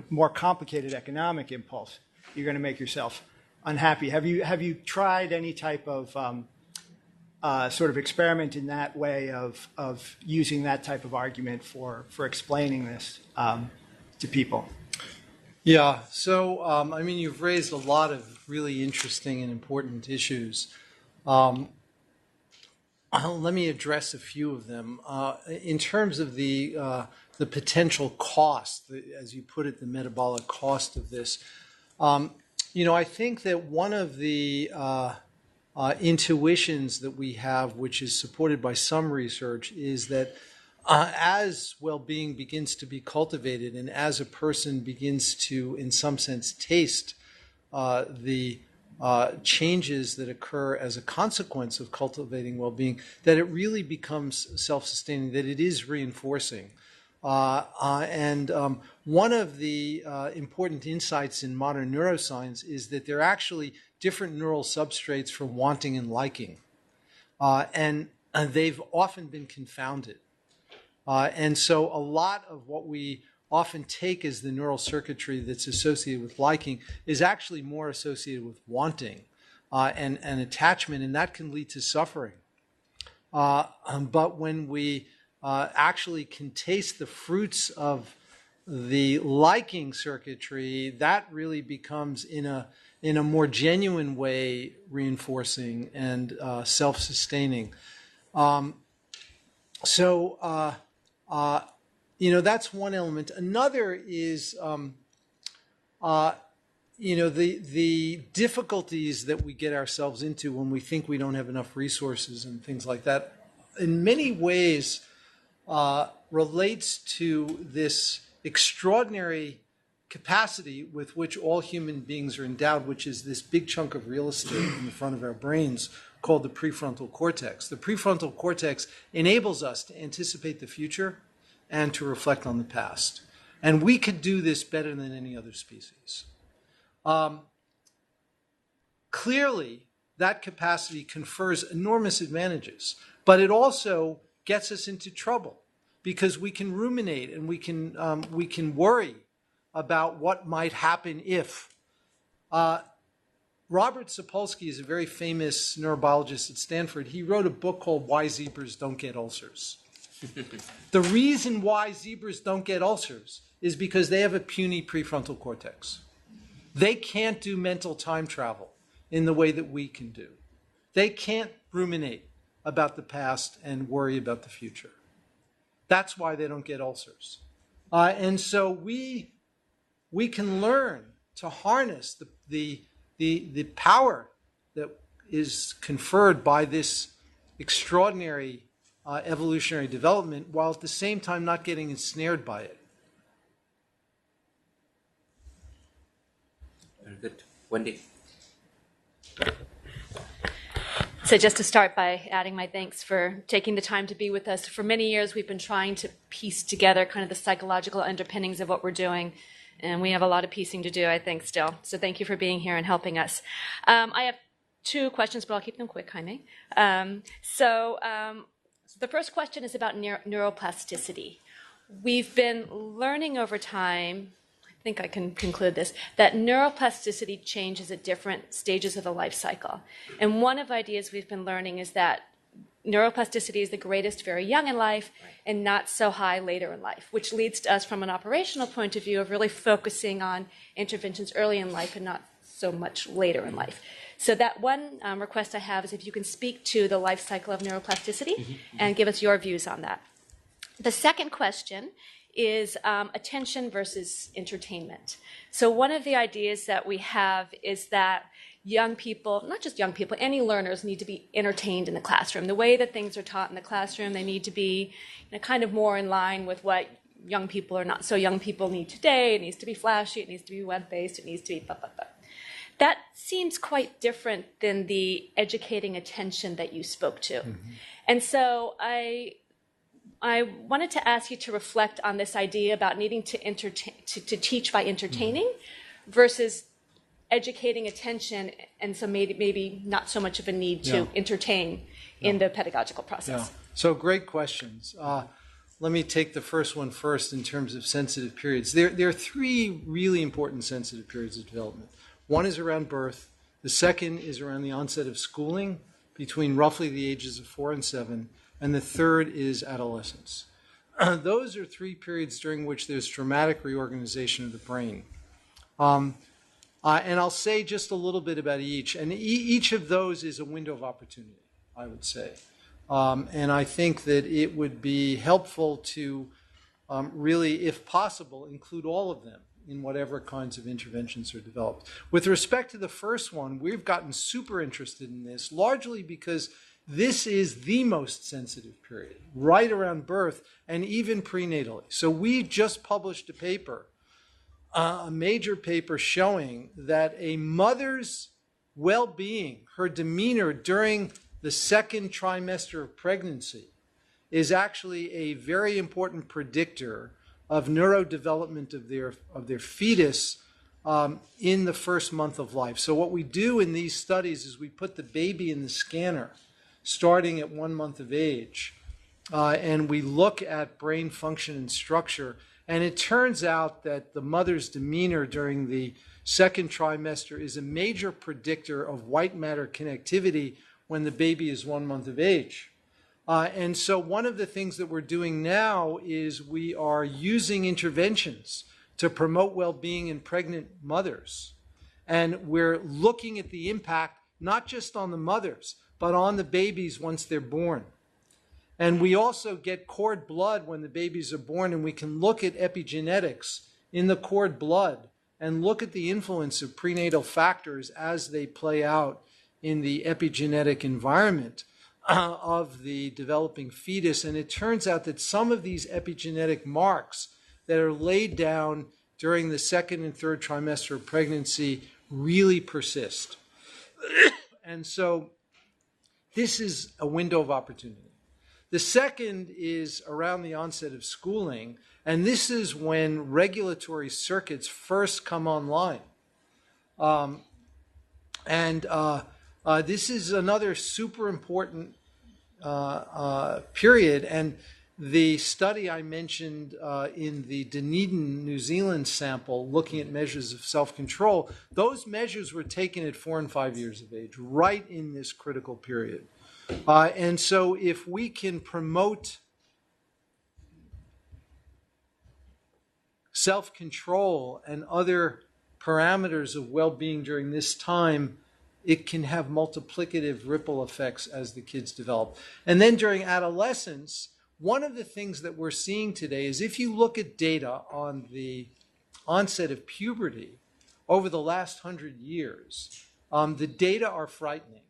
more complicated economic impulse, you're going to make yourself unhappy. Have you tried any type of sort of experiment in that way of using that type of argument for explaining this to people? Yeah, so I mean, you've raised a lot of really interesting and important issues. Let me address a few of them. In terms of the potential cost, as you put it, the metabolic cost of this, I think that one of the intuitions that we have, which is supported by some research, is that as well-being begins to be cultivated and as a person begins to, in some sense, taste the changes that occur as a consequence of cultivating well-being, that it really becomes self-sustaining, that it is reinforcing. And one of the important insights in modern neuroscience is that there are actually different neural substrates for wanting and liking. And they've often been confounded. And so a lot of what we often take as the neural circuitry that's associated with liking is actually more associated with wanting and attachment, and that can lead to suffering. But when we actually can taste the fruits of the liking circuitry, that really becomes in a more genuine way reinforcing and self-sustaining. That's one element. Another is, the difficulties that we get ourselves into when we think we don't have enough resources and things like that, in many ways relates to this extraordinary capacity with which all human beings are endowed, which is this big chunk of real estate in the front of our brains called the prefrontal cortex. The prefrontal cortex enables us to anticipate the future and to reflect on the past. And we could do this better than any other species. Clearly, that capacity confers enormous advantages, but it also gets us into trouble because we can ruminate and we can worry about what might happen if. Robert Sapolsky is a very famous neurobiologist at Stanford. He wrote a book called Why Zebras Don't Get Ulcers. The reason why zebras don't get ulcers is because they have a puny prefrontal cortex. They can't do mental time travel in the way that we can do. They can't ruminate about the past and worry about the future. That's why they don't get ulcers. And so we can learn to harness the power that is conferred by this extraordinary evolutionary development, while at the same time not getting ensnared by it. Very good. Wendy. So just to start by adding my thanks for taking the time to be with us. For many years, we've been trying to piece together kind of the psychological underpinnings of what we're doing. And we have a lot of piecing to do, I think, still. So thank you for being here and helping us. I have two questions, but I'll keep them quick, Jaime. The first question is about neuroplasticity. We've been learning over time, I think I can conclude this, that neuroplasticity changes at different stages of the life cycle. And one of the ideas we've been learning is that neuroplasticity is the greatest very young in life and not so high later in life, which leads to us from an operational point of view of really focusing on interventions early in life and not so much later in life. So that one request I have is if you can speak to the life cycle of neuroplasticity and give us your views on that. The second question is attention versus entertainment. So one of the ideas that we have is that young people, not just young people, any learners need to be entertained in the classroom. The way that things are taught in the classroom, they need to be kind of more in line with what young people or not so young people need today. It needs to be flashy, it needs to be web-based, it needs to be blah, blah, blah. That seems quite different than the educating attention that you spoke to. And so I wanted to ask you to reflect on this idea about needing to teach by entertaining versus educating attention, and so maybe not so much of a need to entertain in the pedagogical process. So great questions. Let let me take the first one first in terms of sensitive periods. There are three really important sensitive periods of development. One is around birth. The second is around the onset of schooling, between roughly the ages of 4 and 7. And the third is adolescence. Those are three periods during which there's traumatic reorganization of the brain. And I'll say just a little bit about each. And each of those is a window of opportunity, I would say. And I think that it would be helpful to really, if possible, include all of them in whatever kinds of interventions are developed. With respect to the first one, we've gotten super interested in this, largely because this is the most sensitive period, right around birth and even prenatally. So we just published a paper, a major paper showing that a mother's well-being, her demeanor during the second trimester of pregnancy, is actually a very important predictor of neurodevelopment of their fetus in the first month of life. So what we do in these studies is we put the baby in the scanner starting at 1 month of age, and we look at brain function and structure. And it turns out that the mother's demeanor during the second trimester is a major predictor of white matter connectivity when the baby is 1 month of age. And so one of the things that we're doing now is we are using interventions to promote well-being in pregnant mothers. And we're looking at the impact, not just on the mothers, but on the babies once they're born. And we also get cord blood when the babies are born, and we can look at epigenetics in the cord blood and look at the influence of prenatal factors as they play out in the epigenetic environment of the developing fetus. And it turns out that some of these epigenetic marks that are laid down during the second and third trimester of pregnancy really persist. And so this is a window of opportunity. The second is around the onset of schooling, and this is when regulatory circuits first come online. This is another super important period, and the study I mentioned in the Dunedin, New Zealand sample, looking at measures of self-control, those measures were taken at 4 and 5 years of age, right in this critical period. And so if we can promote self-control and other parameters of well-being during this time, it can have multiplicative ripple effects as the kids develop. And then during adolescence, one of the things that we're seeing today is if you look at data on the onset of puberty over the last 100 years, the data are frightening.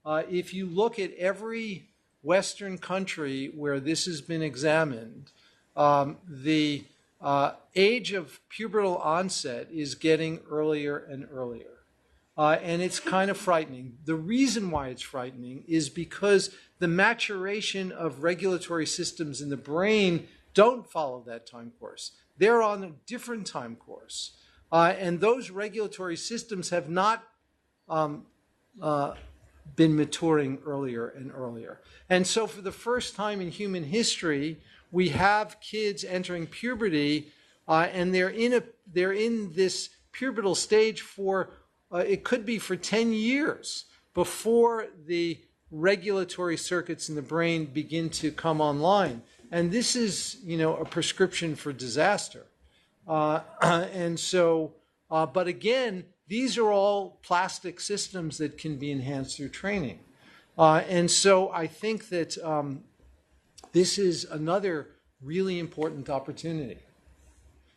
If you look at every Western country where this has been examined, the age of pubertal onset is getting earlier and earlier. And it's kind of frightening. The reason why it's frightening is because the maturation of regulatory systems in the brain don't follow that time course. They're on a different time course. And those regulatory systems have not been maturing earlier and earlier. And so for the first time in human history, we have kids entering puberty, and they're in this pubertal stage for it could be for 10 years before the regulatory circuits in the brain begin to come online. And this is, a prescription for disaster. And so, but again, these are all plastic systems that can be enhanced through training. And so I think that this is another really important opportunity.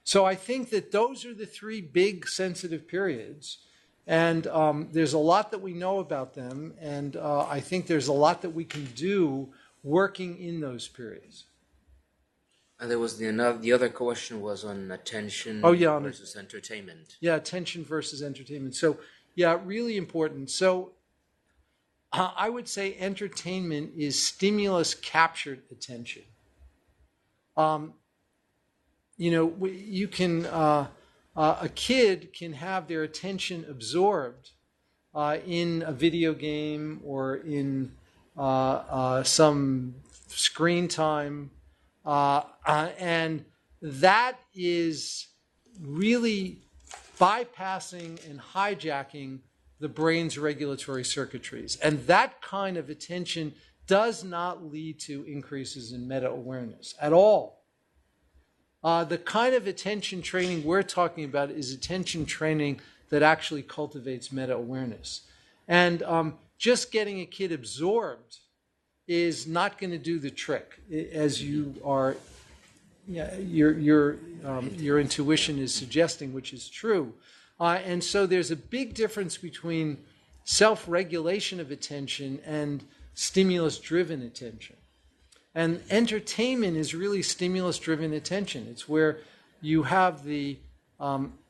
So I think that those are the three big sensitive periods. And there's a lot that we know about them, and I think there's a lot that we can do working in those periods. And there was the other question was on attention versus entertainment. Yeah, attention versus entertainment. So, yeah, really important. So I would say entertainment is stimulus-captured attention. You can... a kid can have their attention absorbed in a video game or in some screen time And that is really bypassing and hijacking the brain's regulatory circuitries. And that kind of attention does not lead to increases in meta-awareness at all. The kind of attention training we're talking about is attention training that actually cultivates meta-awareness. And just getting a kid absorbed is not going to do the trick, as you are, your intuition is suggesting, which is true. And so there's a big difference between self-regulation of attention and stimulus-driven attention. And entertainment is really stimulus-driven attention. It's where you have the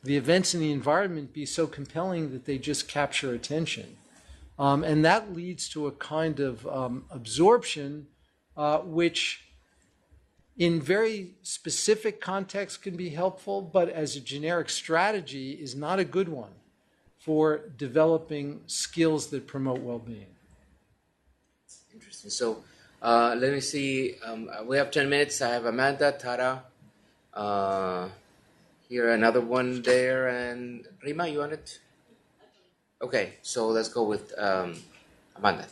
events in the environment be so compelling that they just capture attention. And that leads to a kind of absorption which in very specific contexts can be helpful, but as a generic strategy is not a good one for developing skills that promote well-being. Interesting. So let me see. We have 10 minutes. I have Amanda, Tara, here, another one there, and Rima, you want it? Okay, so let's go with Amanda.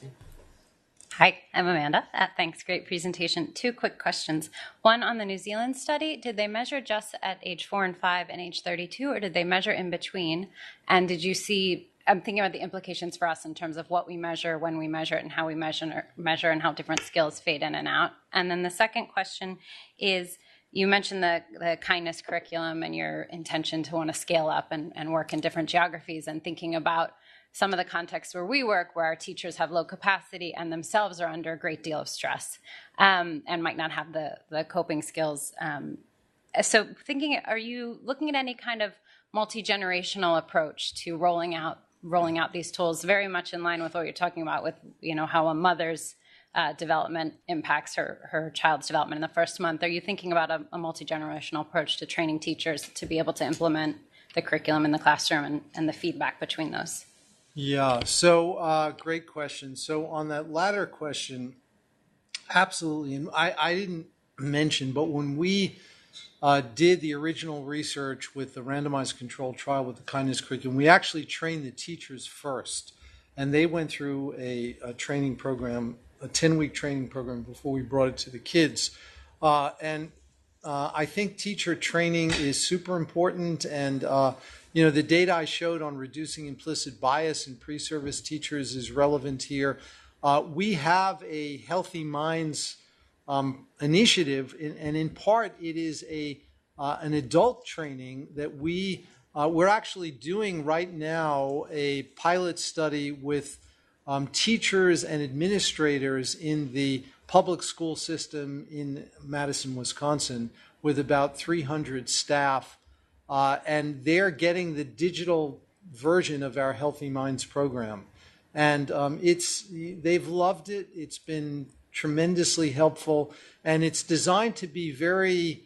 Hi, I'm Amanda. Thanks, great presentation. 2 quick questions. One on the New Zealand study, did they measure just at age 4 and 5 and age 32, or did they measure in between? And did you see, I'm thinking about the implications for us in terms of what we measure, when we measure it, and how we measure and how different skills fade in and out. And then the second question is, you mentioned the kindness curriculum and your intention to want to scale up and work in different geographies, and thinking about some of the contexts where we work, where our teachers have low capacity and themselves are under a great deal of stress and might not have the coping skills. So thinking, are you looking at any kind of multi-generational approach to rolling out these tools, very much in line with what you're talking about with, how a mother's development impacts her child's development in the first month? Are you thinking about a multi-generational approach to training teachers to be able to implement the curriculum in the classroom and the feedback between those? Yeah, so great question. So on that latter question, absolutely. And I didn't mention, but when we did the original research with the randomized controlled trial with the kindness curriculum, we actually trained the teachers first. And they went through a training program, a 10-week training program before we brought it to the kids. And I think teacher training is super important. And the data I showed on reducing implicit bias in pre-service teachers is relevant here. We have a Healthy Minds initiative, and in part it is an adult training that we're actually doing right now, a pilot study with teachers and administrators in the public school system in Madison, Wisconsin, with about 300 staff. And they're getting the digital version of our Healthy Minds program. And they've loved it. It's been tremendously helpful. And it's designed to be very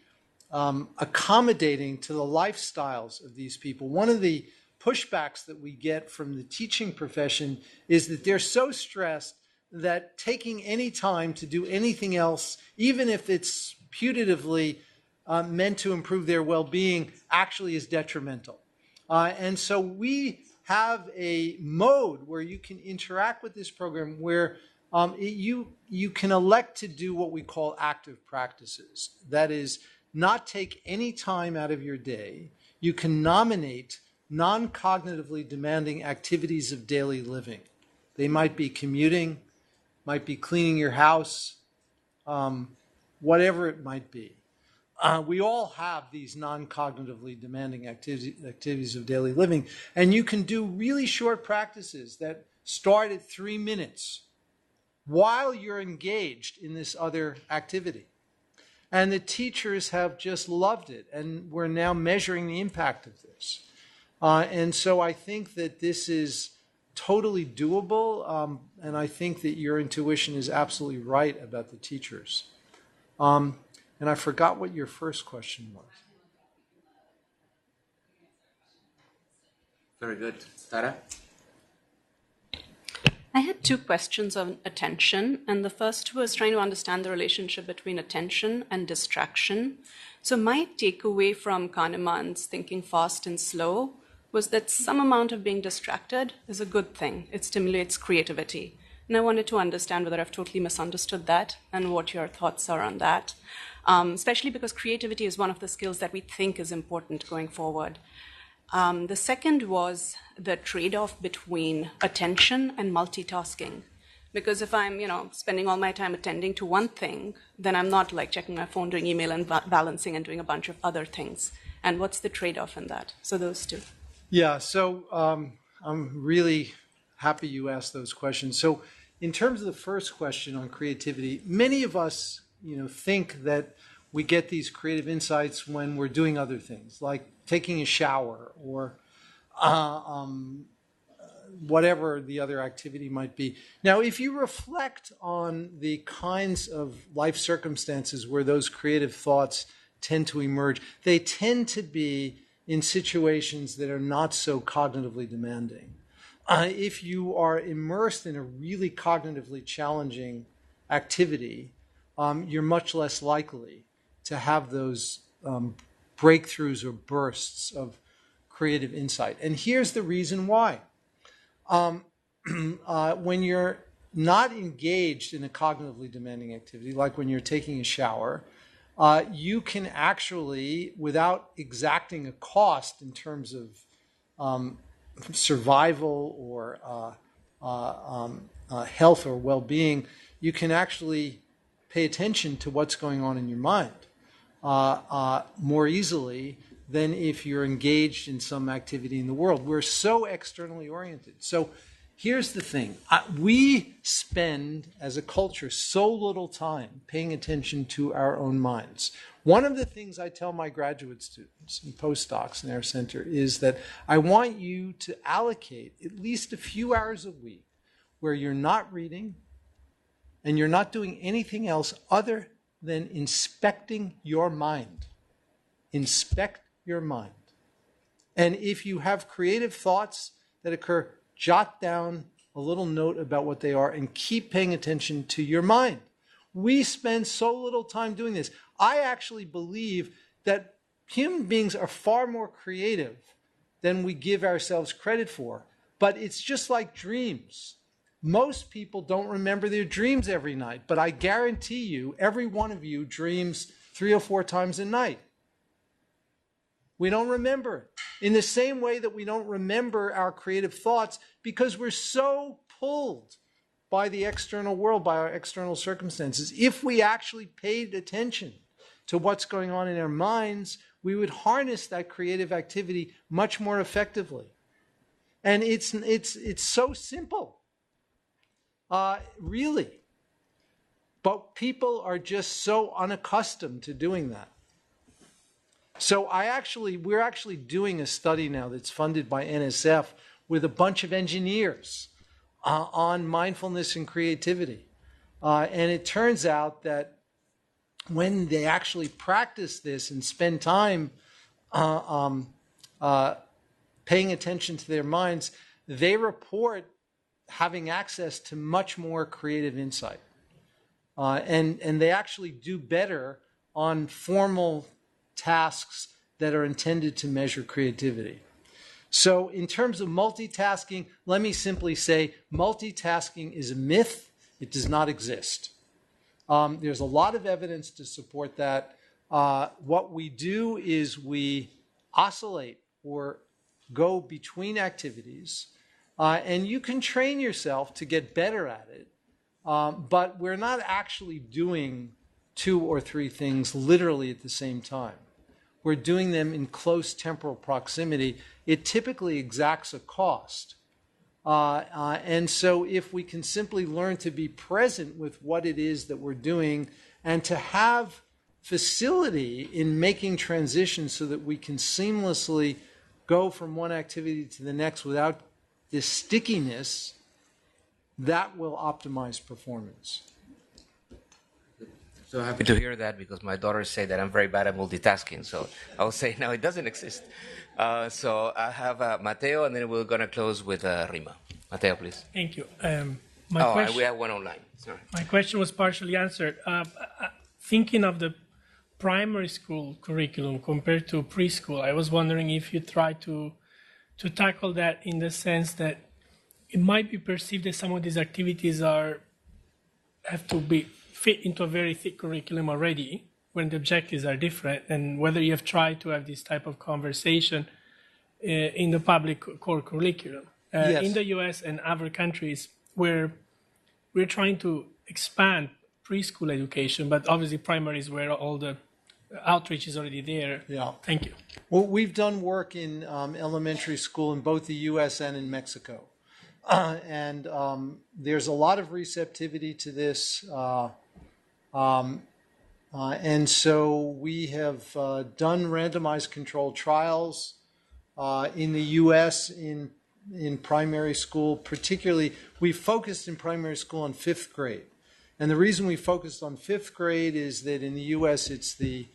accommodating to the lifestyles of these people. One of the pushbacks that we get from the teaching profession is that they're so stressed that taking any time to do anything else, even if it's putatively meant to improve their well-being, actually is detrimental. And so we have a mode where you can interact with this program where you can elect to do what we call active practices. That is, not take any time out of your day. You can nominate non-cognitively demanding activities of daily living. They might be commuting, might be cleaning your house, whatever it might be. We all have these non-cognitively demanding activities of daily living, and you can do really short practices that start at 3 minutes while you're engaged in this other activity. And the teachers have just loved it, and we're now measuring the impact of this. And so I think that this is totally doable, and I think that your intuition is absolutely right about the teachers. And I forgot what your first question was. Very good. Tara? I had two questions on attention, and the first was trying to understand the relationship between attention and distraction. So my takeaway from Kahneman's Thinking Fast and Slow was that some amount of being distracted is a good thing. It stimulates creativity. And I wanted to understand whether I've totally misunderstood that and what your thoughts are on that, especially because creativity is one of the skills that we think is important going forward. The second was the trade-off between attention and multitasking. Because if I'm, spending all my time attending to one thing, then I'm not like checking my phone, doing email, and balancing and doing a bunch of other things. And what's the trade-off in that? So those two. Yeah, so I'm really happy you asked those questions. So in terms of the first question on creativity, many of us, think that we get these creative insights when we're doing other things, like taking a shower or whatever the other activity might be. Now, if you reflect on the kinds of life circumstances where those creative thoughts tend to emerge, they tend to be in situations that are not so cognitively demanding. If you are immersed in a really cognitively challenging activity, you're much less likely to have those breakthroughs or bursts of creative insight. And here's the reason why. When you're not engaged in a cognitively demanding activity, like when you're taking a shower, you can actually, without exacting a cost in terms of survival or health or well-being, you can actually pay attention to what's going on in your mind more easily than if you're engaged in some activity in the world. We're so externally oriented. So here's the thing. We spend, as a culture, so little time paying attention to our own minds. One of the things I tell my graduate students and postdocs in our center is that I want you to allocate at least a few hours a week where you're not reading and you're not doing anything else other than inspecting your mind. Inspect your mind. And if you have creative thoughts that occur, jot down a little note about what they are and keep paying attention to your mind. We spend so little time doing this. I actually believe that human beings are far more creative than we give ourselves credit for. But it's just like dreams. Most people don't remember their dreams every night, but I guarantee you, every one of you dreams 3 or 4 times a night. We don't remember it. In the same way that we don't remember our creative thoughts because we're so pulled by the external world, by our external circumstances. If we actually paid attention to what's going on in our minds, we would harness that creative activity much more effectively. And it's so simple, really. But people are just so unaccustomed to doing that. So we're actually doing a study now that's funded by NSF with a bunch of engineers on mindfulness and creativity. And it turns out that when they actually practice this and spend time paying attention to their minds, they report having access to much more creative insight. And they actually do better on formal tasks that are intended to measure creativity. So in terms of multitasking, let me simply say multitasking is a myth. It does not exist. There's a lot of evidence to support that. What we do is we oscillate or go between activities, and you can train yourself to get better at it, but we're not actually doing 2 or 3 things literally at the same time. We're doing them in close temporal proximity. It typically exacts a cost. And so if we can simply learn to be present with what it is that we're doing and to have facility in making transitions so that we can seamlessly go from one activity to the next without this stickiness, that will optimize performance. So happy to hear that because my daughters say that I'm very bad at multitasking. So I'll say, no, it doesn't exist. So I have Matteo, and then we're going to close with Rima. Matteo, please. Thank you. We have one online. Sorry. My question was partially answered. Thinking of the primary school curriculum compared to preschool, I was wondering if you try to tackle that in the sense that it might be perceived that some of these activities have to be fit into a very thick curriculum already when the objectives are different, and whether you have tried to have this type of conversation in the public core curriculum. Yes. In the US and other countries where we're trying to expand preschool education, but obviously primary is where all the outreach is already there. Yeah. Thank you. Well, we've done work in elementary school in both the U.S. and in Mexico. And there's a lot of receptivity to this. And so we have done randomized controlled trials in the U.S. in primary school. Particularly, we focused in primary school on 5th grade. And the reason we focused on 5th grade is that in the U.S. it's the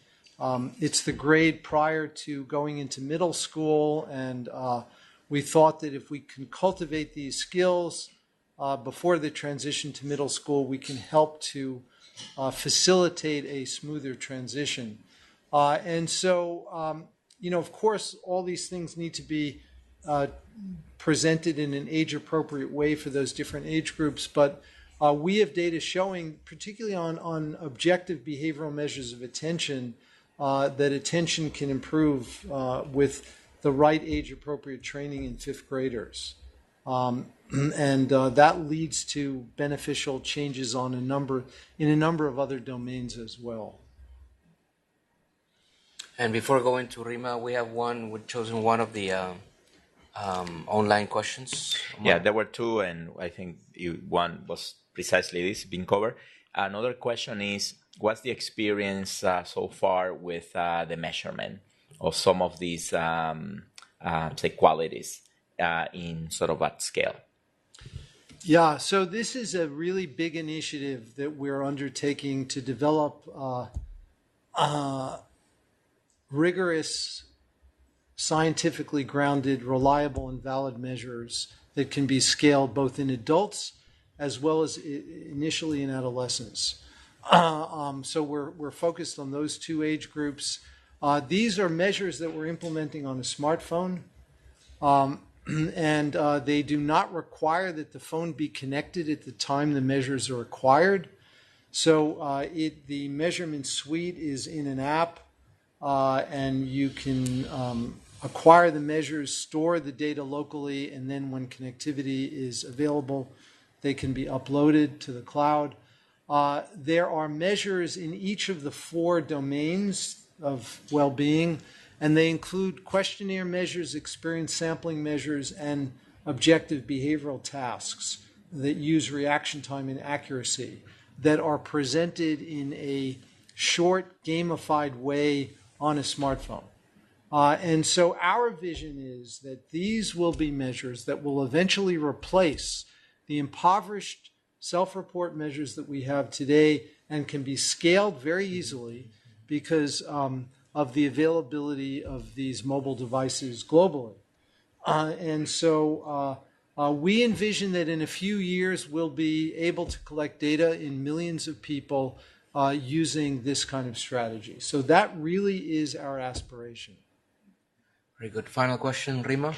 grade prior to going into middle school, and we thought that if we can cultivate these skills before the transition to middle school, we can help to facilitate a smoother transition. And so, of course, all these things need to be presented in an age-appropriate way for those different age groups, but we have data showing, particularly on objective behavioral measures of attention, that attention can improve with the right age-appropriate training in 5th graders. And that leads to beneficial changes in a number of other domains as well. And before going to Rima, we've chosen one of the online questions. Yeah, there were two, and I think one was precisely this, being covered. Another question is, what's the experience so far with the measurement of some of these, say, qualities in sort of at scale? Yeah, so this is a really big initiative that we're undertaking to develop rigorous, scientifically grounded, reliable, and valid measures that can be scaled both in adults as well as initially in adolescents. So we're focused on those two age groups. These are measures that we're implementing on a smartphone, and they do not require that the phone be connected at the time the measures are acquired. So the measurement suite is in an app, and you can acquire the measures, store the data locally, and then when connectivity is available, they can be uploaded to the cloud. There are measures in each of the 4 domains of well-being, and they include questionnaire measures, experience sampling measures, and objective behavioral tasks that use reaction time and accuracy that are presented in a short, gamified way on a smartphone. And so our vision is that these will be measures that will eventually replace the impoverished self-report measures that we have today and can be scaled very easily because of the availability of these mobile devices globally. And so we envision that in a few years we'll be able to collect data in millions of people using this kind of strategy. So that really is our aspiration. Very good. Final question, Rima?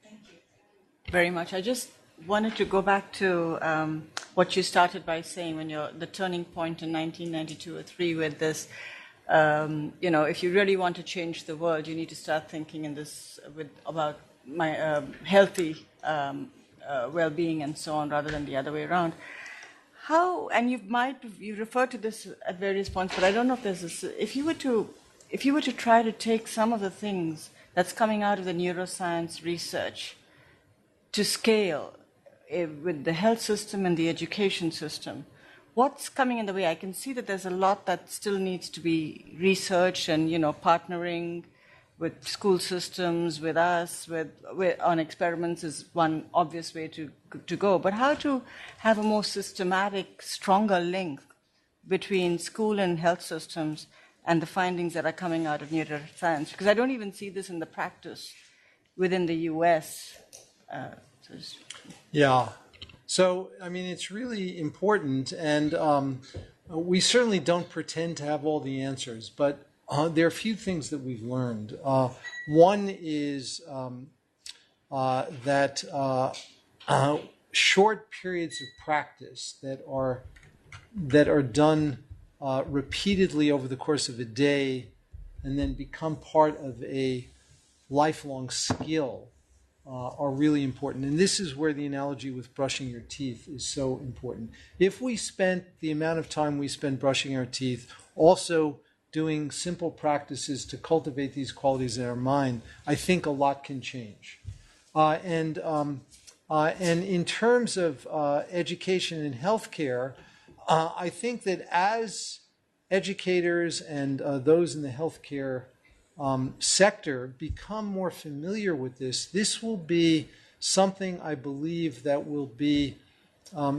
Thank you very much. I just wanted to go back to what you started by saying when the turning point in 1992 or 3 with this, if you really want to change the world, you need to start thinking in this about my healthy well-being and so on, rather than the other way around. How, and you referred to this at various points, but I don't know if there's this, if you were to try to take some of the things that's coming out of the neuroscience research to scale with the health system and the education system, what's coming in the way? I can see that there's a lot that still needs to be researched and, partnering with school systems, with us, on experiments is one obvious way to go. But how to have a more systematic, stronger link between school and health systems and the findings that are coming out of neuroscience? Because I don't even see this in the practice within the U.S. Yeah. So, I mean, it's really important, and we certainly don't pretend to have all the answers, but there are a few things that we've learned. One is that short periods of practice that are done repeatedly over the course of a day and then become part of a lifelong skill are really important. And this is where the analogy with brushing your teeth is so important. If we spent the amount of time we spend brushing our teeth also doing simple practices to cultivate these qualities in our mind, I think a lot can change. And in terms of education and healthcare, I think that as educators and those in the healthcare sector become more familiar with this, this will be something I believe that will be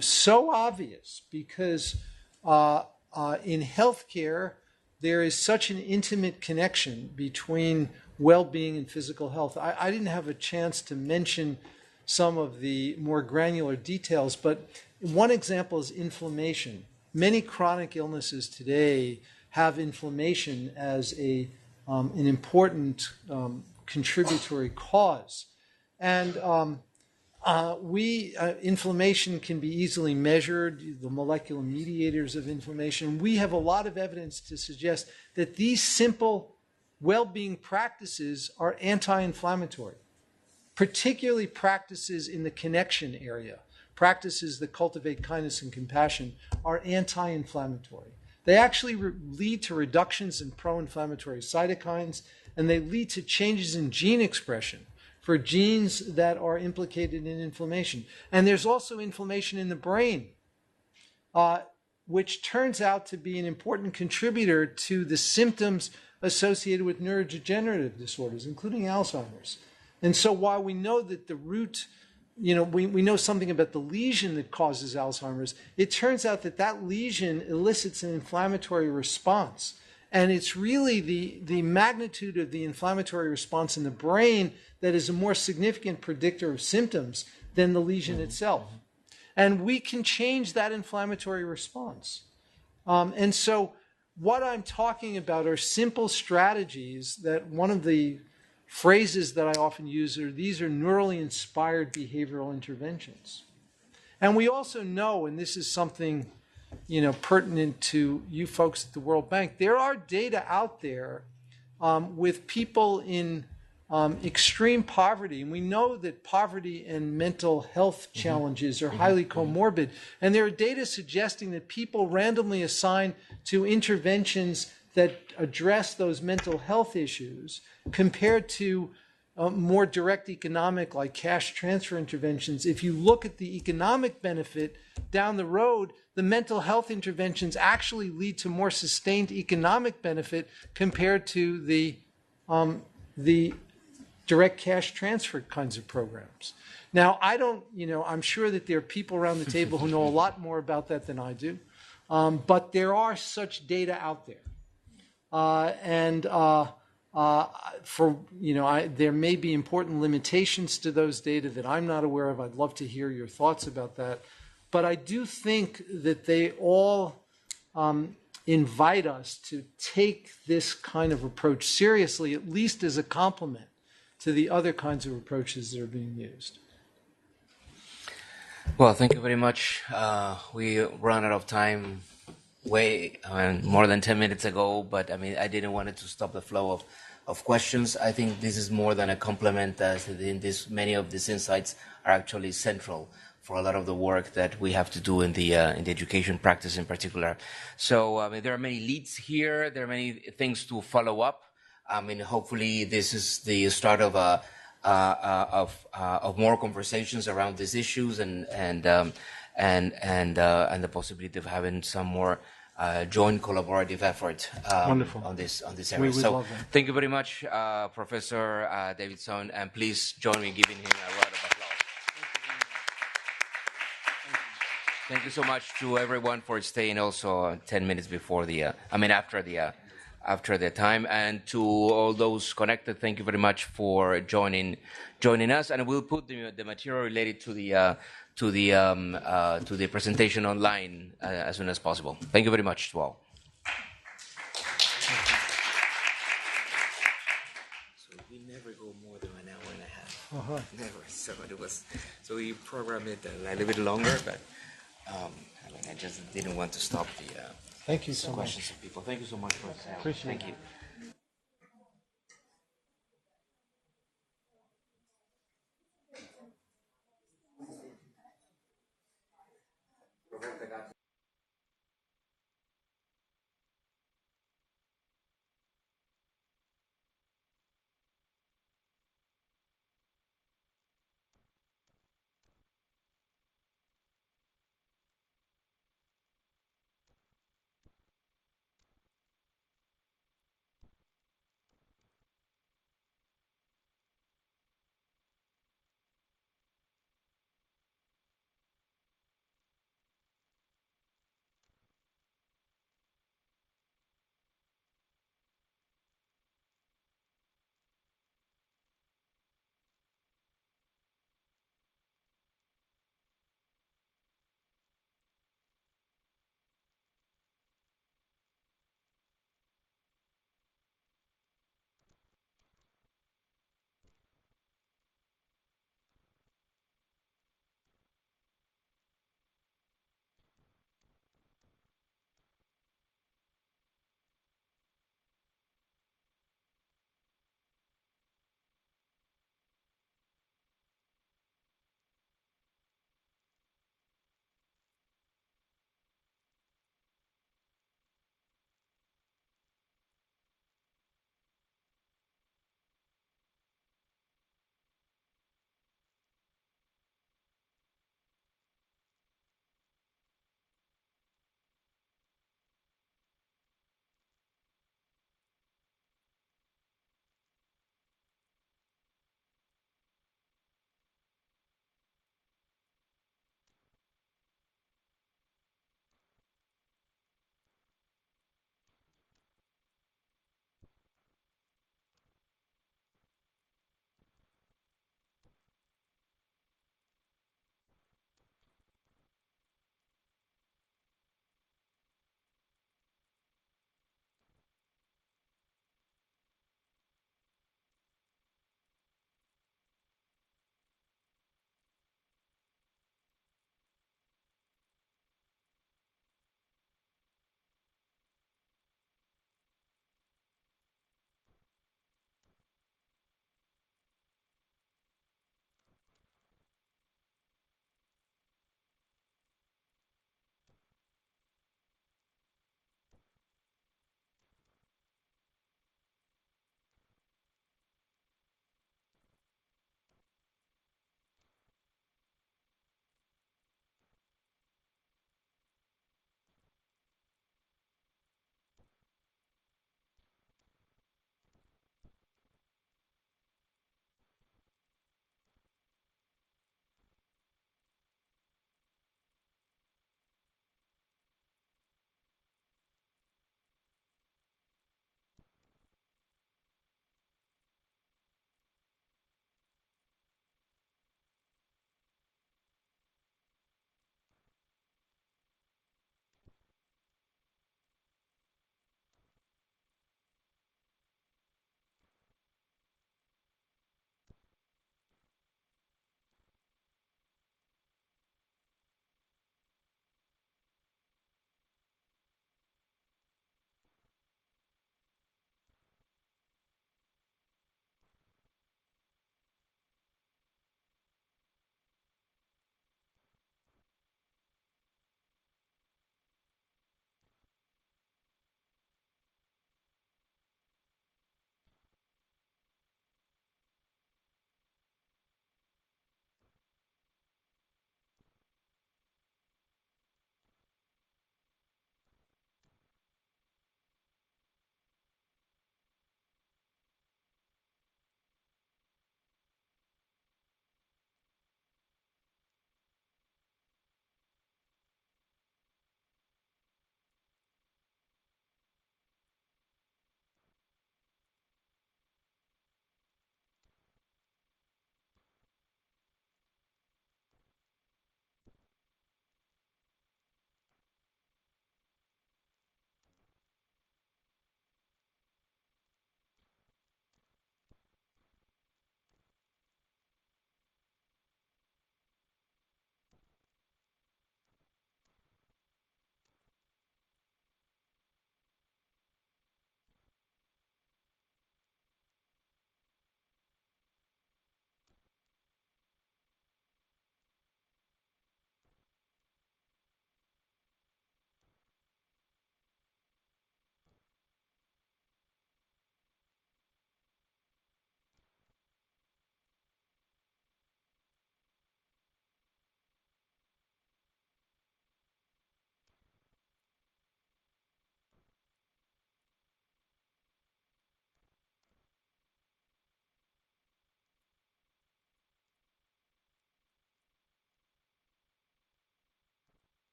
so obvious because in healthcare, there is such an intimate connection between well-being and physical health. I didn't have a chance to mention some of the more granular details, but one example is inflammation. Many chronic illnesses today have inflammation as an important contributory cause. And inflammation can be easily measured, the molecular mediators of inflammation. We have a lot of evidence to suggest that these simple well-being practices are anti-inflammatory, particularly practices in the connection area. Practices that cultivate kindness and compassion are anti-inflammatory. They actually lead to reductions in pro-inflammatory cytokines, and they lead to changes in gene expression for genes that are implicated in inflammation. And there's also inflammation in the brain, which turns out to be an important contributor to the symptoms associated with neurodegenerative disorders, including Alzheimer's. And so while we know that the root, we know something about the lesion that causes Alzheimer's, it turns out that that lesion elicits an inflammatory response. And it's really the magnitude of the inflammatory response in the brain that is a more significant predictor of symptoms than the lesion itself. And we can change that inflammatory response. And so what I'm talking about are simple strategies that one of the phrases that I often use are, these are neurally inspired behavioral interventions. And we also know, and this is something pertinent to you folks at the World Bank, there are data out there with people in extreme poverty. And we know that poverty and mental health challenges are highly comorbid. And there are data suggesting that people randomly assigned to interventions that address those mental health issues compared to more direct economic, like cash transfer interventions. If you look at the economic benefit down the road, the mental health interventions actually lead to more sustained economic benefit compared to the direct cash transfer kinds of programs. Now, I'm sure that there are people around the table who know a lot more about that than I do, but there are such data out there. There may be important limitations to those data that I'm not aware of. I'd love to hear your thoughts about that. But I do think that they all invite us to take this kind of approach seriously, at least as a complement to the other kinds of approaches that are being used. Well, thank you very much. We ran out of time more than 10 minutes ago, but I didn't want it to stop the flow of questions. I think this is more than a compliment, as many of these insights are actually central for a lot of the work that we have to do in the education practice in particular. So there are many leads here. There are many things to follow up. Hopefully this is the start of more conversations around these issues and the possibility of having some more joint collaborative effort on this area. So thank you very much, Professor Davidson, and please join me in giving him a round of applause. Thank you so much to everyone for staying also 10 minutes before after the time, and to all those connected, thank you very much for joining us. And we'll put the material related to to the presentation online as soon as possible. Thank you very much to all. So we never go more than an hour and a half. Never. So we programmed it a little bit longer, but I just didn't want to stop the Thank you so much. questions of people. Thank you so much for Appreciate Thank it. you.